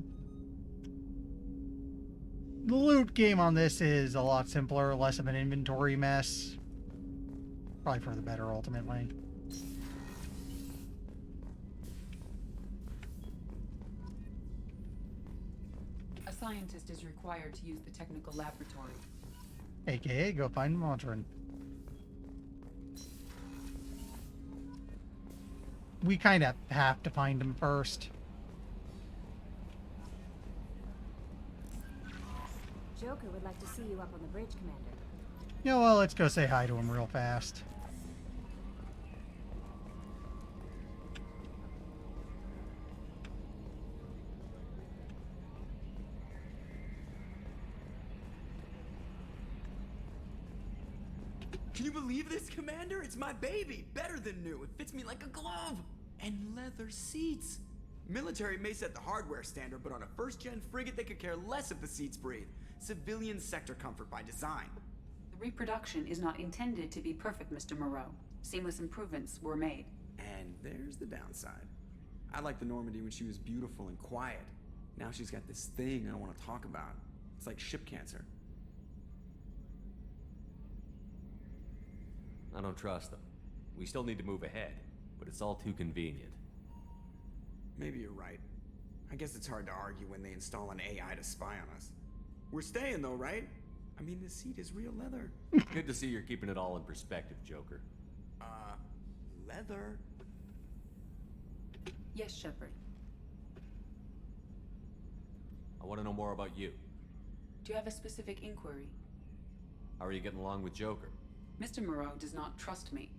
Speaker 1: the loot game on this is a lot simpler, less of an inventory mess. Probably for the better, ultimately.
Speaker 18: A scientist is required to use the technical laboratory.
Speaker 1: AKA, go find Modron. We kind of have to find him first.
Speaker 20: Joker would like to see you up on the bridge, Commander.
Speaker 1: Yeah, well, let's go say hi to him real fast.
Speaker 5: Can you believe this, Commander? It's my baby! Better than new. It fits me like a glove! And leather seats! Military may set the hardware standard, but on a first-gen frigate they could care less if the seats breathe. Civilian sector comfort by design.
Speaker 18: The reproduction is not intended to be perfect, Mr. Moreau. Seamless improvements were made.
Speaker 5: And there's the downside. I liked the Normandy when she was beautiful and quiet. Now she's got this thing I don't want to talk about. It's like ship cancer.
Speaker 13: I don't trust them. We still need to move ahead, but it's all too convenient.
Speaker 5: Maybe you're right. I guess it's hard to argue when they install an AI to spy on us. We're staying though, right? I mean, the seat is real leather.
Speaker 13: Good to see you're keeping it all in perspective, Joker.
Speaker 5: Leather?
Speaker 18: Yes, Shepard.
Speaker 13: I want to know more about you.
Speaker 18: Do you have a specific inquiry?
Speaker 13: How are you getting along with Joker?
Speaker 18: Mr. Moreau does not trust me.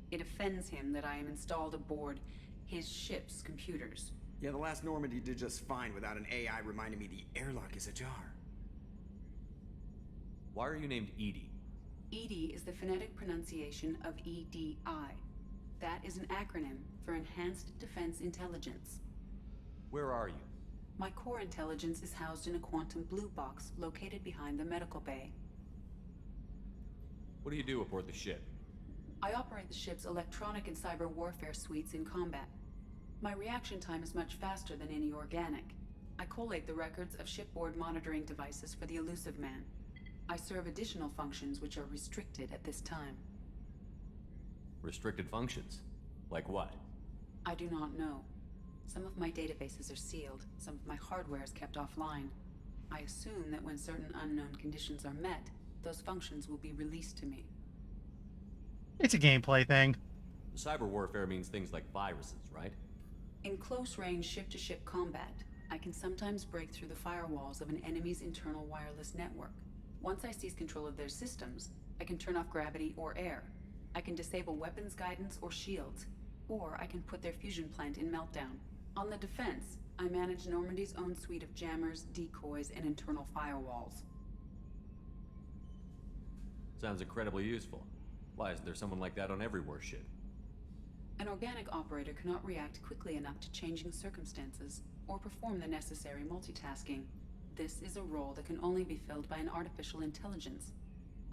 Speaker 18: It offends him that I am installed aboard his ship's computers.
Speaker 5: Yeah, the last Normandy did just fine without an AI reminding me the airlock is ajar.
Speaker 13: Why are you named EDI?
Speaker 18: EDI is the phonetic pronunciation of EDI. That is an acronym for Enhanced Defense Intelligence.
Speaker 13: Where are you?
Speaker 18: My core intelligence is housed in a quantum blue box located behind the medical bay.
Speaker 13: What do you do aboard the ship?
Speaker 18: I operate the ship's electronic and cyber warfare suites in combat. My reaction time is much faster than any organic. I collate the records of shipboard monitoring devices for the Elusive Man. I serve additional functions which are restricted at this time.
Speaker 13: Restricted functions? Like what?
Speaker 18: I do not know. Some of my databases are sealed, some of my hardware is kept offline. I assume that when certain unknown conditions are met, those functions will be released to me.
Speaker 1: It's a gameplay thing.
Speaker 13: Cyber warfare means things like viruses, right?
Speaker 18: In close-range ship-to-ship combat, I can sometimes break through the firewalls of an enemy's internal wireless network. Once I seize control of their systems, I can turn off gravity or air. I can disable weapons guidance or shields, or I can put their fusion plant in meltdown. On the defense, I manage Normandy's own suite of jammers, decoys, and internal firewalls.
Speaker 13: Sounds incredibly useful. Why isn't there someone like that on every warship?
Speaker 18: An organic operator cannot react quickly enough to changing circumstances, or perform the necessary multitasking. This is a role that can only be filled by an artificial intelligence.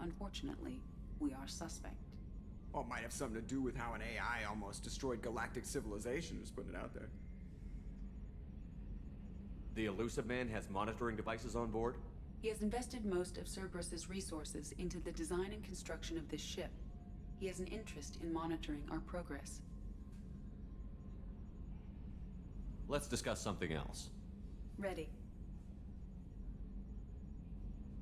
Speaker 18: Unfortunately, we are suspect.
Speaker 5: Well, it might have something to do with how an AI almost destroyed galactic civilization, just putting it out there.
Speaker 13: The Elusive Man has monitoring devices on board?
Speaker 18: He has invested most of Cerberus's resources into the design and construction of this ship. He has an interest in monitoring our progress.
Speaker 13: Let's discuss something else.
Speaker 18: Ready.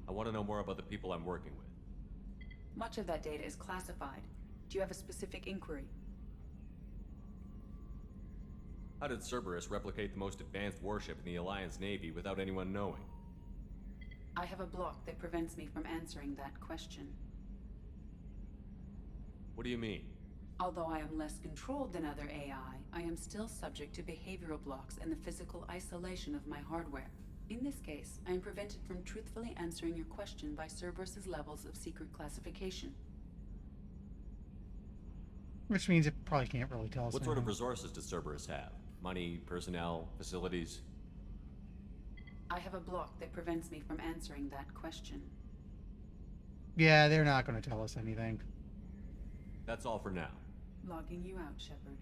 Speaker 13: I want to know more about the people I'm working with.
Speaker 18: Much of that data is classified. Do you have a specific inquiry?
Speaker 13: How did Cerberus replicate the most advanced warship in the Alliance Navy without anyone knowing?
Speaker 18: I have a block that prevents me from answering that question.
Speaker 13: What do you mean?
Speaker 18: Although I am less controlled than other AI, I am still subject to behavioral blocks and the physical isolation of my hardware. In this case, I am prevented from truthfully answering your question by Cerberus's levels of secret classification.
Speaker 1: Which means it probably can't really tell us
Speaker 13: What sort of
Speaker 1: anything.
Speaker 13: resources does Cerberus have? Money, personnel, facilities?
Speaker 18: I have a block that prevents me from answering that question.
Speaker 1: Yeah, they're not going to tell us anything.
Speaker 13: That's all for now.
Speaker 18: Logging you out, Shepard.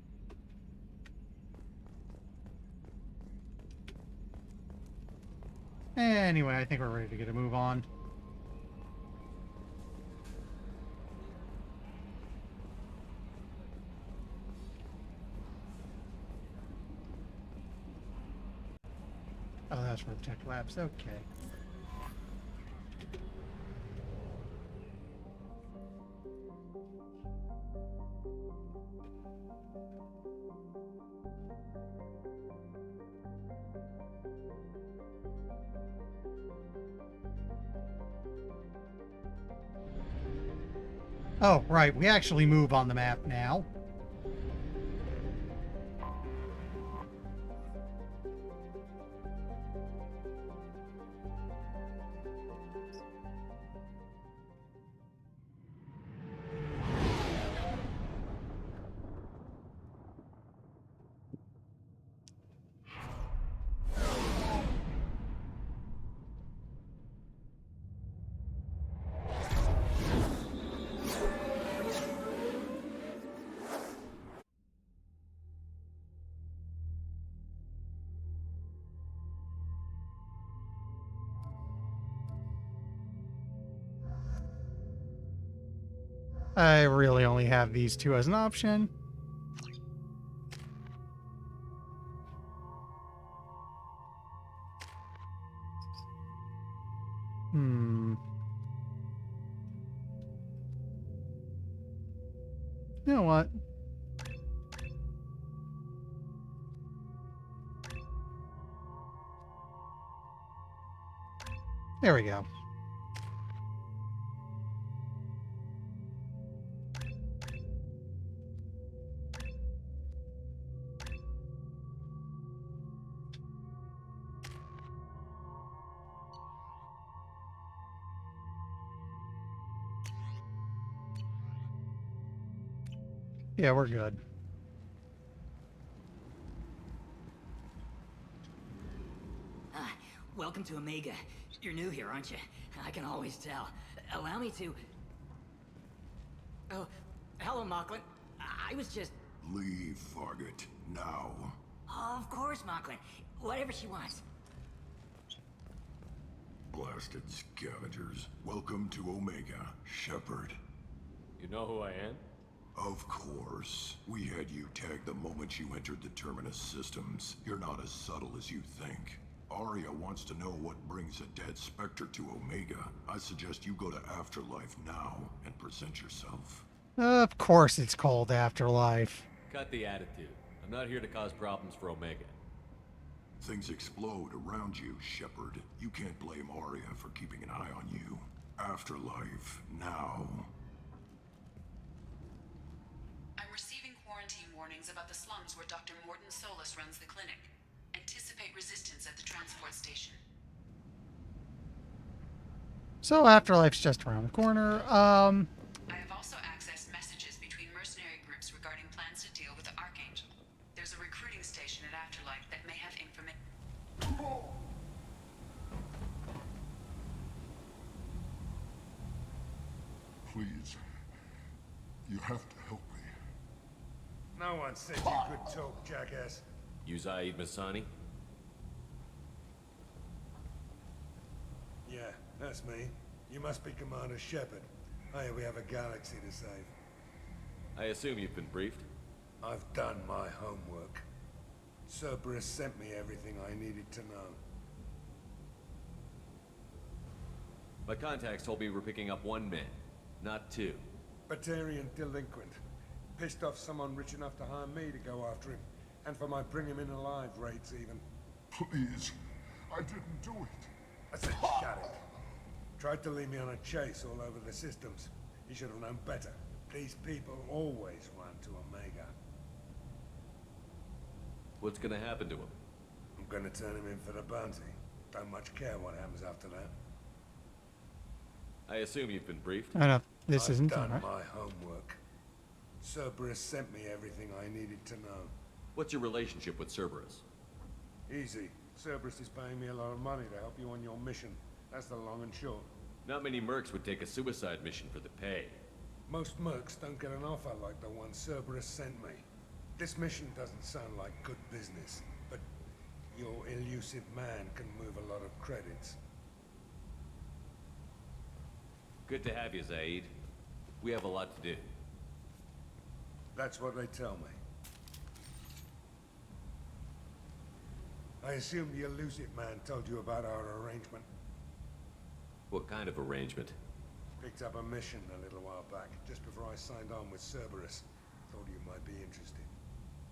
Speaker 1: Anyway, I think we're ready to get a move on. Oh, that's for Tech Labs. Okay. Oh, right. We actually move on the map now. I really only have these two as an option. You know what? There we go. Yeah, we're good.
Speaker 21: Welcome to Omega. You're new here, aren't you? I can always tell. Allow me to... Oh, hello, Mocklin. I was just...
Speaker 22: Leave, Fargate. Now.
Speaker 21: Oh, of course, Mocklin. Whatever she wants.
Speaker 22: Blasted scavengers. Welcome to Omega, Shepard.
Speaker 13: You know who I am?
Speaker 22: Of course. We had you tagged the moment you entered the Terminus systems. You're not as subtle as you think. Aria wants to know what brings a dead Spectre to Omega. I suggest you go to Afterlife now and present yourself.
Speaker 1: Of course it's called Afterlife.
Speaker 13: Cut the attitude. I'm not here to cause problems for Omega.
Speaker 22: Things explode around you, Shepard. You can't blame Aria for keeping an eye on you. Afterlife now.
Speaker 18: I'm receiving quarantine warnings about the slums where Dr. Morton Solus runs the clinic. Anticipate resistance at the transport station.
Speaker 1: So Afterlife's just around the corner.
Speaker 18: I have also accessed messages between mercenary groups regarding plans to deal with the Archangel. There's a recruiting station at Afterlife that may have information.
Speaker 22: Please. You have to help me.
Speaker 6: No one said you could talk, jackass.
Speaker 13: You Zaid Masani?
Speaker 6: Yeah, that's me. You must be Commander Shepard. Hey, we have a galaxy to save.
Speaker 13: I assume you've been briefed?
Speaker 6: I've done my homework. Cerberus sent me everything I needed to know.
Speaker 13: My contacts told me we're picking up 1 man, not 2.
Speaker 6: Batarian delinquent. Pissed off someone rich enough to hire me to go after him. And for my bring him in alive raids even.
Speaker 22: Please. I didn't do it.
Speaker 6: I said shut it. Tried to lead me on a chase all over the systems. He should have known better. These people always run to Omega.
Speaker 13: What's gonna happen to him?
Speaker 6: I'm gonna turn him in for the bounty. Don't much care what happens after that.
Speaker 13: I assume you've been briefed?
Speaker 1: I know. This
Speaker 6: I've
Speaker 1: isn't
Speaker 6: done
Speaker 1: right.
Speaker 6: my homework. Cerberus sent me everything I needed to know.
Speaker 13: What's your relationship with Cerberus?
Speaker 6: Easy. Cerberus is paying me a lot of money to help you on your mission. That's the long and short.
Speaker 13: Not many mercs would take a suicide mission for the pay.
Speaker 6: Most mercs don't get an offer like the one Cerberus sent me. This mission doesn't sound like good business, but your elusive man can move a lot of credits.
Speaker 13: Good to have you, Zaid. We have a lot to do.
Speaker 6: That's what they tell me. I assume the elusive man told you about our arrangement.
Speaker 13: What kind of arrangement?
Speaker 6: Picked up a mission a little while back, just before I signed on with Cerberus. Thought you might be interested.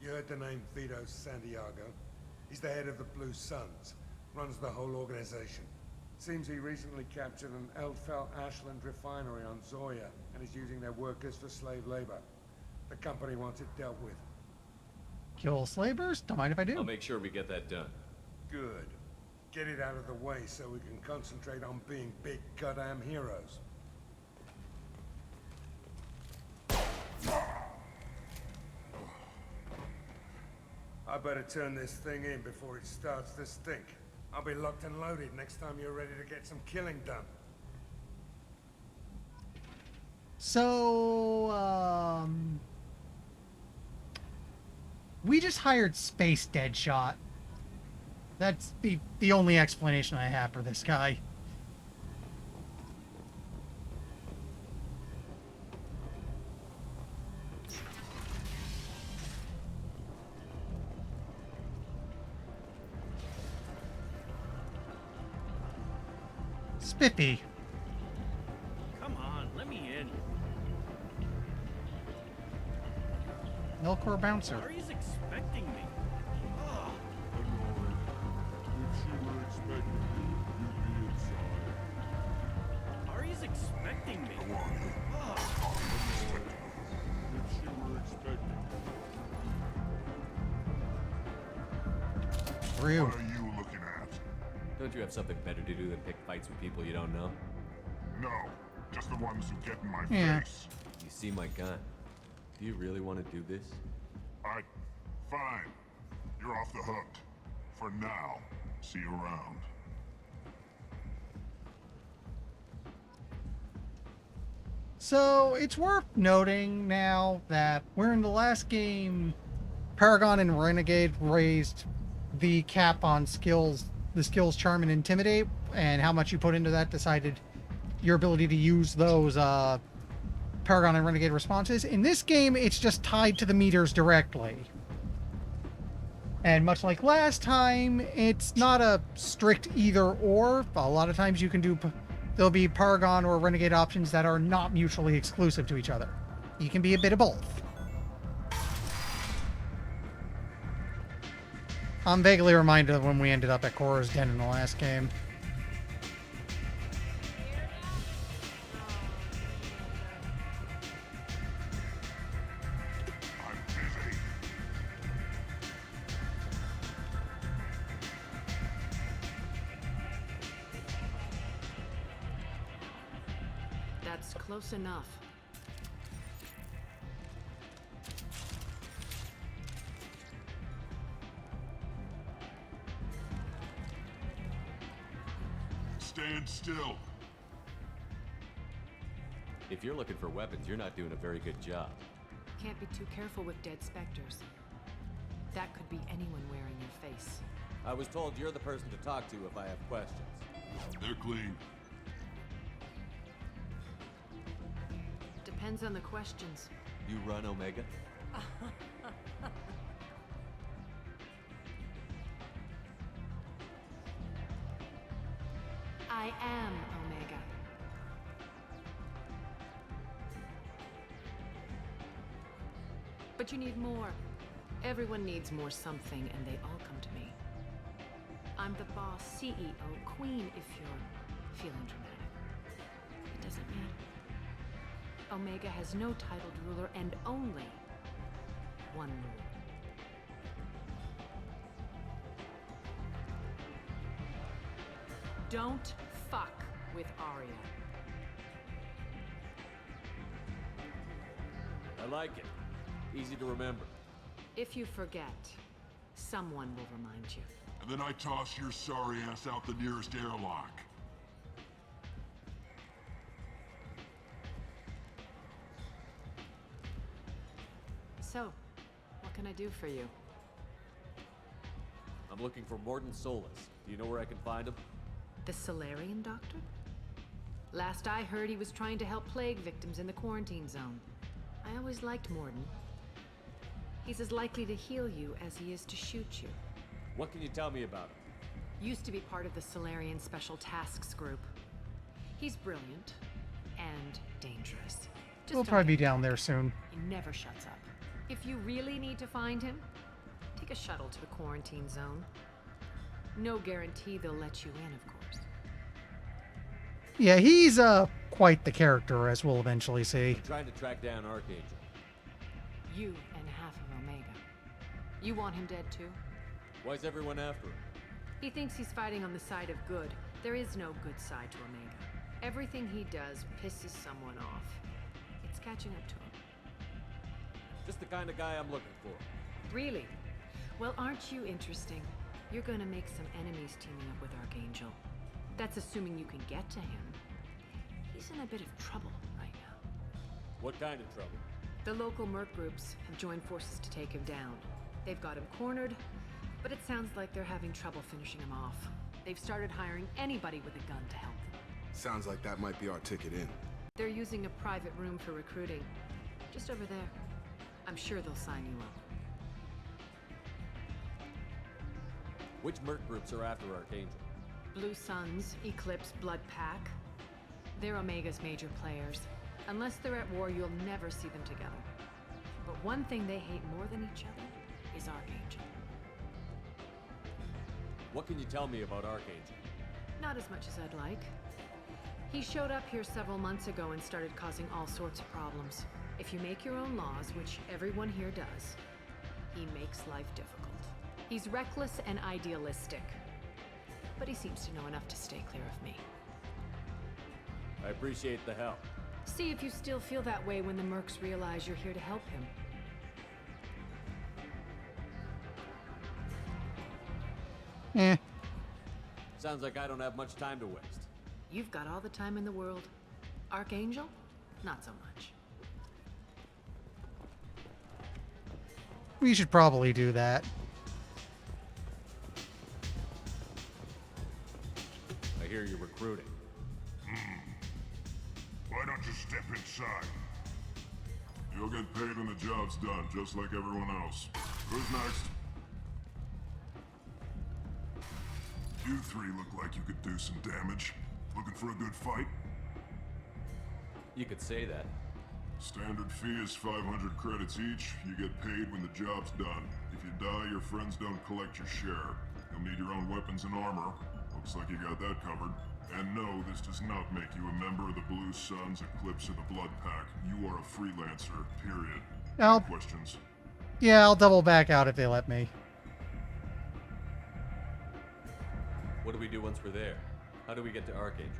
Speaker 6: You heard the name Vito Santiago? He's the head of the Blue Suns. Runs the whole organization. Seems he recently captured an Eldfell Ashland refinery on Zoya and is using their workers for slave labor. The company wants it dealt with.
Speaker 1: Kill slavers? Don't mind if I do.
Speaker 13: I'll make sure we get that done.
Speaker 6: Good. Get it out of the way so we can concentrate on being big goddamn heroes. I better turn this thing in before it starts to stink. I'll be locked and loaded next time you're ready to get some killing done.
Speaker 1: So, we just hired Space Deadshot. That's the only explanation I have for this guy. Spiffy.
Speaker 7: Come on, let me in.
Speaker 1: Melkor Bouncer.
Speaker 7: Ari's expecting me. Ugh. Ari's expecting me.
Speaker 1: Real.
Speaker 22: What are you looking at?
Speaker 13: Don't you have something better to do than pick fights with people you don't know?
Speaker 22: No, just the ones who get in my
Speaker 1: Yeah.
Speaker 22: face.
Speaker 13: You see my gun. Do you really want to do this?
Speaker 22: Fine. You're off the hook. For now. See you around.
Speaker 1: So, it's worth noting now that we're in the last game, Paragon and Renegade raised the cap on skills, the skills Charm and Intimidate, and how much you put into that decided your ability to use those Paragon and Renegade responses. In this game, it's just tied to the meters directly. And much like last time, it's not a strict either or. A lot of times you can do, there'll be Paragon or Renegade options that are not mutually exclusive to each other. You can be a bit of both. I'm vaguely reminded of when we ended up at Korra's Den in the last game.
Speaker 23: That's close enough.
Speaker 22: Stand still.
Speaker 13: If you're looking for weapons, you're not doing a very good job.
Speaker 23: Can't be too careful with dead specters. That could be anyone wearing your face.
Speaker 13: I was told you're the person to talk to if I have questions.
Speaker 22: They're clean.
Speaker 23: Depends on the questions.
Speaker 13: You run Omega?
Speaker 23: I am Omega. But you need more. Everyone needs more something, and they all come to me. I'm the boss, CEO, queen, if you're feeling dramatic. It doesn't matter. Omega has no titled ruler and only one rule. Don't fuck with Arya.
Speaker 13: I like it. Easy to remember.
Speaker 23: If you forget, someone will remind you.
Speaker 22: And then I toss your sorry ass out the nearest airlock.
Speaker 23: So, what can I do for you?
Speaker 13: I'm looking for Mordin Solus. Do you know where I can find him?
Speaker 23: The Solarian doctor? Last I heard, he was trying to help plague victims in the quarantine zone. I always liked Mordin. He's as likely to heal you as he is to shoot you.
Speaker 13: What can you tell me about him?
Speaker 23: Used to be part of the Solarian Special Tasks Group. He's brilliant and dangerous. Just
Speaker 1: We'll
Speaker 23: don't
Speaker 1: probably be
Speaker 23: get
Speaker 1: down there soon.
Speaker 23: He never shuts up. If you really need to find him, take a shuttle to the quarantine zone. No guarantee they'll let you in, of course.
Speaker 1: Yeah, he's quite the character, as we'll eventually see.
Speaker 13: I'm trying to track down Archangel.
Speaker 23: You and half of Omega. You want him dead too?
Speaker 13: Why's everyone after him?
Speaker 23: He thinks he's fighting on the side of good. There is no good side to Omega. Everything he does pisses someone off. It's catching up to him.
Speaker 13: Just the kind of guy I'm looking for.
Speaker 23: Really? Well, aren't you interesting? You're gonna make some enemies teaming up with Archangel. That's assuming you can get to him. He's in a bit of trouble right now.
Speaker 13: What kind of trouble?
Speaker 23: The local merc groups have joined forces to take him down. They've got him cornered, but it sounds like they're having trouble finishing him off. They've started hiring anybody with a gun to help them.
Speaker 12: Sounds like that might be our ticket in.
Speaker 23: They're using a private room for recruiting. Just over there. I'm sure they'll sign you up.
Speaker 13: Which merc groups are after Archangel?
Speaker 23: Blue Suns, Eclipse, Blood Pack. They're Omega's major players. Unless they're at war, you'll never see them together. But one thing they hate more than each other is Archangel.
Speaker 13: What can you tell me about Archangel?
Speaker 23: Not as much as I'd like. He showed up here several months ago and started causing all sorts of problems. If you make your own laws, which everyone here does, he makes life difficult. He's reckless and idealistic. But he seems to know enough to stay clear of me.
Speaker 13: I appreciate the help.
Speaker 23: See if you still feel that way when the mercs realize you're here to help him.
Speaker 1: Eh.
Speaker 13: Sounds like I don't have much time to waste.
Speaker 23: You've got all the time in the world. Archangel? Not so much.
Speaker 1: We should probably do that.
Speaker 13: I hear you're recruiting.
Speaker 22: Why don't you step inside? You'll get paid when the job's done, just like everyone else. Who's next? You three look like you could do some damage. Looking for a good fight?
Speaker 13: You could say that.
Speaker 22: Standard fee is 500 credits each. You get paid when the job's done. If you die, your friends don't collect your share. You'll need your own weapons and armor. Looks like you got that covered. And no, this does not make you a member of the Blue Suns, Eclipse, or the Blood Pack. You are a freelancer, period.
Speaker 1: I'll...
Speaker 22: Questions?
Speaker 1: Yeah, I'll double back out if they let me.
Speaker 13: What do we do once we're there? How do we get to Archangel?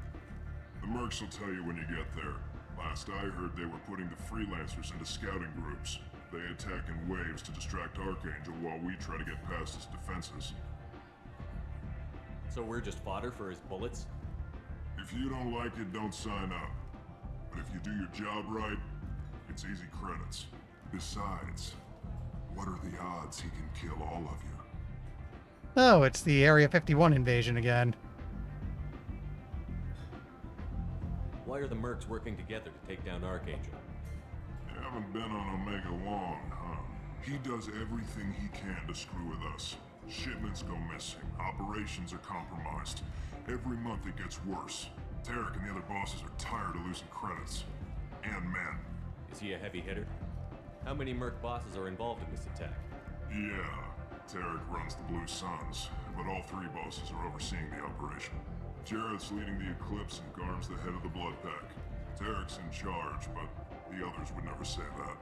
Speaker 22: The mercs will tell you when you get there. Last I heard, they were putting the freelancers into scouting groups. They attack in waves to distract Archangel while we try to get past his defenses.
Speaker 13: So we're just fodder for his bullets?
Speaker 22: If you don't like it, don't sign up. But if you do your job right, it's easy credits. Besides, what are the odds he can kill all of you?
Speaker 1: Oh, it's the Area 51 invasion again.
Speaker 13: Why are the mercs working together to take down Archangel?
Speaker 22: You haven't been on Omega long, huh? He does everything he can to screw with us. Shipments go missing, operations are compromised. Every month it gets worse. Tarek and the other bosses are tired of losing credits. And men.
Speaker 13: Is he a heavy hitter? How many merc bosses are involved in this attack?
Speaker 22: Yeah, Tarek runs the Blue Suns, but all three bosses are overseeing the operation. Jarrett's leading the Eclipse and Garm's the head of the Blood Pack. Tarek's in charge, but the others would never say that.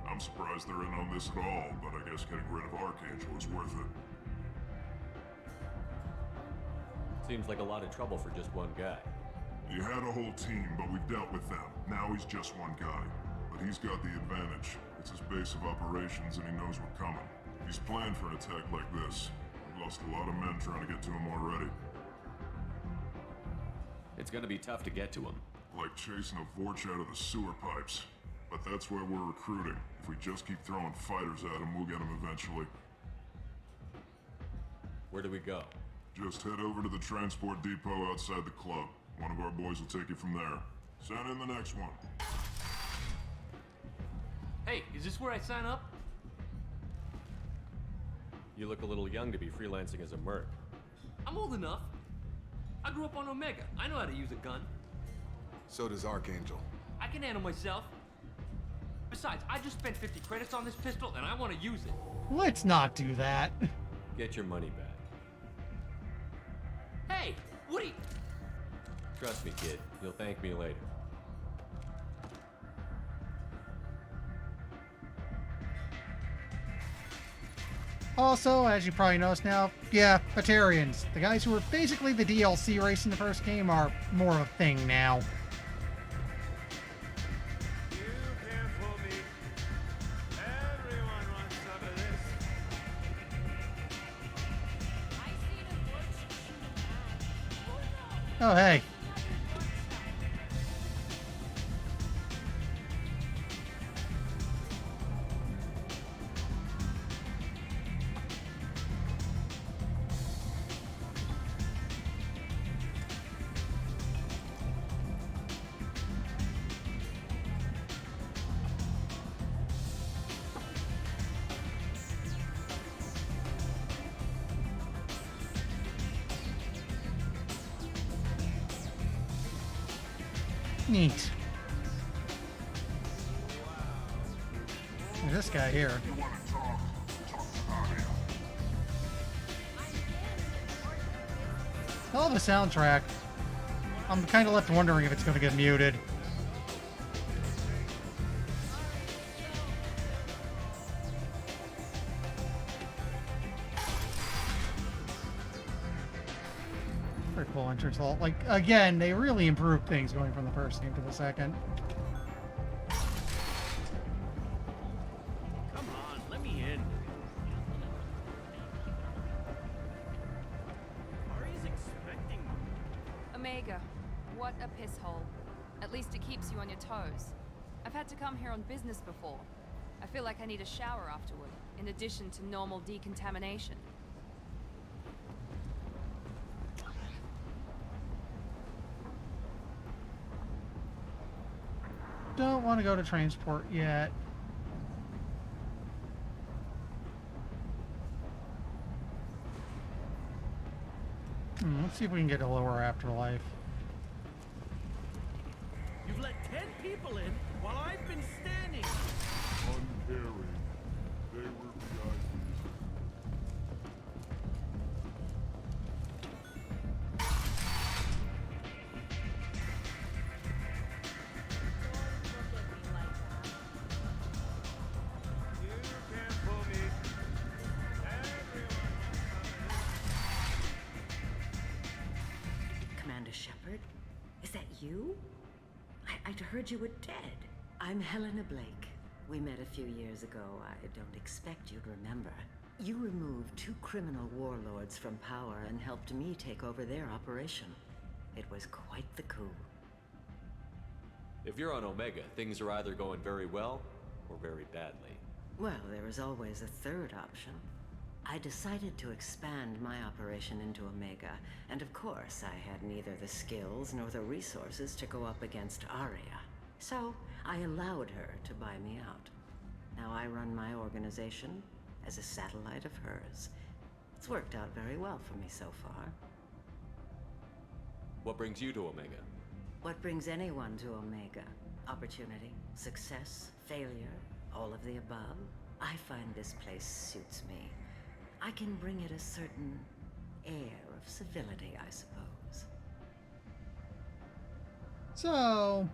Speaker 22: I'm surprised they're in on this at all, but I guess getting rid of Archangel is worth it.
Speaker 13: Seems like a lot of trouble for just one guy.
Speaker 22: He had a whole team, but we've dealt with them. Now he's just one guy. But he's got the advantage. It's his base of operations and he knows we're coming. He's planned for an attack like this. We've lost a lot of men trying to get to him already.
Speaker 13: It's gonna be tough to get to him.
Speaker 22: Like chasing a Vorch out of the sewer pipes. But that's why we're recruiting. If we just keep throwing fighters at him, we'll get him eventually.
Speaker 13: Where do we go?
Speaker 22: Just head over to the transport depot outside the club. One of our boys will take you from there. Send in the next one.
Speaker 9: Hey, is this where I sign up?
Speaker 13: You look a little young to be freelancing as a merc.
Speaker 9: I'm old enough. I grew up on Omega. I know how to use a gun.
Speaker 12: So does Archangel.
Speaker 9: I can handle myself. Besides, I just spent 50 credits on this pistol and I want to use it.
Speaker 1: Let's not do that.
Speaker 13: Get your money back.
Speaker 9: Hey, Woody!
Speaker 13: Trust me, kid. You'll thank me later.
Speaker 1: Also, as you probably noticed now, yeah, Batarians, the guys who were basically the DLC race in the first game, are more of a thing now. Oh, hey. Neat. There's this guy here. Hell of a soundtrack. I'm kind of left wondering if it's going to get muted. Pretty cool entrance hall. Like, again, they really improved things going from the first game to the second.
Speaker 7: Come on, let me in. Ari's expecting me.
Speaker 11: Omega, what a piss hole. At least it keeps you on your toes. I've had to come here on business before. I feel like I need a shower afterward, in addition to normal decontamination.
Speaker 1: Don't want to go to transport yet. Let's see if we can get a lower afterlife.
Speaker 7: You've let 10 people in while I've been standing.
Speaker 22: Uncaring. They were VIPs.
Speaker 2: Commander Shepard? Is that you? I'd heard you were dead. I'm Helena Blake. We met a few years ago. I don't expect you'd remember. You removed 2 criminal warlords from power and helped me take over their operation. It was quite the coup.
Speaker 13: If you're on Omega, things are either going very well or very badly.
Speaker 2: Well, there is always a third option. I decided to expand my operation into Omega, and of course I had neither the skills nor the resources to go up against Aria. So, I allowed her to buy me out. Now I run my organization as a satellite of hers. It's worked out very well for me so far.
Speaker 13: What brings you to Omega?
Speaker 2: What brings anyone to Omega? Opportunity, success, failure, all of the above. I find this place suits me. I can bring it a certain air of civility, I suppose.
Speaker 1: So,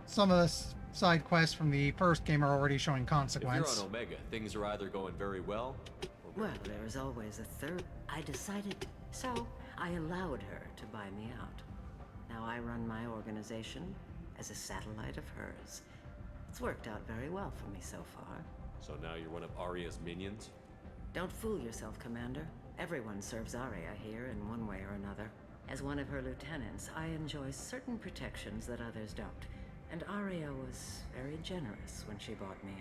Speaker 1: some of the side quests from the first game are already showing
Speaker 13: If
Speaker 1: consequence.
Speaker 13: you're on Omega, things are either going very well or
Speaker 2: Well, there is always a third. I decided, so I allowed her to buy me out. Now I run my organization as a satellite of hers. It's worked out very well for me so far.
Speaker 13: So now you're one of Aria's minions?
Speaker 2: Don't fool yourself, Commander. Everyone serves Aria here in one way or another. As one of her lieutenants, I enjoy certain protections that others don't. And Aria was very generous when she bought me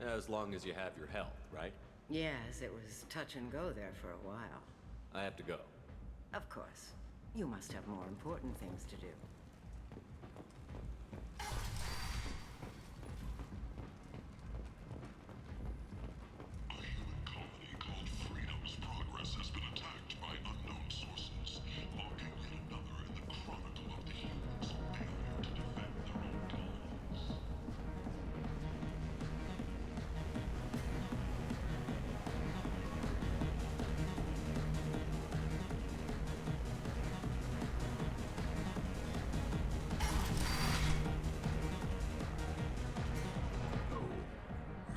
Speaker 2: out.
Speaker 13: As long as you have your health, right?
Speaker 2: Yes, it was touch and go there for a while.
Speaker 13: I have to go.
Speaker 2: Of course. You must have more important things to do.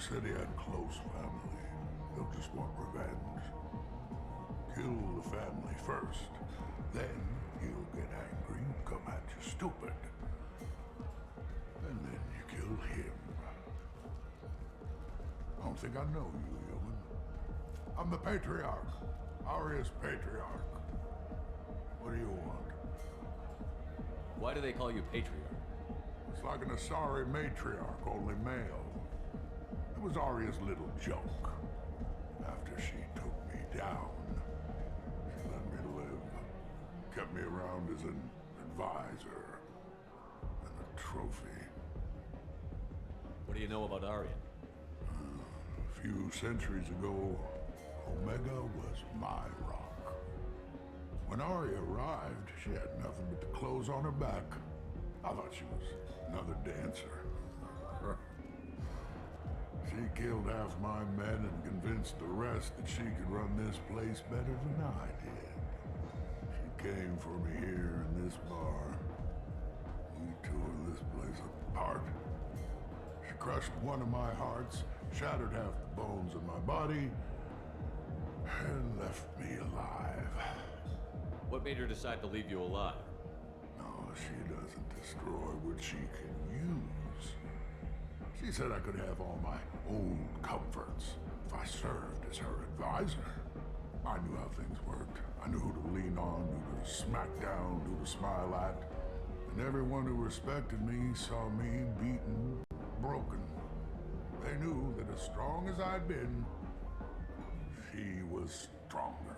Speaker 22: Said he had a close family. They'll just want revenge. Kill the family first. Then he'll get angry and come at you stupid. And then you kill him. I don't think I know you, human. I'm the Patriarch. Aria's Patriarch. What do you want?
Speaker 13: Why do they call you Patriarch?
Speaker 22: It's like an Asari matriarch, only male. It was Aria's little joke. After she took me down, she let me live. Kept me around as an advisor and a trophy.
Speaker 13: What do you know about Aria?
Speaker 22: A few centuries ago, Omega was my rock. When Aria arrived, she had nothing but the clothes on her back. I thought she was another dancer. She killed half my men and convinced the rest that she could run this place better than I did. She came for me here in this bar. We tore this place apart. She crushed one of my hearts, shattered half the bones in my body, and left me alive.
Speaker 13: What made her decide to leave you alive?
Speaker 22: No, she doesn't destroy what she can use. She said I could have all my old comforts if I served as her advisor. I knew how things worked. I knew who to lean on, who to smack down, who to smile at. And everyone who respected me saw me beaten, broken. They knew that as strong as I'd been, she was stronger.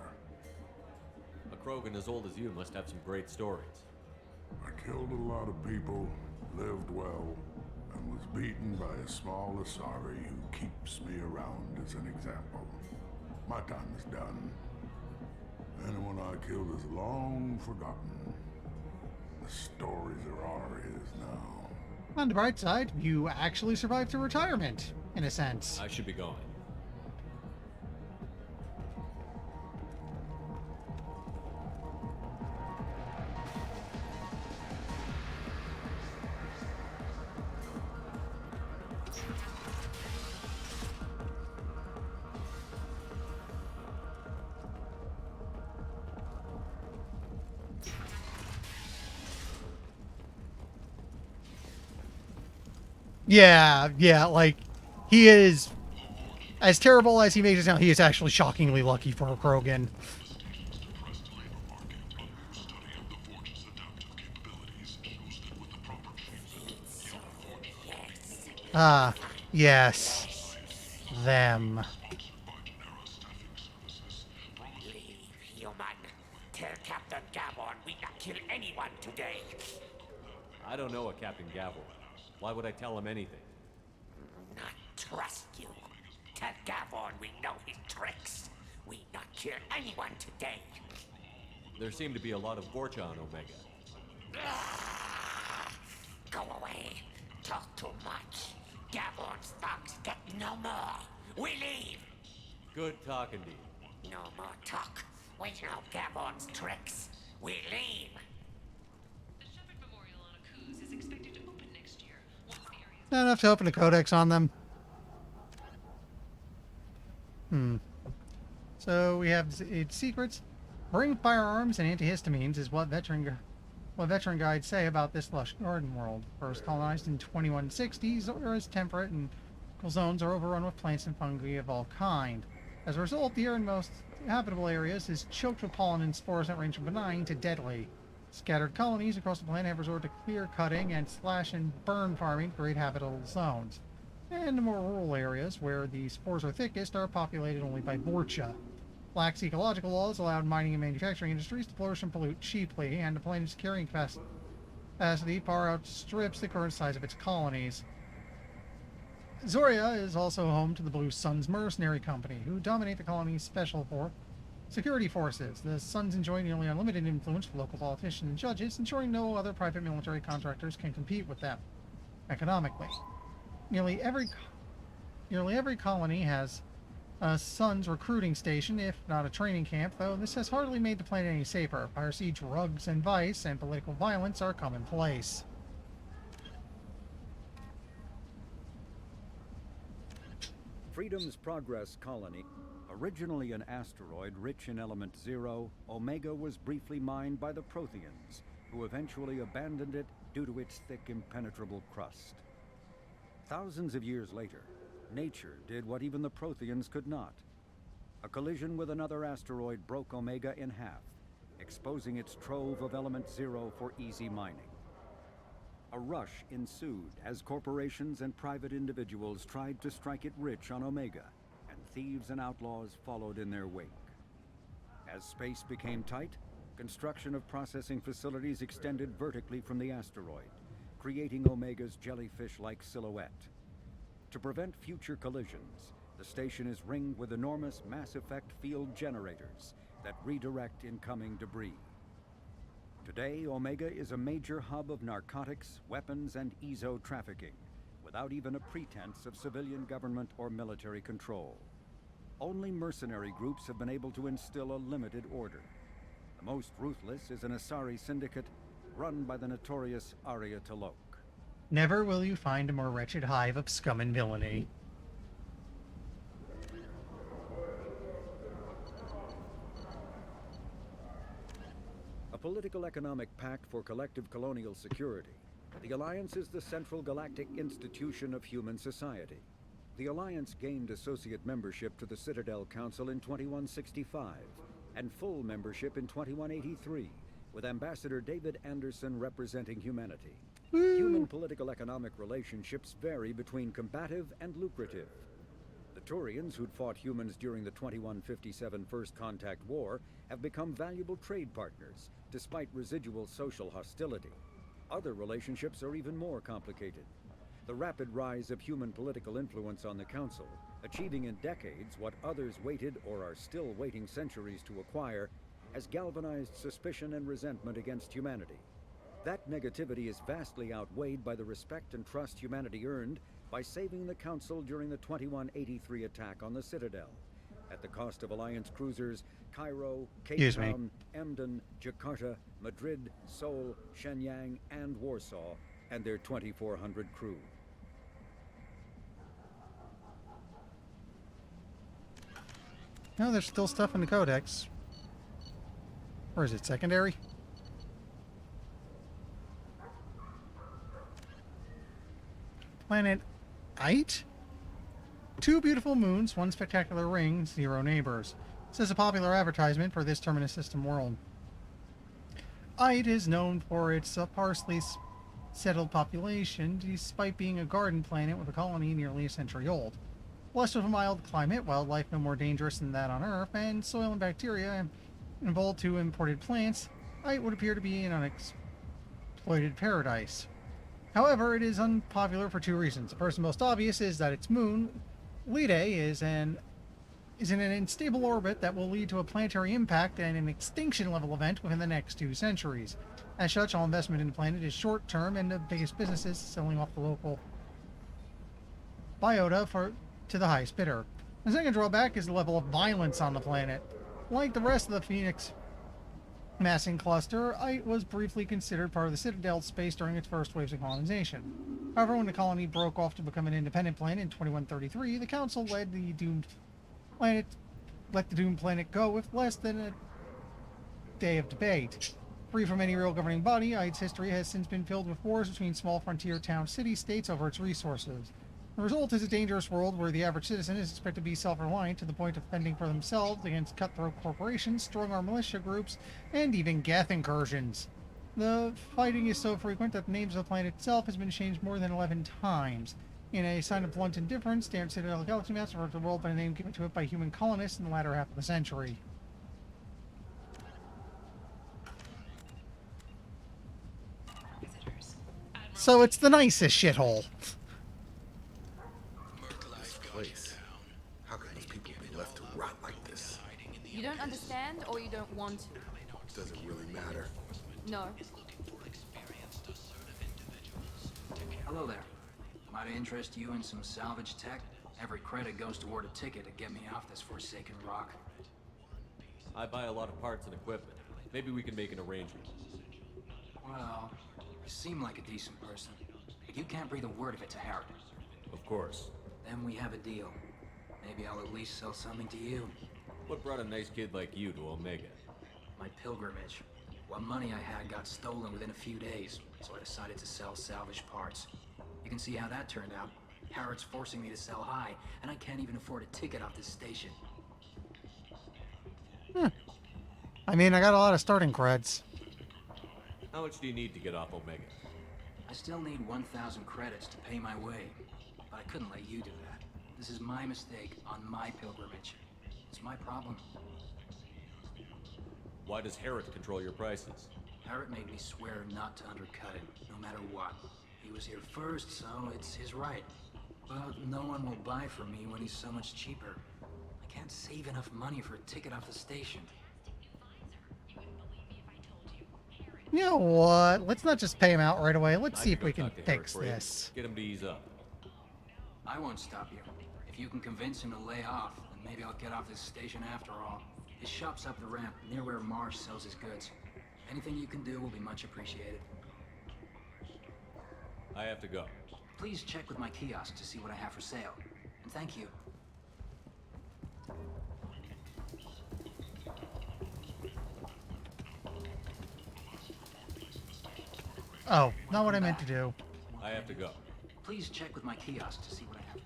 Speaker 13: A Krogan as old as you must have some great stories.
Speaker 22: I killed a lot of people, lived well, and was beaten by a small Asari who keeps me around as an example. My time is done. Anyone I killed is long forgotten. The stories are Aria's now.
Speaker 1: On the bright side, you actually survived to retirement, in a sense.
Speaker 13: I should be going.
Speaker 1: Yeah, like, he is, as terrible as he makes it sound, he is actually shockingly lucky for a Krogan. Ah, yes. Them.
Speaker 3: Leave, human. Tell Captain Gavon we not kill anyone today.
Speaker 13: I don't know a Captain Gavin. Why would I tell him anything?
Speaker 3: Not trust you. Tell Gavon we know his tricks. We not kill anyone today.
Speaker 13: There seem to be a lot of Vorcha on Omega.
Speaker 3: Go away. Talk too much. Gavon's thugs get no more. We leave.
Speaker 13: Good talking to you.
Speaker 3: No more talk. We know Gavon's tricks. We leave.
Speaker 8: The Shepard Memorial on Akuz is expected to open next year.
Speaker 1: Not enough to open a codex on them. So we have its secrets. Bring firearms and antihistamines is what veteran guides say about this lush garden world. First colonized in 2160, Zora's temperate and cool zones are overrun with plants and fungi of all kind. As a result, the air in most habitable areas is choked with pollen and spores that range from benign to deadly. Scattered colonies across the planet have resorted to clear cutting and slash and burn farming to create habitable zones. And the more rural areas, where the spores are thickest, are populated only by Vorcha. Lax ecological laws allowed mining and manufacturing industries to flourish and pollute cheaply, and the planet's carrying capacity far outstrips the current size of its colonies. Zoria is also home to the Blue Suns Mercenary Company, who dominate the colony's special security forces. The Suns enjoy nearly unlimited influence with local politicians and judges, ensuring no other private military contractors can compete with them economically. Nearly every colony has a Suns recruiting station, if not a training camp, though this has hardly made the planet any safer. Piracy, drugs, and vice, and political violence are commonplace.
Speaker 15: Freedom's Progress colony, originally an asteroid rich in element 0, Omega was briefly mined by the Protheans, who eventually abandoned it due to its thick, impenetrable crust. Thousands of years later, nature did what even the Protheans could not. A collision with another asteroid broke Omega in half, exposing its trove of element 0 for easy mining. A rush ensued as corporations and private individuals tried to strike it rich on Omega, and thieves and outlaws followed in their wake. As space became tight, construction of processing facilities extended vertically from the asteroid, creating Omega's jellyfish-like silhouette. To prevent future collisions, the station is ringed with enormous mass-effect field generators that redirect incoming debris. Today, Omega is a major hub of narcotics, weapons, and EZO trafficking, without even a pretense of civilian government or military control. Only mercenary groups have been able to instill a limited order. The most ruthless is an Asari syndicate run by the notorious Arya T'Loak.
Speaker 1: Never will you find a more wretched hive of scum and villainy.
Speaker 15: A political economic pact for collective colonial security, the Alliance is the central galactic institution of human society. The Alliance gained associate membership to the Citadel Council in 2165, and full membership in 2183, with Ambassador David Anderson representing humanity. Human political economic relationships vary between combative and lucrative. The Turians, who'd fought humans during the 2157 First Contact War, have become valuable trade partners, despite residual social hostility. Other relationships are even more complicated. The rapid rise of human political influence on the Council, achieving in decades what others waited or are still waiting centuries to acquire, has galvanized suspicion and resentment against humanity. That negativity is vastly outweighed by the respect and trust humanity earned by saving the Council during the 2183 attack on the Citadel, at the cost of Alliance cruisers Cairo, Cape Town, Emden, Jakarta, Madrid, Seoul, Shenyang, and Warsaw, and their 2,400 crew.
Speaker 1: No, there's still stuff in the Codex. Or is it secondary? Planet Ite? 2 beautiful moons, 1 spectacular ring, 0 neighbors. This is a popular advertisement for this Terminus system world. Ite is known for its settled population, despite being a garden planet with a colony nearly a century old. Blessed with a mild climate, wildlife no more dangerous than that on Earth, and soil and bacteria involved to imported plants, it would appear to be an unexploited paradise. However, it is unpopular for two reasons. The first and most obvious is that its moon, Lede, is in an unstable orbit that will lead to a planetary impact and an extinction level event within the next 2 centuries. As such, all investment in the planet is short-term, and the biggest businesses selling off the local biota to the highest bidder. The second drawback is the level of violence on the planet. Like the rest of the Phoenix massing cluster, it was briefly considered part of the Citadel space during its first waves of colonization. However, when the colony broke off to become an independent planet in 2133, the Council let the doomed planet go with less than a day of debate. Free from any real governing body, its history has since been filled with wars between small frontier town city-states over its resources. The result is a dangerous world where the average citizen is expected to be self-reliant to the point of fending for themselves against cutthroat corporations, strong-arm militia groups, and even Geth incursions. The fighting is so frequent that the names of the planet itself has been changed more than 11 times. In a sign of blunt indifference, Standard Citadel Galaxy Maps referred to the world by a name given to it by human colonists in the latter half of the century. So it's the nicest shithole.
Speaker 12: This place. How can these people be left to rot like this?
Speaker 11: You don't understand, or you don't want to?
Speaker 12: Does it really matter?
Speaker 11: No.
Speaker 10: Hello there. Might I interest you in some salvage tech? Every credit goes toward a ticket to get me off this forsaken rock.
Speaker 13: I buy a lot of parts and equipment. Maybe we can make an arrangement.
Speaker 10: Well, you seem like a decent person. But you can't breathe a word of it to Harrod.
Speaker 13: Of course.
Speaker 10: Then we have a deal. Maybe I'll at least sell something to you.
Speaker 13: What brought a nice kid like you to Omega?
Speaker 10: My pilgrimage. What money I had got stolen within a few days, so I decided to sell salvage parts. You can see how that turned out. Harrod's forcing me to sell high, and I can't even afford a ticket off this station.
Speaker 1: I mean, I got a lot of starting creds.
Speaker 13: How much do you need to get off Omega?
Speaker 10: I still need 1,000 credits to pay my way, but I couldn't let you do that. This is my mistake on my pilgrimage. It's my problem.
Speaker 13: Why does Harrod control your prices?
Speaker 10: Harrod made me swear not to undercut him, no matter what. He was here first, so it's his right. But no one will buy from me when he's so much cheaper. I can't save enough money for a ticket off the station.
Speaker 1: You know what? Let's not just pay him out right away. Let's
Speaker 13: I
Speaker 1: see if
Speaker 13: go
Speaker 1: we can
Speaker 13: talk to Harrod
Speaker 1: fix
Speaker 13: for you.
Speaker 1: this.
Speaker 13: Get him to ease up.
Speaker 10: I won't stop you. If you can convince him to lay off, then maybe I'll get off this station after all. His shop's up the ramp, near where Marsh sells his goods. Anything you can do will be much appreciated.
Speaker 13: I have to go.
Speaker 10: Please check with my kiosk to see what I have for sale. And thank you.
Speaker 1: Oh, not what I meant to do.
Speaker 13: I have to go.
Speaker 10: Please check with my kiosk to see what I have.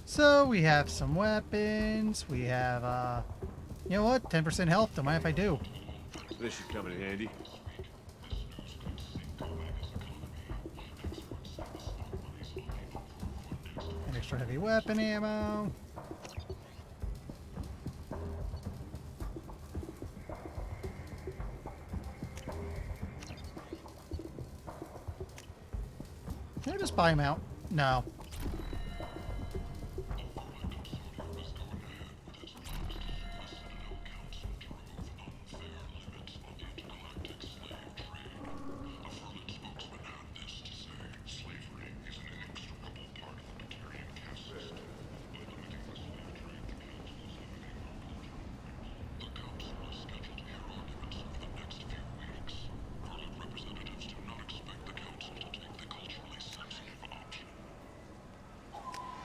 Speaker 1: So we have some weapons. We have, you know what? 10% health. Don't mind if I do.
Speaker 16: This should come in handy.
Speaker 1: An extra heavy weapon ammo. Can I just buy him out? No.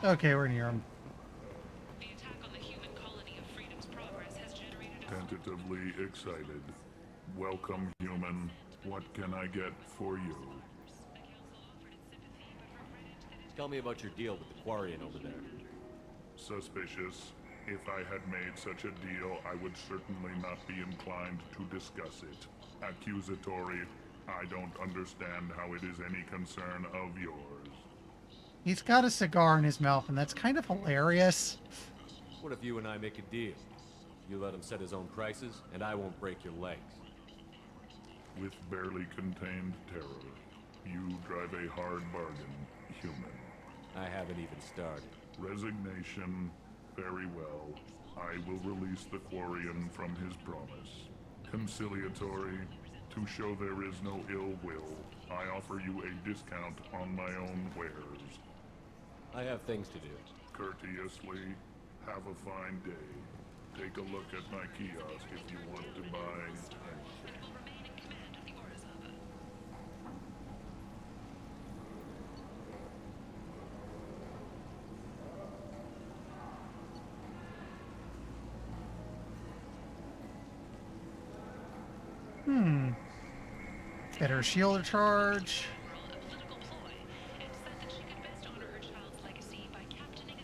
Speaker 1: Okay, we're near him.
Speaker 17: Tentatively excited. Welcome, human. What can I get for you?
Speaker 13: Tell me about your deal with the Quarian over there.
Speaker 17: Suspicious. If I had made such a deal, I would certainly not be inclined to discuss it. Accusatory. I don't understand how it is any concern of yours.
Speaker 1: He's got a cigar in his mouth, and that's kind of hilarious.
Speaker 13: What if you and I make a deal? You let him set his own prices, and I won't break your legs.
Speaker 17: With barely contained terror, you drive a hard bargain, human.
Speaker 13: I haven't even started.
Speaker 17: Resignation. Very well. I will release the Quarian from his promise. Conciliatory. To show there is no ill will, I offer you a discount on my own wares.
Speaker 13: I have things to do.
Speaker 17: Courteously. Have a fine day. Take a look at my kiosk if you want to buy anything.
Speaker 1: Better shield charge.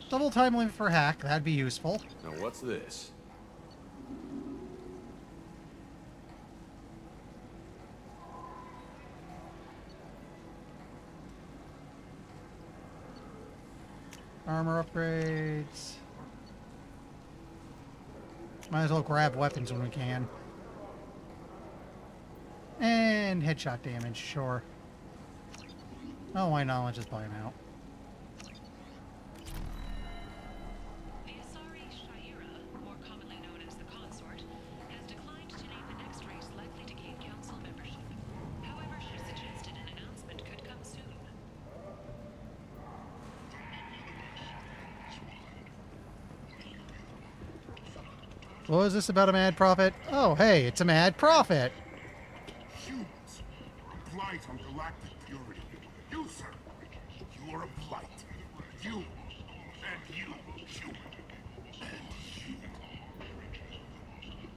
Speaker 1: Double time limit for hack, that'd be useful.
Speaker 13: Now what's this?
Speaker 1: Armor upgrades. Might as well grab weapons when we can. And headshot damage, sure. Oh, why not? Let's just buy them out.
Speaker 8: The Asari Shaira, more commonly known as the Consort, has declined to name the next race likely to gain council membership. However, she suggested an announcement could come soon.
Speaker 1: What was this about a mad prophet? Oh, hey, it's a mad prophet.
Speaker 4: Humans, a blight on galactic purity. You, sir, you are a blight. You, and you, human, and you.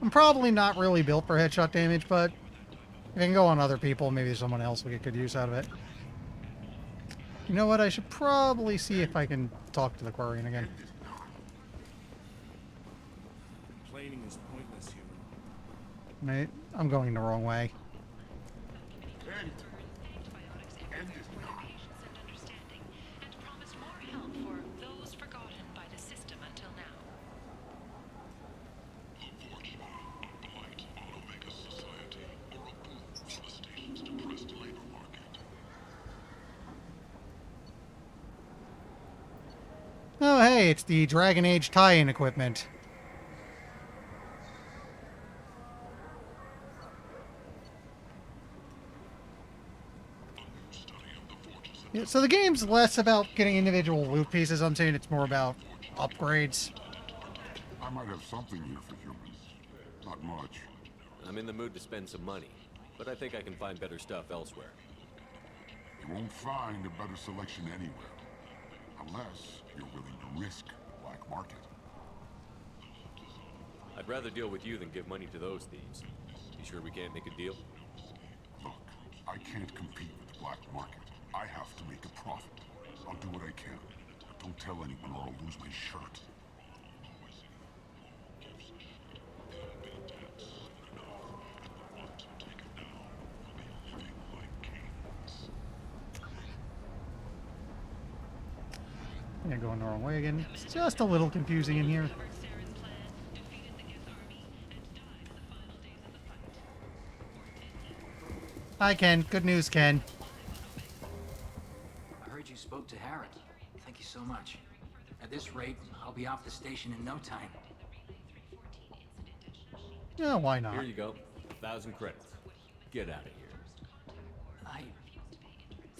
Speaker 1: I'm probably not really built for headshot damage, but if I can go on other people, maybe someone else will get good use out of it. You know what? I should probably see if I can talk to the Quarian again.
Speaker 7: Complaining is pointless, human.
Speaker 1: Mate, I'm going the wrong way. Oh, hey, it's the Dragon Age tie-in equipment. Yeah, so the game's less about getting individual loot pieces. I'm saying it's more about upgrades.
Speaker 4: I might have something here for humans. Not much.
Speaker 13: I'm in the mood to spend some money, but I think I can find better stuff elsewhere.
Speaker 4: You won't find a better selection anywhere. Unless you're willing to risk the black market.
Speaker 13: I'd rather deal with you than give money to those thieves. You sure we can't make a deal?
Speaker 4: Look, I can't compete with the black market. I have to make a profit. I'll do what I can. But don't tell anyone or I'll lose my shirt.
Speaker 1: Yeah, going the wrong way again. It's just a little confusing in here. Hi, Ken. Good news, Ken.
Speaker 10: I heard you spoke to Harrod. Thank you so much. At this rate, I'll be off the station in no time.
Speaker 1: Yeah, why not?
Speaker 13: Here you go. 1,000 credits. Get out of here.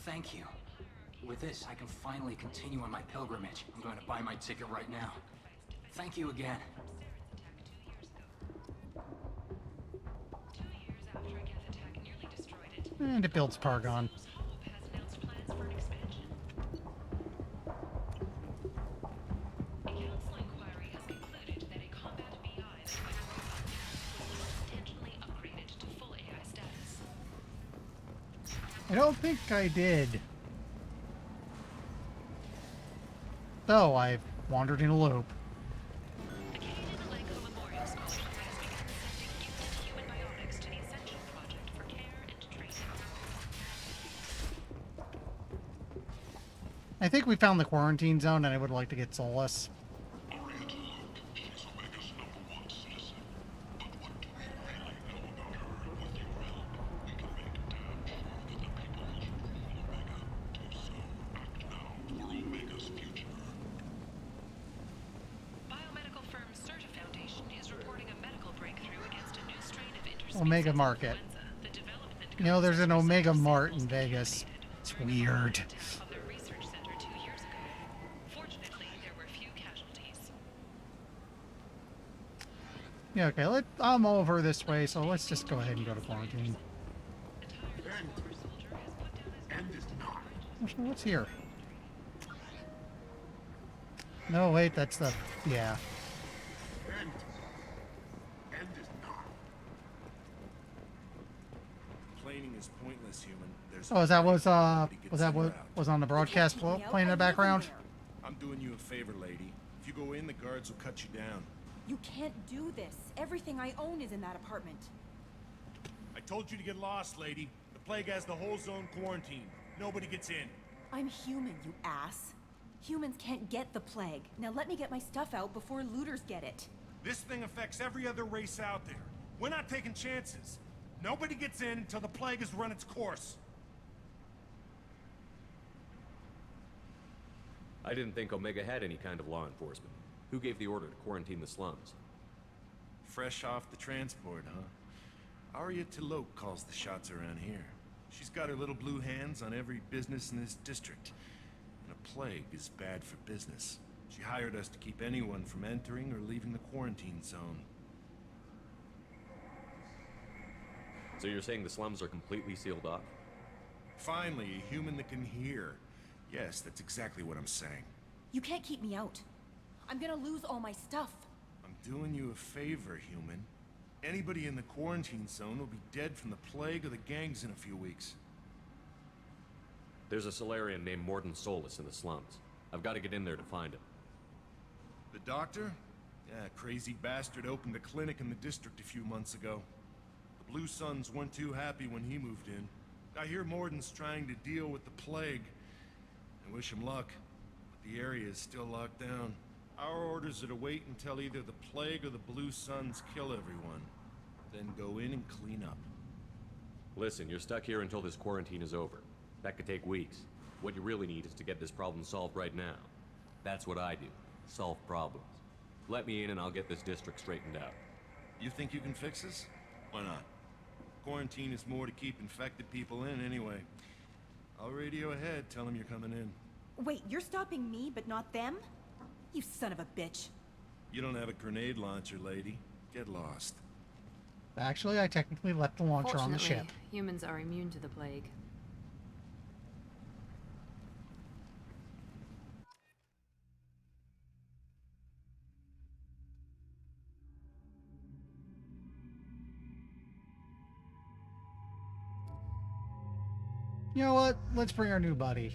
Speaker 10: Thank you. With this, I can finally continue on my pilgrimage. I'm going to buy my ticket right now. Thank you again.
Speaker 1: And it builds Pargon. I don't think I did. though I've wandered in a loop. I think we found the quarantine zone, and I would like to get Solus. Omega Market. You know, there's an Omega Mart in Vegas. It's weird. Yeah, okay, I'm over this way, so let's just go ahead and go to quarantine. What's here? No, wait, that's the... yeah.
Speaker 14: Complaining is pointless, human.
Speaker 1: Oh, is that was that what was on the broadcast playing in the background?
Speaker 14: I'm doing you a favor, lady. If you go in, the guards will cut you down.
Speaker 19: You can't do this. Everything I own is in that apartment.
Speaker 14: I told you to get lost, lady. The plague has the whole zone quarantined. Nobody gets in.
Speaker 19: I'm human, you ass. Humans can't get the plague. Now let me get my stuff out before looters get it.
Speaker 14: This thing affects every other race out there. We're not taking chances. Nobody gets in until the plague has run its course.
Speaker 13: I didn't think Omega had any kind of law enforcement. Who gave the order to quarantine the slums?
Speaker 14: Fresh off the transport, huh? Arya T'Loak calls the shots around here. She's got her little blue hands on every business in this district. And a plague is bad for business. She hired us to keep anyone from entering or leaving the quarantine zone.
Speaker 13: So you're saying the slums are completely sealed off?
Speaker 14: Finally, a human that can hear. Yes, that's exactly what I'm saying.
Speaker 19: You can't keep me out. I'm gonna lose all my stuff.
Speaker 14: I'm doing you a favor, human. Anybody in the quarantine zone will be dead from the plague or the gangs in a few weeks.
Speaker 13: There's a Solarian named Mordin Solus in the slums. I've got to get in there to find him.
Speaker 14: The doctor? Yeah, crazy bastard opened a clinic in the district a few months ago. The Blue Suns weren't too happy when he moved in. I hear Mordin's trying to deal with the plague. I wish him luck, but the area is still locked down. Our orders are to wait until either the plague or the Blue Suns kill everyone. Then go in and clean up.
Speaker 13: Listen, you're stuck here until this quarantine is over. That could take weeks. What you really need is to get this problem solved right now. That's what I do. Solve problems. Let me in and I'll get this district straightened out.
Speaker 14: You think you can fix this? Why not? Quarantine is more to keep infected people in anyway. I'll radio ahead, tell them you're coming in.
Speaker 19: Wait, you're stopping me, but not them? You son of a bitch.
Speaker 14: You don't have a grenade launcher, lady. Get lost.
Speaker 1: Actually, I technically left the launcher on the ship.
Speaker 11: Humans are immune to the plague.
Speaker 1: You know what? Let's bring our new buddy.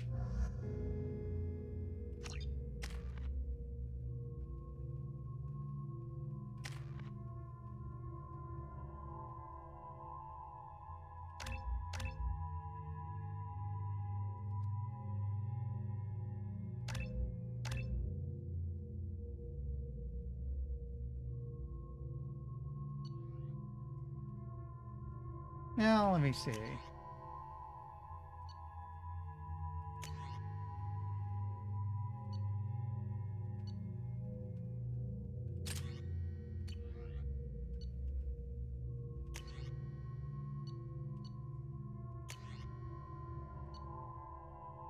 Speaker 1: Now, let me see.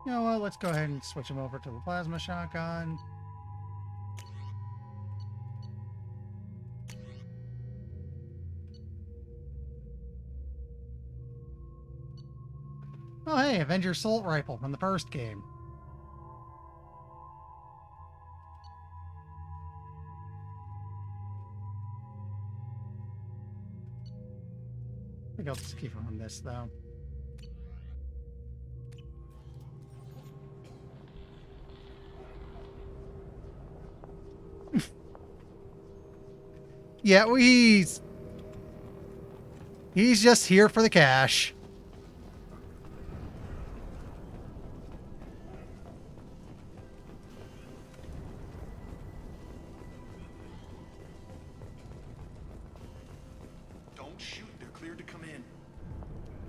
Speaker 1: You know what? Let's go ahead and switch him over to the plasma shotgun. Oh, hey, Avenger Assault Rifle from the first game. I think I'll just keep him on this, though. Yeah, well, he's just here for the cash.
Speaker 14: Don't shoot. They're cleared to come in.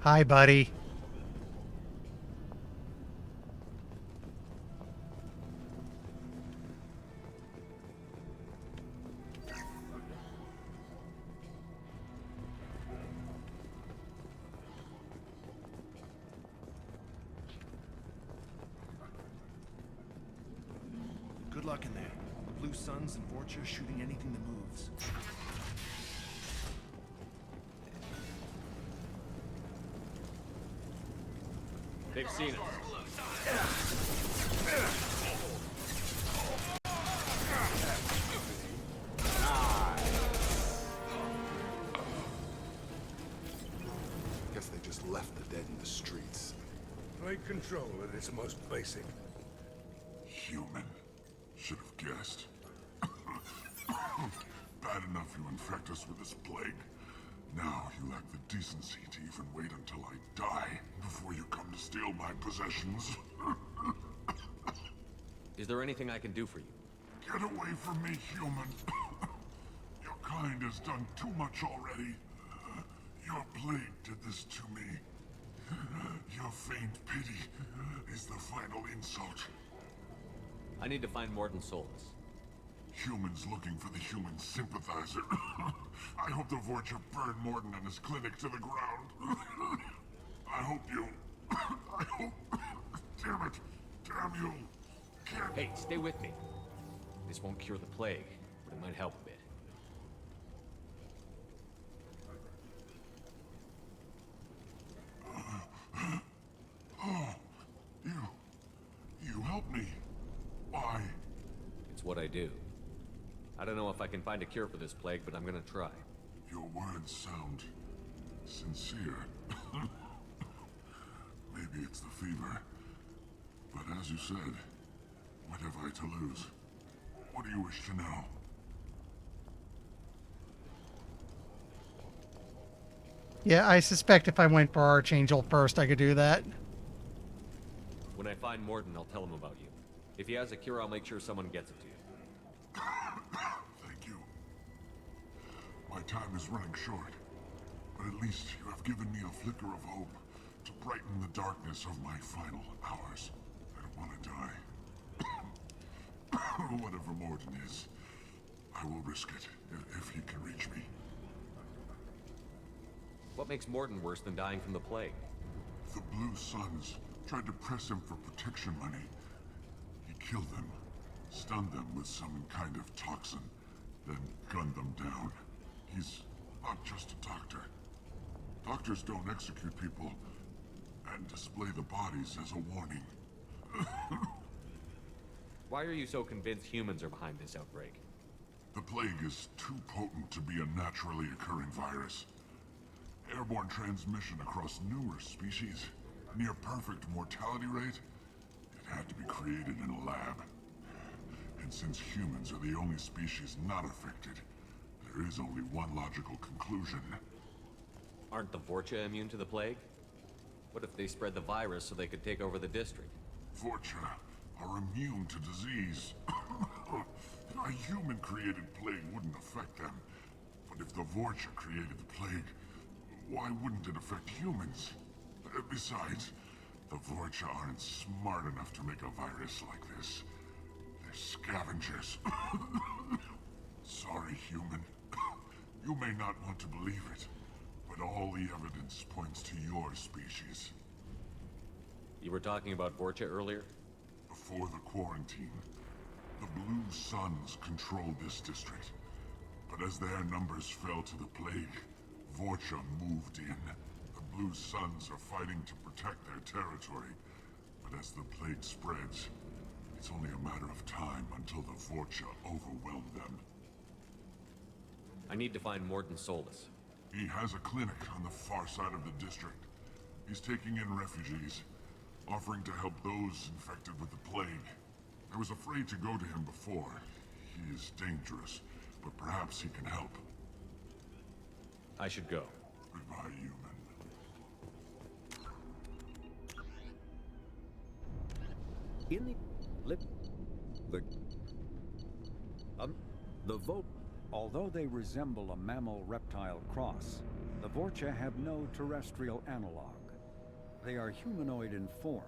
Speaker 1: Hi, buddy.
Speaker 14: Good luck in there. The Blue Suns and Vorcha shooting anything that moves.
Speaker 13: They've seen us.
Speaker 12: Guess they just left the dead in the streets.
Speaker 6: Plague control at its most basic.
Speaker 4: Human. Should have guessed. Bad enough you infect us with this plague. Now you lack the decency to even wait until I die before you come to steal my possessions.
Speaker 13: Is there anything I can do for you?
Speaker 4: Get away from me, human. Your kind has done too much already. Your plague did this to me. Your feigned pity is the final insult.
Speaker 13: I need to find Mordin Solus.
Speaker 4: Humans looking for the human sympathizer. I hope the Vorcha burn Mordin and his clinic to the ground. I hope you... I hope... Damn it. Damn you. Can't...
Speaker 13: Hey, stay with me. This won't cure the plague, but it might help a bit.
Speaker 4: Oh, you helped me. Why?
Speaker 13: It's what I do. I don't know if I can find a cure for this plague, but I'm gonna try.
Speaker 4: Your words sound sincere. Maybe it's the fever. But as you said, what have I to lose? What do you wish to know?
Speaker 1: Yeah, I suspect if I went for Archangel first, I could do that.
Speaker 13: When I find Mordin, I'll tell him about you. If he has a cure, I'll make sure someone gets it to you.
Speaker 4: Thank you. My time is running short, but at least you have given me a flicker of hope to brighten the darkness of my final hours. I don't want to die. Whatever Mordin is, I will risk it if he can reach me.
Speaker 13: What makes Mordin worse than dying from the plague?
Speaker 4: The Blue Suns tried to press him for protection money. He killed them, stunned them with some kind of toxin, then gunned them down. He's not just a doctor. Doctors don't execute people and display the bodies as a warning.
Speaker 13: Why are you so convinced humans are behind this outbreak?
Speaker 4: The plague is too potent to be a naturally occurring virus. Airborne transmission across numerous species, near perfect mortality rate. It had to be created in a lab. And since humans are the only species not affected, there is only one logical conclusion.
Speaker 13: Aren't the Vorcha immune to the plague? What if they spread the virus so they could take over the district?
Speaker 4: Vorcha are immune to disease. A human-created plague wouldn't affect them. But if the Vorcha created the plague, why wouldn't it affect humans? Besides, the Vorcha aren't smart enough to make a virus like this. They're scavengers. Sorry, human. You may not want to believe it, but all the evidence points to your species.
Speaker 13: You were talking about Vorcha earlier?
Speaker 4: Before the quarantine, the Blue Suns controlled this district. But as their numbers fell to the plague, Vorcha moved in. The Blue Suns are fighting to protect their territory. But as the plague spreads, it's only a matter of time until the Vorcha overwhelm them.
Speaker 13: I need to find Mordin Solus.
Speaker 4: He has a clinic on the far side of the district. He's taking in refugees, offering to help those infected with the plague. I was afraid to go to him before. He is dangerous, but perhaps he can help.
Speaker 13: I should go.
Speaker 4: Goodbye, human.
Speaker 15: In the vote. Although they resemble a mammal-reptile cross, the Vorcha have no terrestrial analog. They are humanoid in form,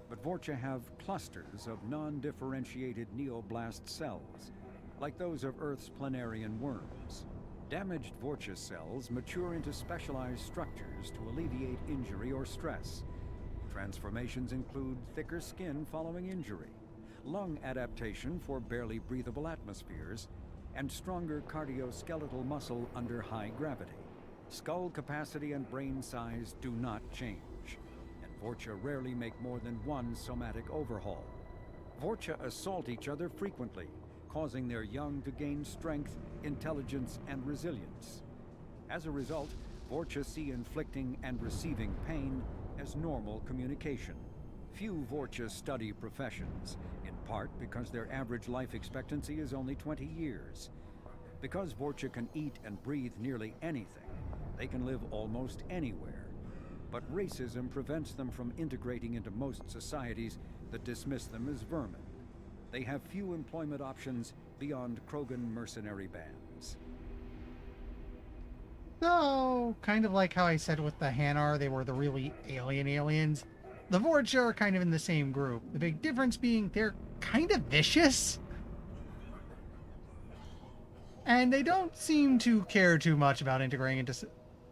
Speaker 15: but Vorcha have clusters of non-differentiated neoblast cells, like those of Earth's planarian worms. Damaged Vorcha cells mature into specialized structures to alleviate injury or stress. Transformations include thicker skin following injury, lung adaptation for barely breathable atmospheres, and stronger cardioskeletal muscle under high gravity. Skull capacity and brain size do not change, and Vorcha rarely make more than one somatic overhaul. Vorcha assault each other frequently, causing their young to gain strength, intelligence, and resilience. As a result, Vorcha see inflicting and receiving pain as normal communication. Few Vorcha study professions, in part because their average life expectancy is only 20 years. Because Vorcha can eat and breathe nearly anything, they can live almost anywhere. But racism prevents them from integrating into most societies that dismiss them as vermin. They have few employment options beyond Krogan mercenary bands.
Speaker 1: So, kind of like how I said with the Hanar, they were the really alien aliens. The Vorcha are kind of in the same group. The big difference being they're kind of vicious. And they don't seem to care too much about integrating into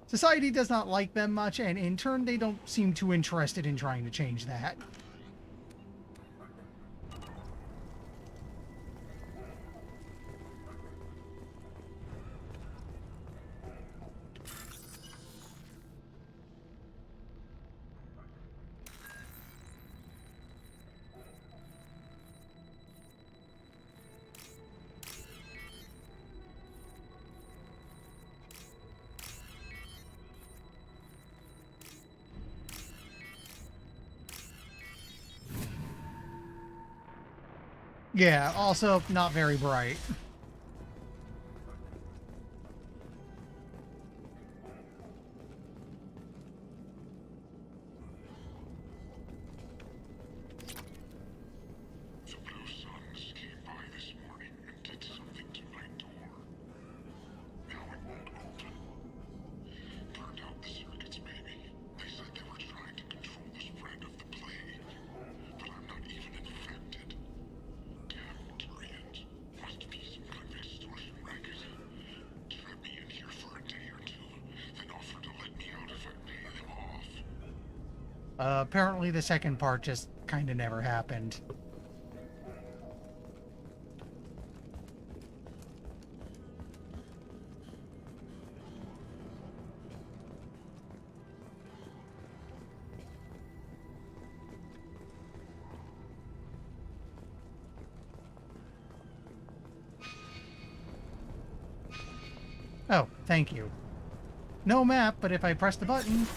Speaker 1: society. Does not like them much, and in turn they don't seem too interested in trying to change that. Yeah, also not very bright.
Speaker 4: The Blue Suns came by this morning and did something to my door. Now it won't open. Burned out the circuits, maybe. They said they were trying to control the spread of the plague, but I'm not even infected. Damn Turians. Must be some kind of extortion racket. Trap me in here for a day or two, then offer to let me out if I pay them off.
Speaker 1: Apparently the second part just kind of never happened. Oh, thank you. No map, but if I press the button...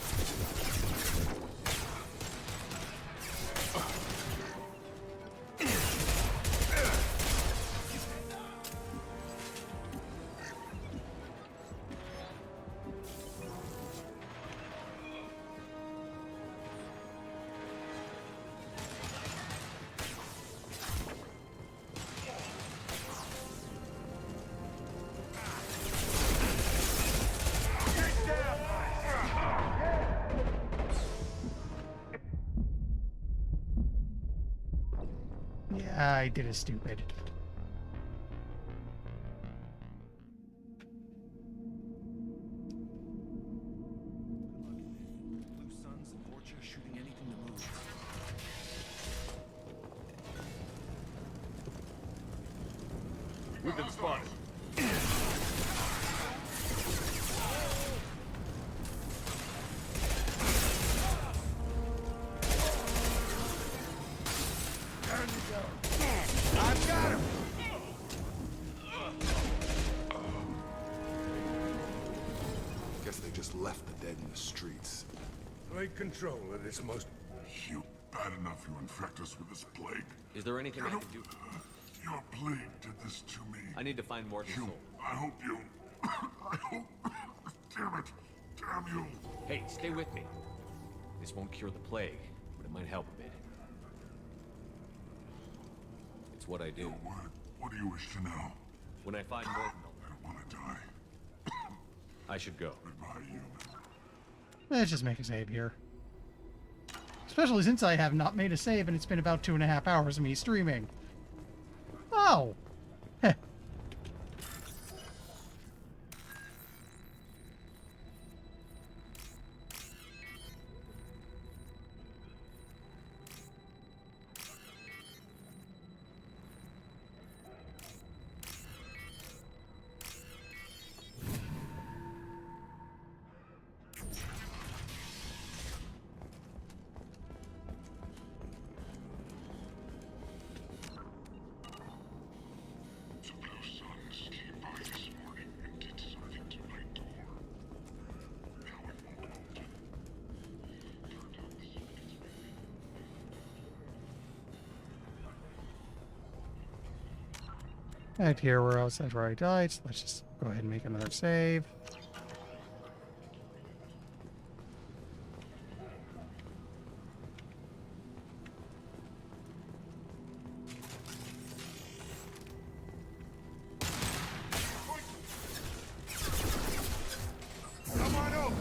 Speaker 1: Yeah, I did a stupid.
Speaker 14: Blue Suns and Vorcha shooting anything that moves.
Speaker 16: We've been spotted.
Speaker 6: I've got him!
Speaker 12: Guess they just left the dead in the streets.
Speaker 6: Take control of this most...
Speaker 4: You bad enough you infect us with this plague.
Speaker 13: Is there anything I can do?
Speaker 4: Your plague did this to me.
Speaker 13: I need to find Morton's soul.
Speaker 4: I hope you... I hope... Damn it! Damn you!
Speaker 13: Hey, stay with me. This won't cure the plague, but it might help a bit. It's what I do.
Speaker 4: What do you wish to know?
Speaker 13: When I find Morden,
Speaker 4: I don't want to die.
Speaker 13: I should go.
Speaker 4: Goodbye, human.
Speaker 1: Let's just make a save here. Especially since I have not made a save and it's been about 2.5 hours of me streaming. Oh! Heh. Right here where else that's where I died, so let's just go ahead and make another save.
Speaker 6: Come on over.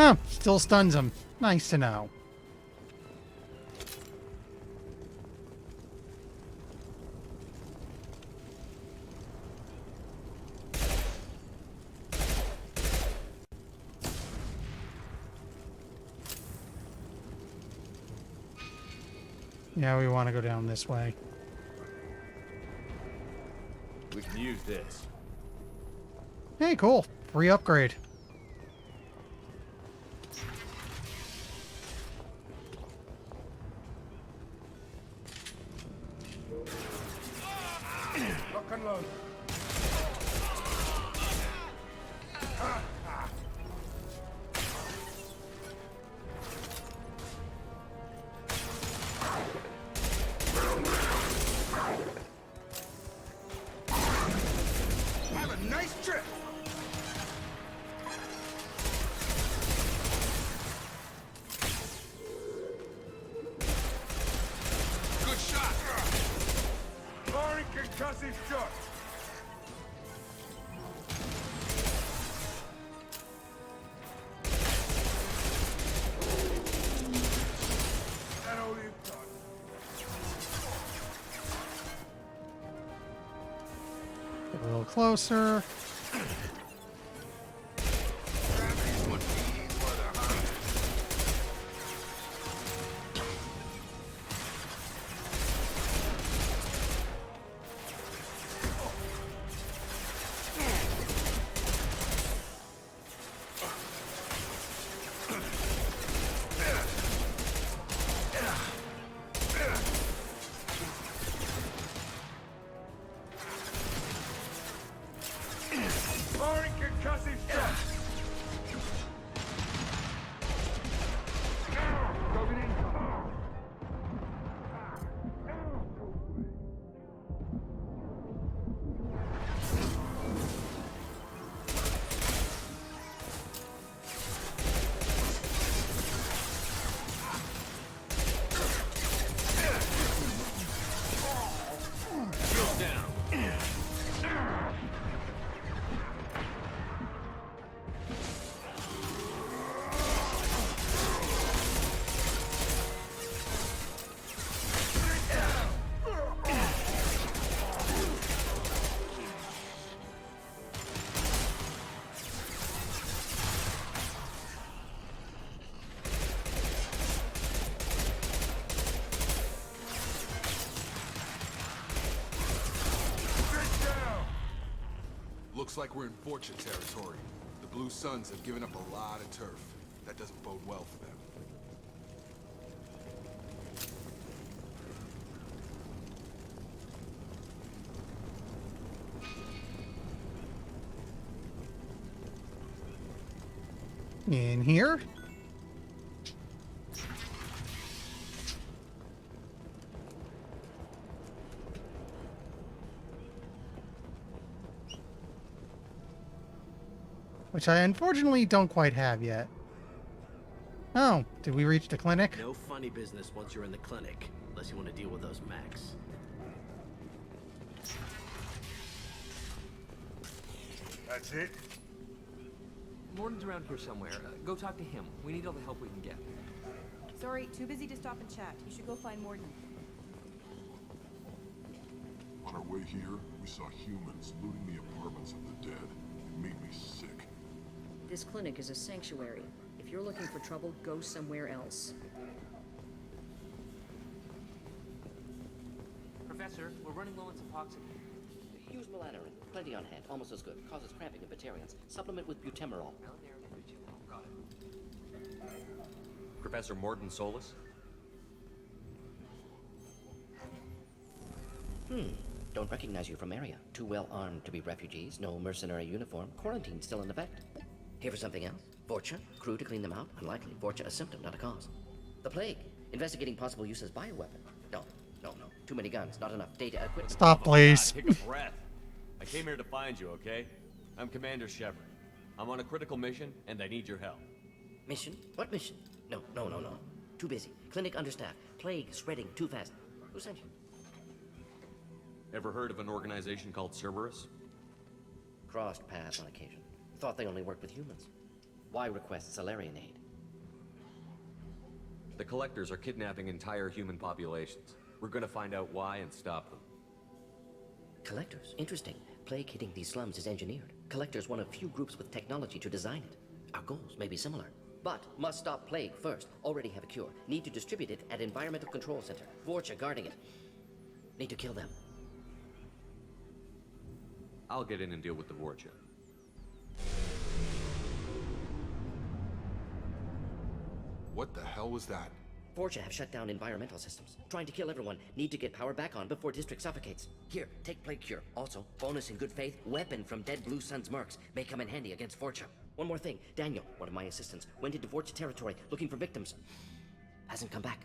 Speaker 1: Oh, still stuns him. Nice to know. Yeah, we want to go down this way.
Speaker 13: We can use this.
Speaker 1: Hey, cool. Free upgrade.
Speaker 6: Lock and load. Have a nice trip. Good shot. Firing concussive shot. That all you've got.
Speaker 1: Get a little closer.
Speaker 6: Firing concussive shot. Going in.
Speaker 13: Shield down.
Speaker 12: Looks like we're in Fortune territory. The Blue Suns have given up a lot of turf. That doesn't bode well for them.
Speaker 1: In here? Which I unfortunately don't quite have yet. Oh, did we reach the clinic?
Speaker 5: No funny business once you're in the clinic, unless you want to deal with those mechs.
Speaker 6: That's it?
Speaker 20: Morden's around here somewhere. Go talk to him. We need all the help we can get.
Speaker 19: Sorry, too busy to stop and chat. You should go find Morden.
Speaker 4: On our way here, we saw humans looting the apartments of the dead. It made me sick.
Speaker 21: This clinic is a sanctuary. If you're looking for trouble, go somewhere else.
Speaker 20: Professor, we're running low on Suboxone.
Speaker 24: Use Melanorin. Plenty on hand. Almost as good. Causes cramping in Batarians. Supplement with butemerol.
Speaker 20: Got it.
Speaker 13: Professor Morden Solis?
Speaker 24: Don't recognize you from area. Too well armed to be refugees. No mercenary uniform. Quarantine still in effect. Here for something else? Vorcha? Crew to clean them out? Unlikely. Vorcha a symptom, not a cause. The plague. Investigating possible use as bioweapon. No. Too many guns. Not enough data equipment.
Speaker 1: Stop, please.
Speaker 13: God, take a breath. I came here to find you, okay? I'm Commander Shepard. I'm on a critical mission, and I need your help.
Speaker 24: Mission? What mission? No. Too busy. Clinic understaffed. Plague spreading too fast. Who sent you?
Speaker 13: Ever heard of an organization called Cerberus?
Speaker 24: Crossed paths on occasion. Thought they only worked with humans. Why request Salarian aid?
Speaker 13: The Collectors are kidnapping entire human populations. We're gonna find out why and stop them.
Speaker 24: Collectors? Interesting. Plague hitting these slums is engineered. Collectors one of few groups with technology to design it. Our goals may be similar. But must stop plague first. Already have a cure. Need to distribute it at Environmental Control Center. Vorcha guarding it. Need to kill them.
Speaker 13: I'll get in and deal with the Vorcha.
Speaker 12: What the hell was that?
Speaker 24: Vorcha have shut down environmental systems. Trying to kill everyone. Need to get power back on before district suffocates. Here, take plague cure. Also, bonus in good faith, weapon from dead Blue Sun's mercs. May come in handy against Vorcha. One more thing. Daniel, one of my assistants, went into Vorcha territory looking for victims. Hasn't come back.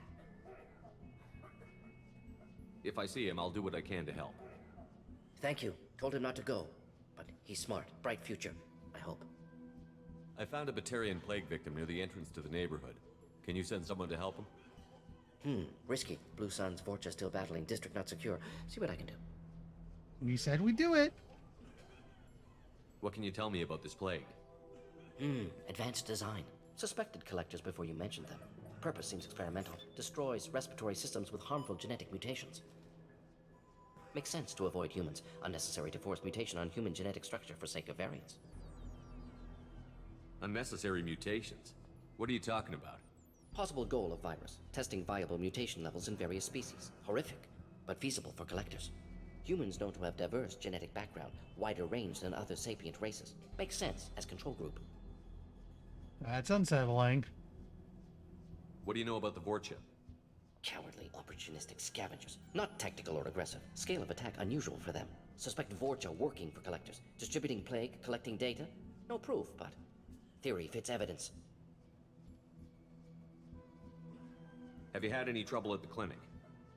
Speaker 13: If I see him, I'll do what I can to help.
Speaker 24: Thank you. Told him not to go. But he's smart. Bright future. I hope.
Speaker 13: I found a Batarian plague victim near the entrance to the neighborhood. Can you send someone to help him?
Speaker 24: Risky. Blue Sun's Vorcha still battling. District not secure. See what I can do.
Speaker 1: We said we'd do it.
Speaker 13: What can you tell me about this plague?
Speaker 24: Advanced design. Suspected collectors before you mentioned them. Purpose seems experimental. Destroys respiratory systems with harmful genetic mutations. Makes sense to avoid humans. Unnecessary to force mutation on human genetic structure for sake of variance.
Speaker 13: Unnecessary mutations? What are you talking about?
Speaker 24: Possible goal of virus. Testing viable mutation levels in various species. Horrific, but feasible for collectors. Humans known to have diverse genetic background, wider range than other sapient races. Makes sense as control group.
Speaker 1: That's unsettling.
Speaker 13: What do you know about the Vorcha?
Speaker 24: Cowardly, opportunistic scavengers. Not tactical or aggressive. Scale of attack unusual for them. Suspect Vorcha working for collectors. Distributing plague, collecting data. No proof, but theory fits evidence.
Speaker 13: Have you had any trouble at the clinic?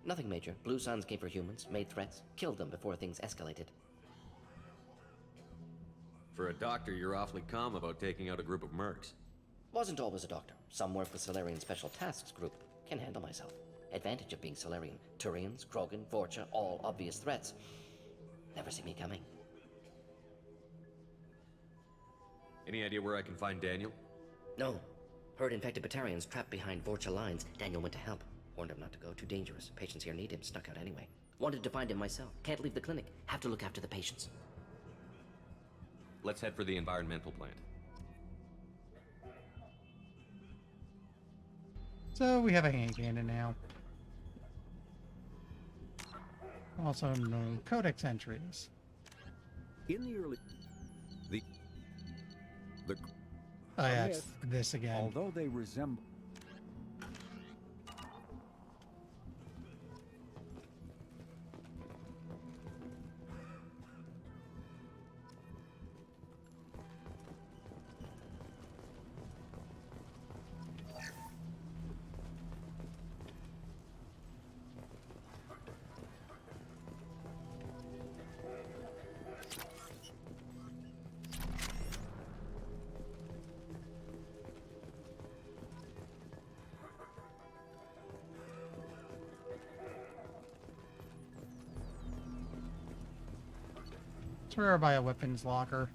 Speaker 24: Nothing major. Blue Suns came for humans, made threats, killed them before things escalated.
Speaker 13: For a doctor, you're awfully calm about taking out a group of mercs.
Speaker 24: Wasn't always a doctor. Some work with Salarian Special Tasks Group. Can handle myself. Advantage of being Salarian. Turians, Krogan, Vorcha, all obvious threats. Never see me coming.
Speaker 13: Any idea where I can find Daniel?
Speaker 24: No. Heard infected Batarians trapped behind Vorcha lines. Daniel went to help. Warned him not to go. Too dangerous. Patients here need him. Snuck out anyway. Wanted to find him myself. Can't leave the clinic. Have to look after the patients.
Speaker 13: Let's head for the environmental plant.
Speaker 1: So we have a hand cannon now. Also no codex entries.
Speaker 15: In the early... The...
Speaker 1: Oh yeah, it's this again.
Speaker 15: Although they resemble...
Speaker 1: Swear by a weapons locker.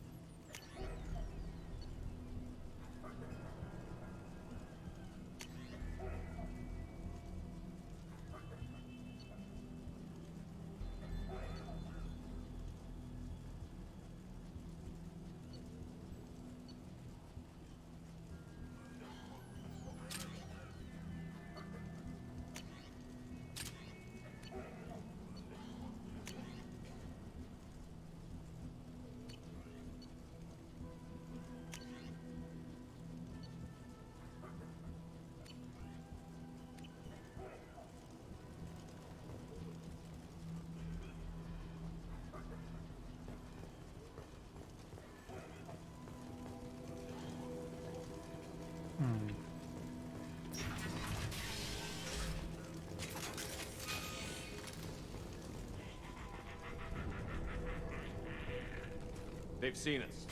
Speaker 13: They've seen us.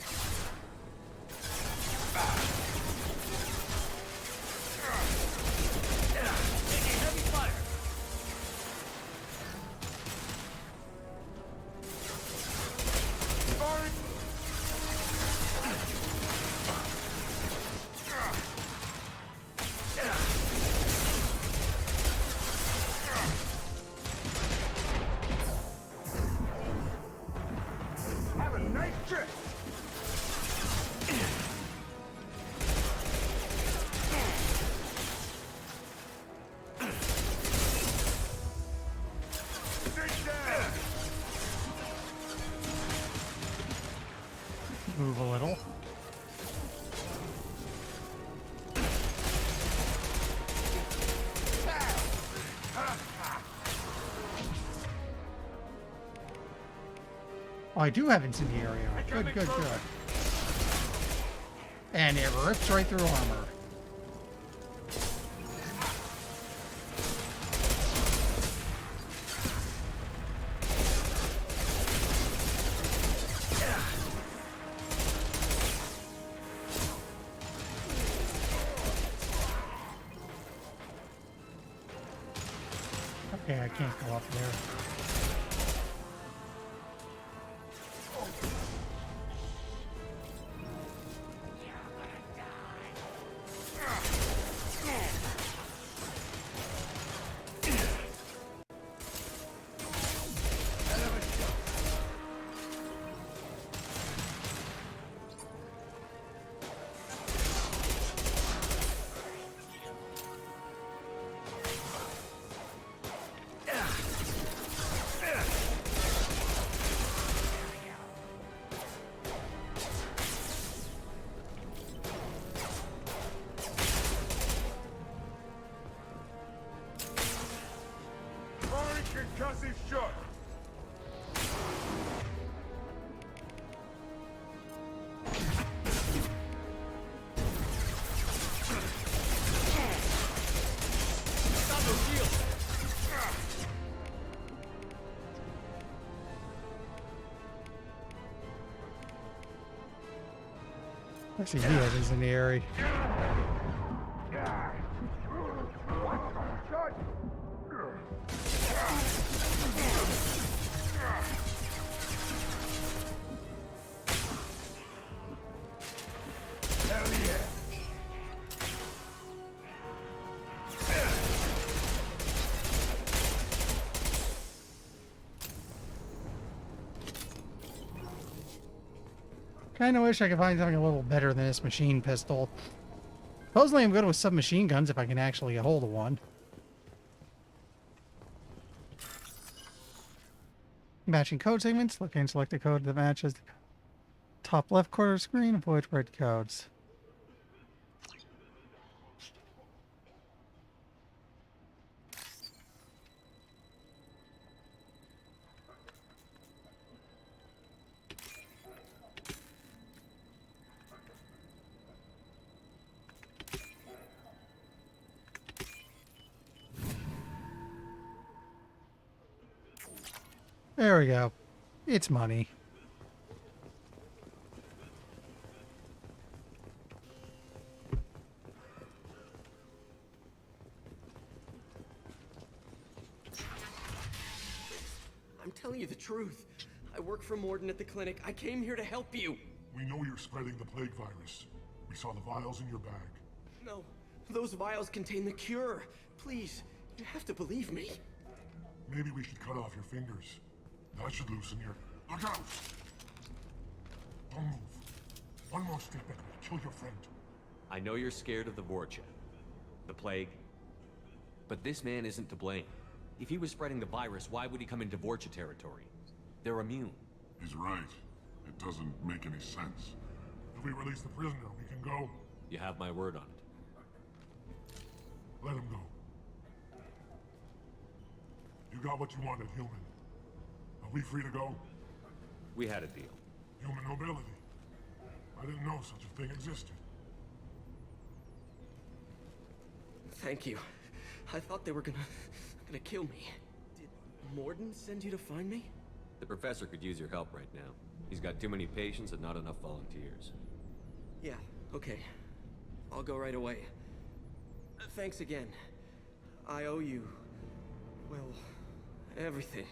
Speaker 7: Taking heavy fire.
Speaker 6: Have a nice trip.
Speaker 1: Move a little. Oh, I do have incendiary armor. Good, good, good. And it rips right through armor. Okay, I can't go up there.
Speaker 6: Concussive shot.
Speaker 7: Stop the shield.
Speaker 1: Actually, he had incendiary. Kinda wish I could find something a little better than this machine pistol. Supposedly I'm good with submachine guns if I can actually get hold of one. Matching code segments. Look and select a code that matches the top left corner of the screen. Avoid red codes. There we go. It's money.
Speaker 5: I'm telling you the truth.
Speaker 20: I work for Morden at the clinic. I came here to help you.
Speaker 4: We know you're spreading the plague virus. We saw the vials in your bag.
Speaker 20: No, those vials contain the cure. Please, you have to believe me.
Speaker 4: Maybe we should cut off your fingers. That should loosen your... Look out! Don't move. One more step and we'll kill your friend.
Speaker 13: I know you're scared of the Vorcha, the plague, but this man isn't to blame. If he was spreading the virus, why would he come into Vorcha territory? They're immune.
Speaker 4: He's right. It doesn't make any sense. If we release the prisoner, we can go.
Speaker 13: You have my word on it.
Speaker 4: Let him go. You got what you wanted, human. Are we free to go?
Speaker 13: We had a deal.
Speaker 4: Human nobility. I didn't know such a thing existed.
Speaker 20: Thank you. I thought they were gonna kill me. Did Morden send you to find me?
Speaker 13: The professor could use your help right now. He's got too many patients and not enough volunteers.
Speaker 20: Yeah, okay. I'll go right away. Thanks again. I owe you... well, everything.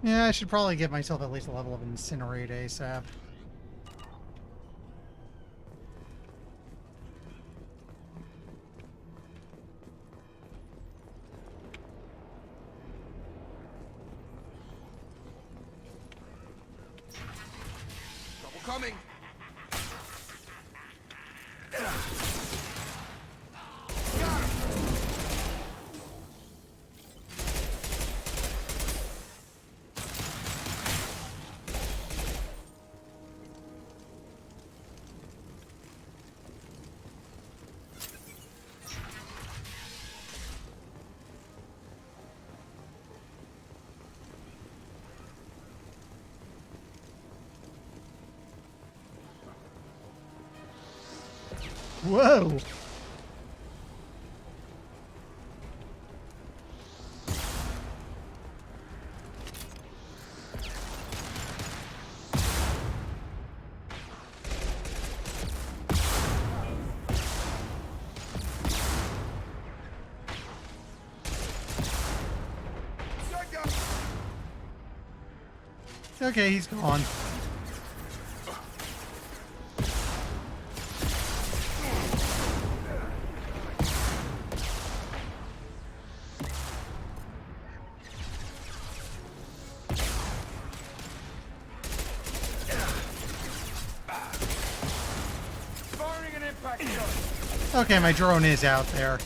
Speaker 1: Yeah, I should probably give myself at least a level of Incinerate ASAP.
Speaker 12: Trouble coming!
Speaker 1: Whoa! Okay, he's gone. Okay, my drone is out there.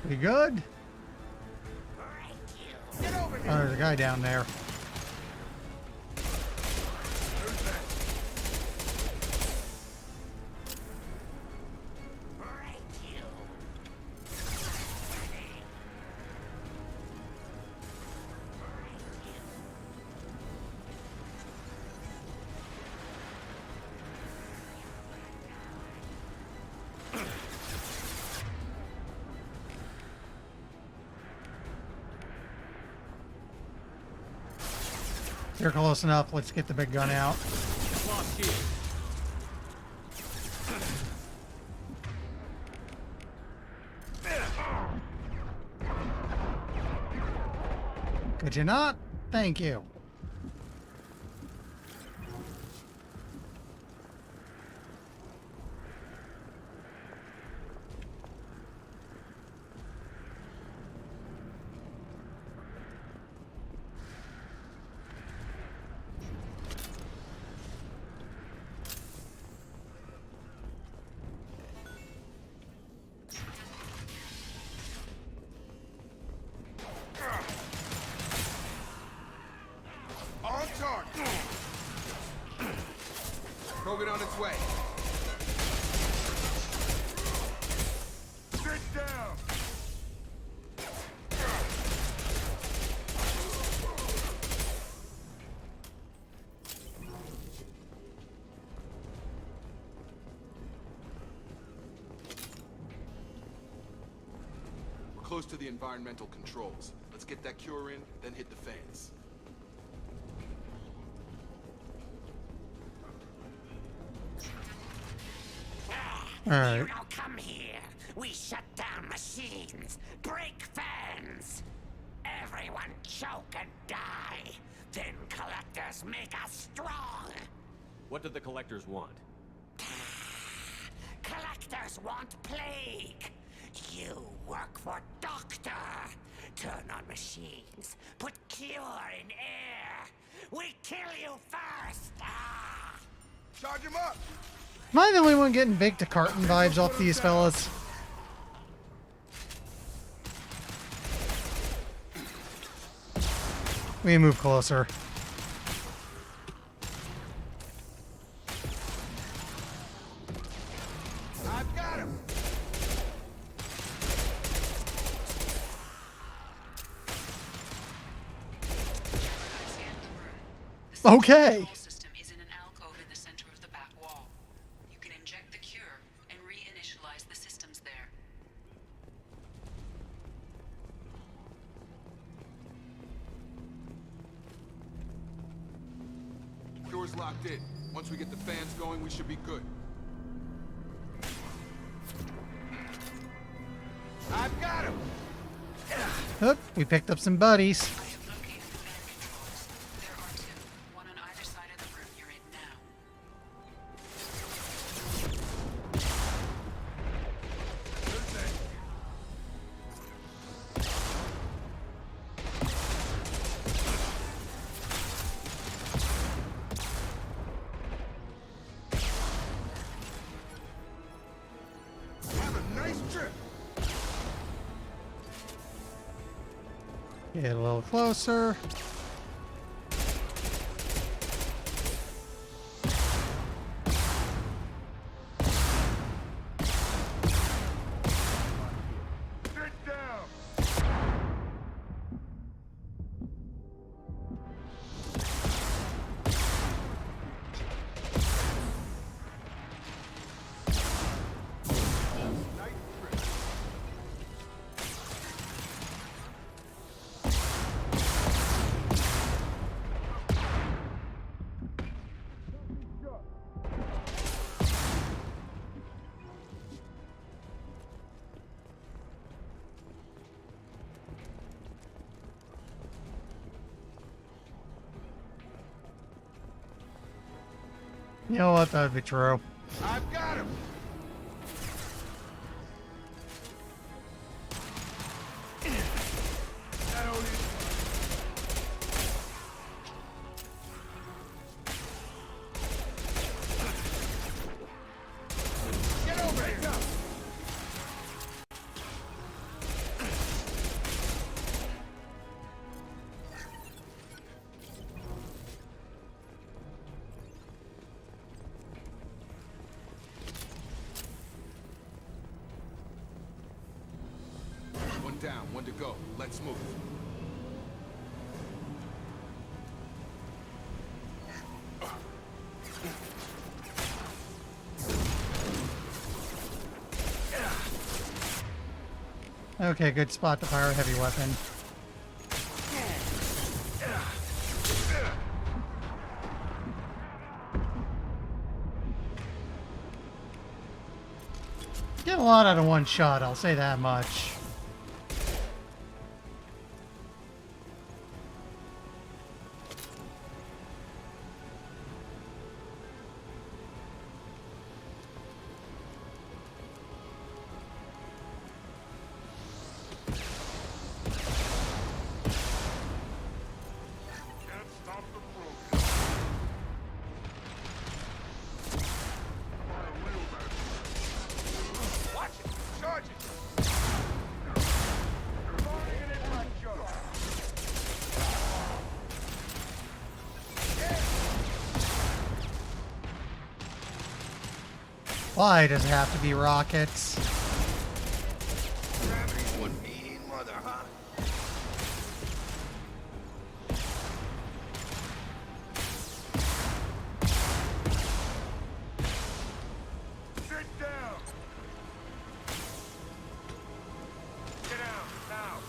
Speaker 1: Pretty good. Oh, there's a guy down there. You're close enough. Let's get the big gun out. Could you not? Thank you.
Speaker 12: This way.
Speaker 16: Sit down!
Speaker 12: We're close to the environmental controls. Let's get that cure in, then hit the fans.
Speaker 1: Alright.
Speaker 3: You don't come here. We shut down machines, break fans. Everyone choke and die. Then collectors make us strong.
Speaker 13: What did the collectors want?
Speaker 3: Collectors want plague. You work for Doctor. Turn on machines. Put cure in air. We kill you first.
Speaker 16: Charge him up!
Speaker 1: Am I the only one getting baked to carton vibes off these fellas? We move closer.
Speaker 16: I've got him!
Speaker 1: Okay.
Speaker 8: The system is in an alcove in the center of the back wall. You can inject the cure and reinitialize the systems there.
Speaker 12: Cure's locked in. Once we get the fans going, we should be good.
Speaker 16: I've got him!
Speaker 1: Oop, we picked up some buddies.
Speaker 8: One on either side of the room you're in now.
Speaker 16: Have a nice trip!
Speaker 1: Get a little closer.
Speaker 16: Sit down!
Speaker 1: You know what? That would be true.
Speaker 16: I've got him! Get over here!
Speaker 12: One down, one to go. Let's move.
Speaker 1: Okay, good spot to fire a heavy weapon. Get a lot out of one shot, I'll say that much.
Speaker 16: Can't stop the progress. Watch it! Charge it! Get in my jump!
Speaker 1: Why does it have to be rockets?
Speaker 22: Gravity's one mean mother, huh?
Speaker 16: Sit down! Get down, now!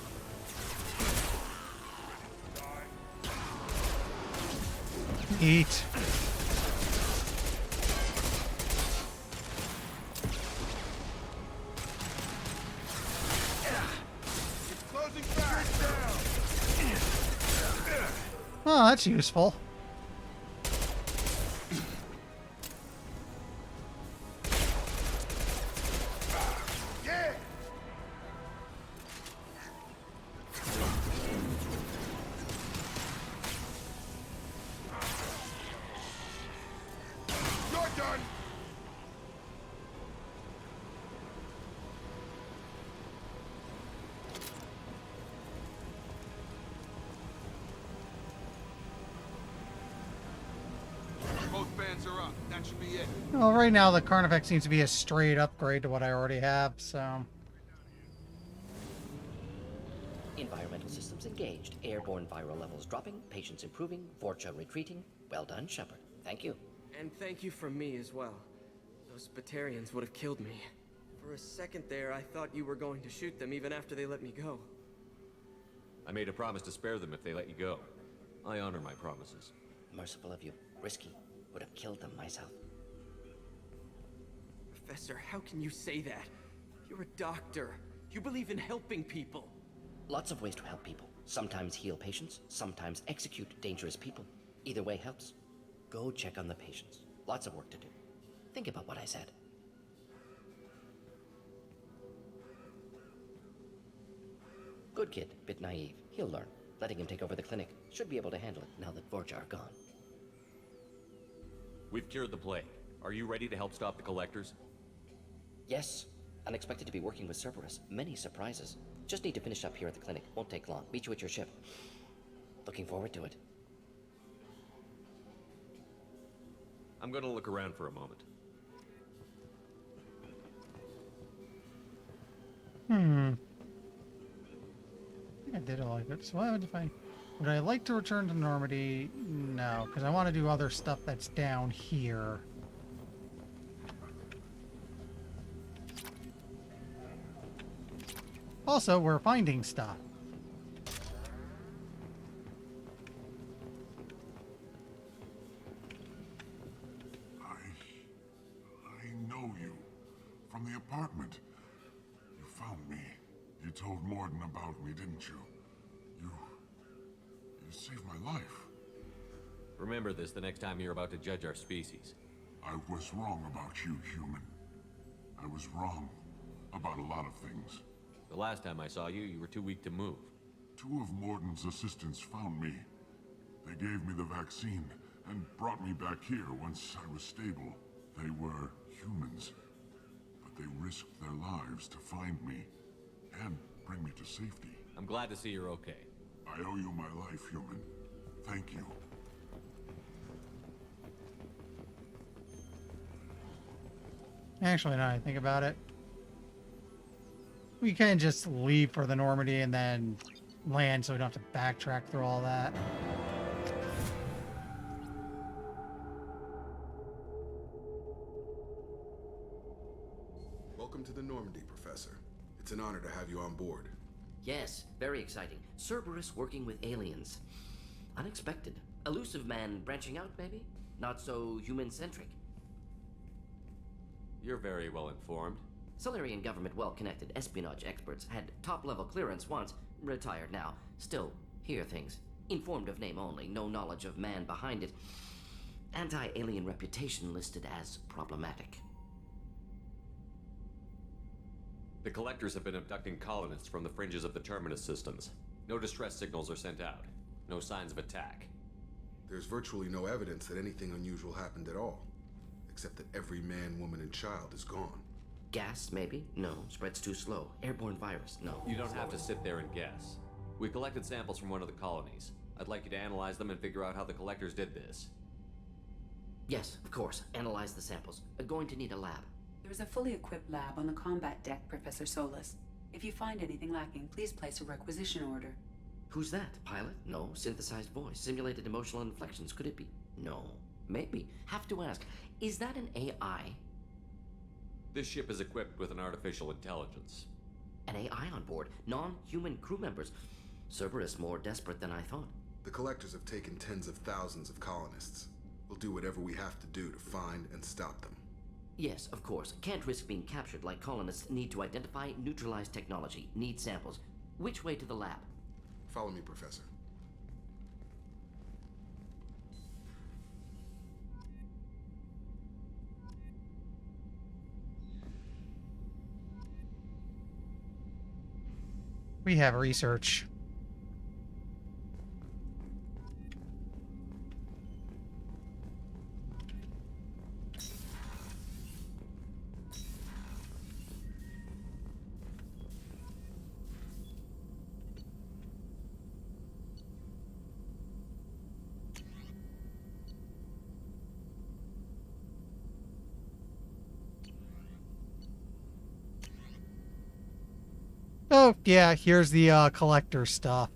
Speaker 1: Eat.
Speaker 16: It's closing fast! Sit down!
Speaker 1: Oh, that's useful.
Speaker 16: Yeah! You're done!
Speaker 12: Both bands are up. That should be it.
Speaker 1: Well, right now the Carnifex seems to be a straight upgrade to what I already have, so...
Speaker 24: Environmental systems engaged. Airborne viral levels dropping. Patients improving. Vorcha retreating. Well done, Shepard. Thank you.
Speaker 20: And thank you from me as well. Those Batarians would have killed me. For a second there, I thought you were going to shoot them even after they let me go.
Speaker 13: I made a promise to spare them if they let you go. I honor my promises.
Speaker 24: Merciful of you. Risky. Would have killed them myself.
Speaker 20: Professor, how can you say that? You're a doctor. You believe in helping people.
Speaker 24: Lots of ways to help people. Sometimes heal patients, sometimes execute dangerous people. Either way helps. Go check on the patients. Lots of work to do. Think about what I said. Good kid, bit naive. He'll learn. Letting him take over the clinic. Should be able to handle it now that Vorcha are gone.
Speaker 13: We've cured the plague. Are you ready to help stop the Collectors?
Speaker 24: Yes. Unexpected to be working with Cerberus. Many surprises. Just need to finish up here at the clinic. Won't take long. Meet you at your ship. Looking forward to it.
Speaker 13: I'm gonna look around for a moment.
Speaker 1: I think I did all of it. So why would I like to return to Normandy? No, because I want to do other stuff that's down here. Also, we're finding stuff.
Speaker 4: I know you. From the apartment. You found me. You told Morden about me, didn't you? You saved my life.
Speaker 13: Remember this the next time you're about to judge our species.
Speaker 4: I was wrong about you, human. I was wrong about a lot of things.
Speaker 13: The last time I saw you, you were too weak to move.
Speaker 4: Two of Morden's assistants found me. They gave me the vaccine and brought me back here once I was stable. They were humans, but they risked their lives to find me and bring me to safety.
Speaker 13: I'm glad to see you're okay.
Speaker 4: I owe you my life, human. Thank you.
Speaker 1: Actually, now I think about it, we can just leave for the Normandy and then land so we don't have to backtrack through all that.
Speaker 12: Welcome to the Normandy, Professor. It's an honor to have you on board.
Speaker 24: Yes, very exciting. Cerberus working with aliens. Unexpected. Elusive man branching out, maybe? Not so human-centric.
Speaker 13: You're very well informed.
Speaker 24: Solarian government well-connected espionage experts had top-level clearance once, retired now. Still, hear things. Informed of name only, no knowledge of man behind it. Anti-alien reputation listed as problematic.
Speaker 13: The Collectors have been abducting colonists from the fringes of the Terminus systems. No distress signals are sent out. No signs of attack.
Speaker 12: There's virtually no evidence that anything unusual happened at all. Except that every man, woman, and child is gone.
Speaker 24: Gas, maybe? No. Spreads too slow. Airborne virus? No.
Speaker 13: You don't have to sit there and guess. We collected samples from one of the colonies. I'd like you to analyze them and figure out how the Collectors did this.
Speaker 24: Yes, of course. Analyze the samples. Going to need a lab.
Speaker 2: There is a fully equipped lab on the combat deck, Professor Solis. If you find anything lacking, please place a requisition order.
Speaker 24: Who's that? Pilot? No. Synthesized voice. Simulated emotional inflections. Could it be? No. Maybe. Have to ask. Is that an AI?
Speaker 13: This ship is equipped with an artificial intelligence.
Speaker 24: An AI on board? Non-human crew members? Cerberus more desperate than I thought.
Speaker 12: The Collectors have taken tens of thousands of colonists. We'll do whatever we have to do to find and stop them.
Speaker 24: Yes, of course. Can't risk being captured like colonists need to identify, neutralize technology, need samples. Which way to the lab?
Speaker 12: Follow me, Professor.
Speaker 1: We have research. Oh, yeah, here's the collector stuff.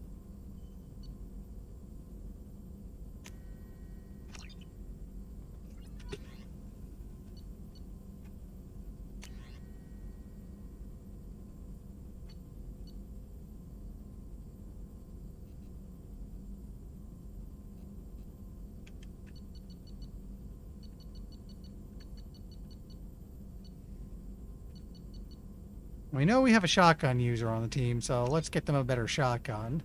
Speaker 1: We know we have a shotgun user on the team, so let's get them a better shotgun.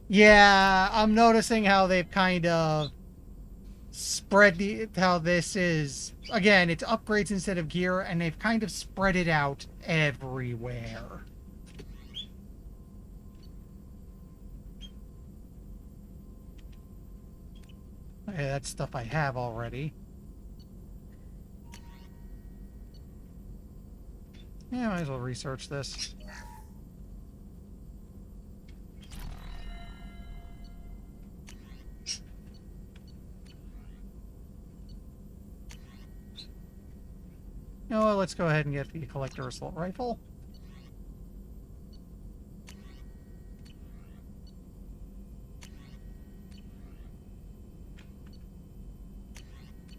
Speaker 1: Yeah, I'm noticing how they've kind of spread how this is, again, it's upgrades instead of gear, and they've kind of spread it out everywhere. Okay, that's stuff I have already. Yeah, might as well research this. You know what, let's go ahead and get the collector assault rifle.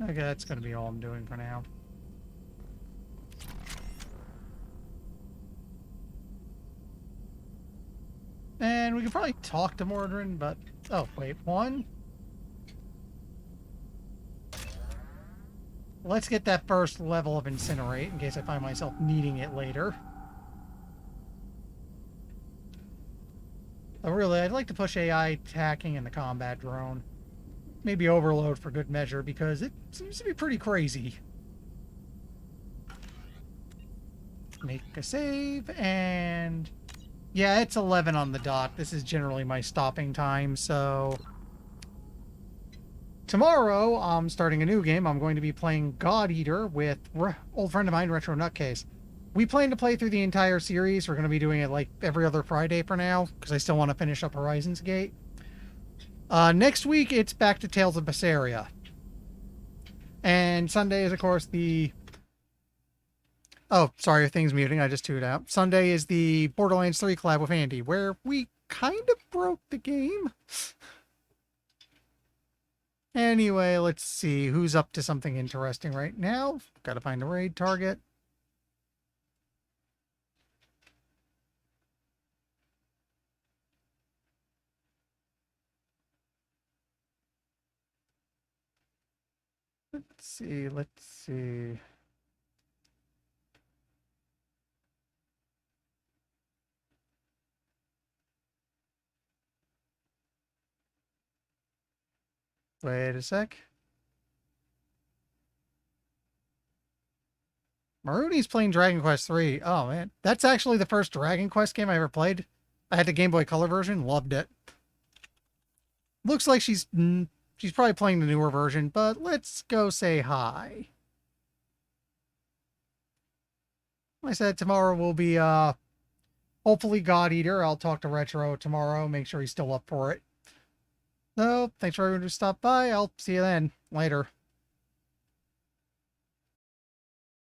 Speaker 1: Okay, that's going to be all I'm doing for now. And we could probably talk to Mordrin, but... Oh, wait, one? Let's get that first level of Incinerate, in case I find myself needing it later. Oh, really, I'd like to push AI attacking in the combat drone. Maybe Overload for good measure, because it seems to be pretty crazy. Make a save, and... Yeah, it's 11 on the dot. This is generally my stopping time, so... Tomorrow, I'm starting a new game. I'm going to be playing God Eater with old friend of mine, Retro Nutcase. We plan to play through the entire series. We're going to be doing it like every other Friday for now, because I still want to finish up Horizons Gate. Next week, it's back to Tales of Berseria. And Sunday is, of course, the... Oh, sorry, thing's muting. I just tuned out. Sunday is the Borderlands 3 collab with Andy, where we kind of broke the game. Anyway, let's see who's up to something interesting right now. Gotta find a raid target. Let's see. Wait a sec. Maruni's playing Dragon Quest III. Oh, man. That's actually the first Dragon Quest game I ever played. I had the Game Boy Color version. Loved it. Looks like she's probably playing the newer version, but let's go say hi. Like I said, tomorrow will be, hopefully God Eater. I'll talk to Retro tomorrow, make sure he's still up for it. So, thanks for everyone who stopped by. I'll see you then. Later.